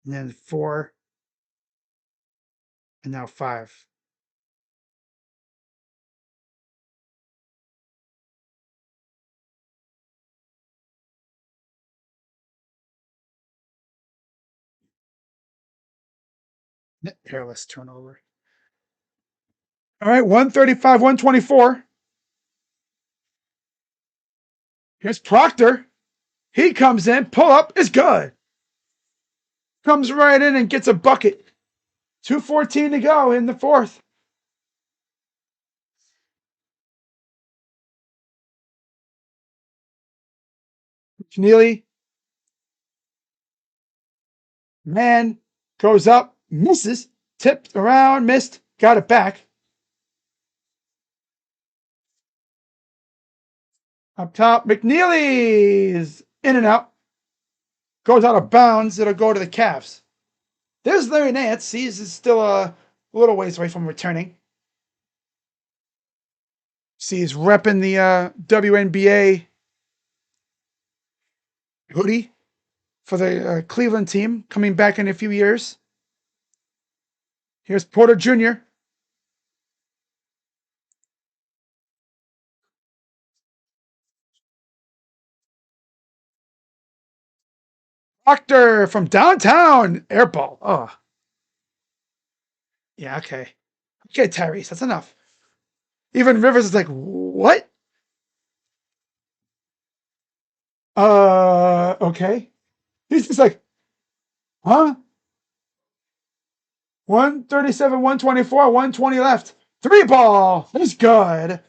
And then 4. And now 5. Hairless turnover. All right, 135, 124. Here's Proctor. He comes in, pull up, is good. Comes right in and gets a bucket. 2:14 to go in the fourth. Neely, man, goes up, misses, tipped around, missed, got it back. Up top, McNeely is in and out. Goes out of bounds. It'll go to the Cavs. There's Larry Nance. He's still a little ways away from returning. See, he's repping the WNBA hoodie for the Cleveland team, coming back in a few years. Here's Porter Jr. Proctor from downtown. Airball. Oh. Yeah, okay. Okay, Tyrese, that's enough. Even Rivers is like, what? Okay. He's just like, huh? 137, 124, 120 left. 3 ball. That's good.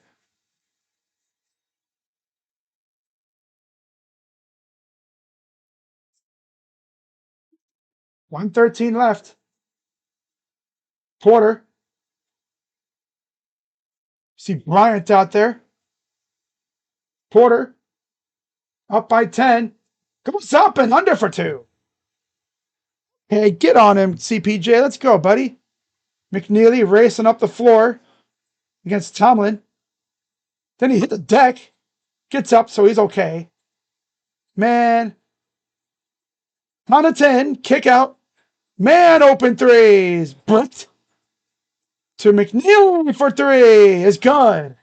$113 left. Porter. See Bryant out there. Porter up by 10. Goes up and under for 2. Hey, get on him, CPJ. Let's go, buddy. McNeely racing up the floor against Tomlin. Then he hit the deck. Gets up, so he's okay. Man. Count of 10. Kick out. Man, open threes. Bricked to McNeely for 3 is good.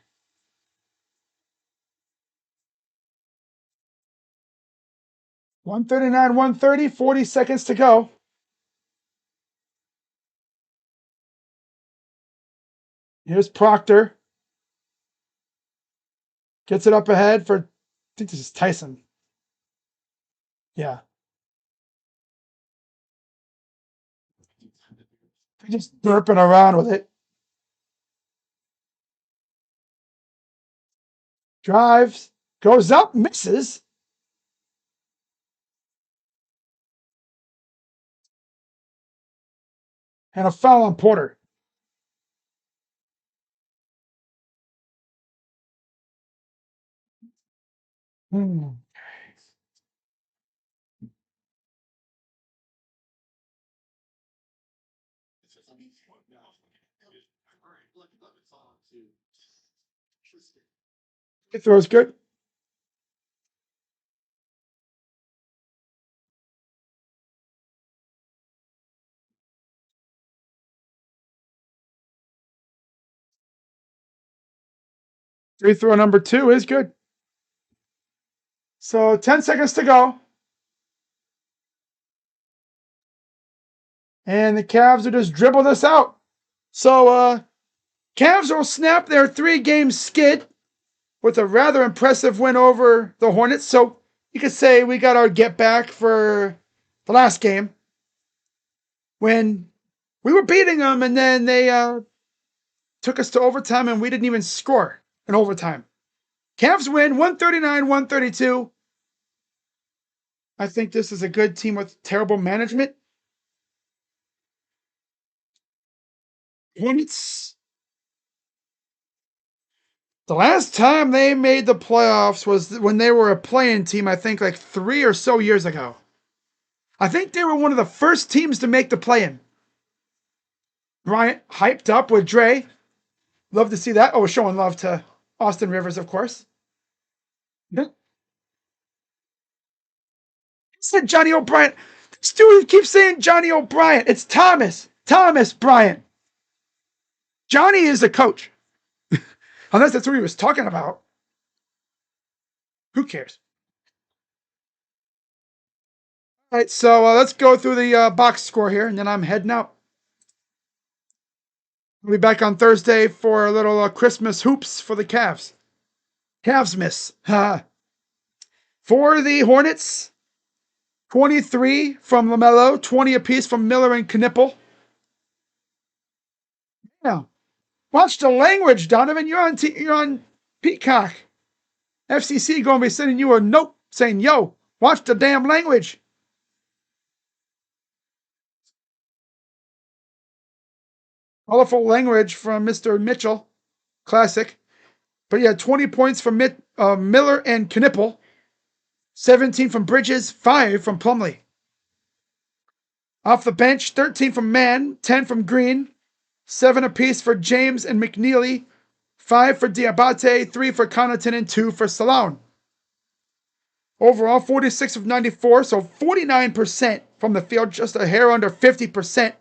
139, 130, 40 seconds to go. Here's Proctor. Gets it up ahead for, I think this is Tyson. Yeah. They're just burping around with it. Drives, goes up, misses. And a foul on Porter. Free throw is good. Free throw number 2 is good. So 10 seconds to go. And the Cavs will just dribble this out. So Cavs will snap their 3-game skid with a rather impressive win over the Hornets. So you could say we got our get back for the last game when we were beating them, and then they took us to overtime, and we didn't even score in overtime. Cavs win 139-132. I think this is a good team with terrible management. Hornets, the last time they made the playoffs was when they were a play-in team, I think like 3 or so years ago. I think they were one of the first teams to make the play-in. Bryant hyped up with Dre. Love to see that. Oh, showing love to Austin Rivers, of course. Yeah. Said Johnny O'Brien. This dude keeps saying Johnny O'Brien. It's Thomas. Thomas Bryant. Johnny is the coach. Unless that's what he was talking about. Who cares? All right, so let's go through the box score here, and then I'm heading out. We'll be back on Thursday for a little Christmas hoops for the Cavs. Cavs miss. For the Hornets, 23 from LaMelo, 20 apiece from Miller and Knipple. Now, watch the language, Donovan. You're on Peacock. FCC going to be sending you a note saying, yo, watch the damn language. Colorful language from Mr. Mitchell. Classic. But yeah, 20 points from Miller and Knipple. 17 from Bridges, 5 from Plumlee. Off the bench, 13 from Mann, 10 from Green, 7 apiece for James and McNeely, 5 for Diabate, 3 for Connaughton, and 2 for Salone. Overall, 46 of 94, so 49% from the field, just a hair under 50%.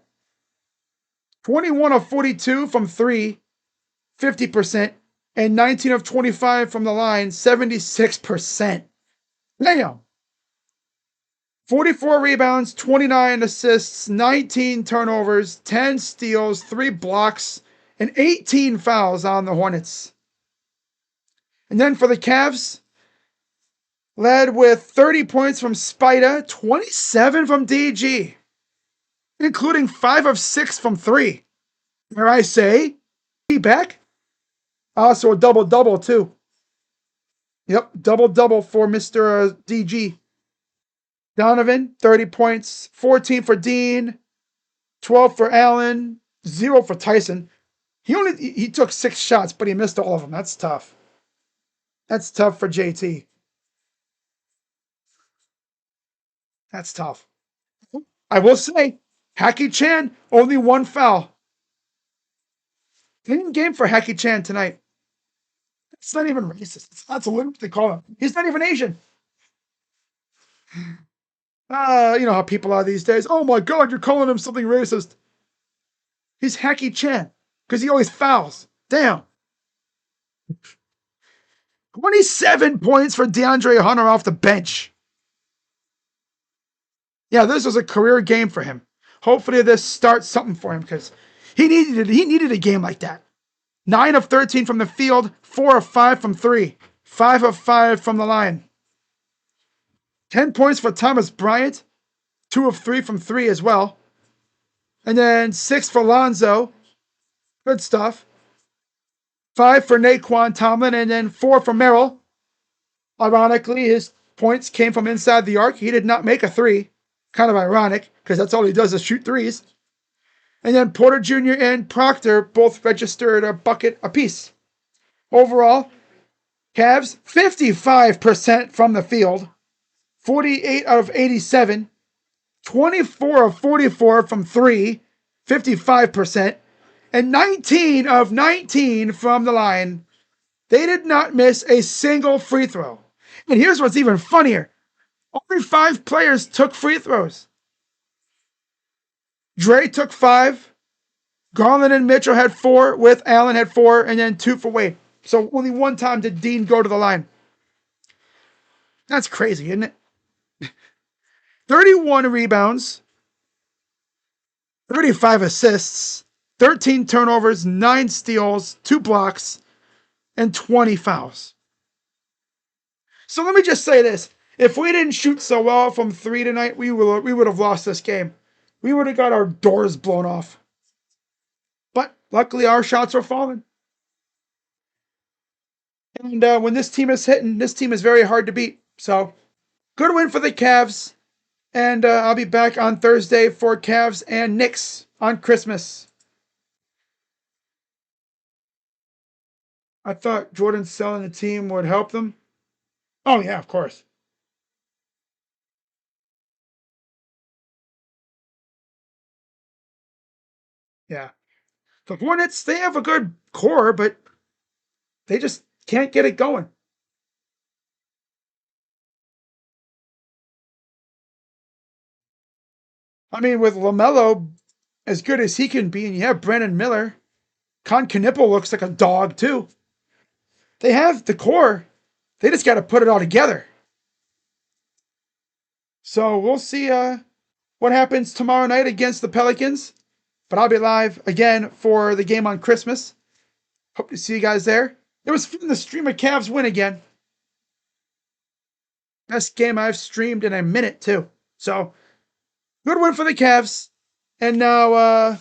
21 of 42 from 3, 50%. And 19 of 25 from the line, 76%. Damn. 44 rebounds, 29 assists, 19 turnovers, 10 steals, 3 blocks, and 18 fouls on the Hornets. And then for the Cavs, led with 30 points from Spida, 27 from DG, including 5 of 6 from 3. Where I say, he back. Also a double-double, too. Yep, double-double for Mr. DG. Donovan, 30 points, 14 for Dean, 12 for Allen, 0 for Tyson. He took 6 shots, but he missed all of them. That's tough. That's tough for JT. That's tough. I will say, Hacky Chan, only 1 foul. Clean game for Hacky Chan tonight. It's not even racist. That's what they call him. He's not even Asian. You know how people are these days. Oh my God, you're calling him something racist. He's Hacky Chan because he always fouls. Damn. 27 points for DeAndre Hunter off the bench. Yeah, this was a career game for him. Hopefully this starts something for him because he needed a game like that. 9 of 13 from the field, 4 of 5 from 3, 5 of 5 from the line. 10 points for Thomas Bryant, 2 of 3 from 3 as well. And then 6 for Lonzo. Good stuff. 5 for Naquan Tomlin, and then 4 for Merrill. Ironically, his points came from inside the arc. He did not make a 3. Kind of ironic, because that's all he does is shoot 3s. And then Porter Jr. and Proctor both registered a bucket apiece. Overall, Cavs 55% from the field, 48 out of 87, 24 of 44 from 3, 55%, and 19 of 19 from the line. They did not miss a single free throw. And here's what's even funnier. Only 5 players took free throws. Dre took 5. Garland and Mitchell had 4, with Allen had 4, and then 2 for Wade. So only one time did Dean go to the line. That's crazy, isn't it? 31 rebounds, 35 assists, 13 turnovers, 9 steals, 2 blocks, and 20 fouls. So let me just say this. If we didn't shoot so well from 3 tonight, we would have lost this game. We would have got our doors blown off. But luckily our shots were falling. And when this team is hitting, this team is very hard to beat. So good win for the Cavs. And I'll be back on Thursday for Cavs and Knicks on Christmas. I thought Jordan selling the team would help them. Oh, yeah, of course. Yeah. The Hornets, they have a good core, but they just can't get it going. I mean, with LaMelo as good as he can be, and you have Brandon Miller, Con Knipple looks like a dog, too. They have the core. They just got to put it all together. So we'll see what happens tomorrow night against the Pelicans. But I'll be live again for the game on Christmas. Hope to see you guys there. It was fun to stream a Cavs win again. Best game I've streamed in a minute, too. So, good win for the Cavs. And now,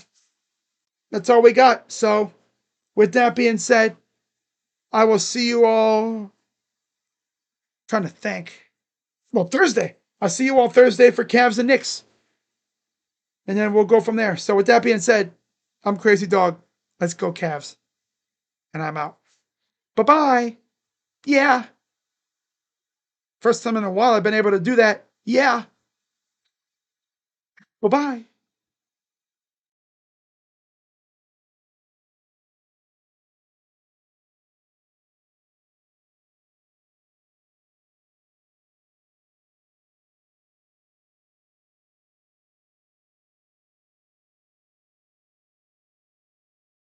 that's all we got. So, with that being said, I will see you all. Trying to think. Well, Thursday. I'll see you all Thursday for Cavs and Knicks. And then we'll go from there. So, with that being said, I'm Crazy Dog. Let's go, Cavs. And I'm out. Bye bye. Yeah. First time in a while I've been able to do that. Yeah. Bye bye.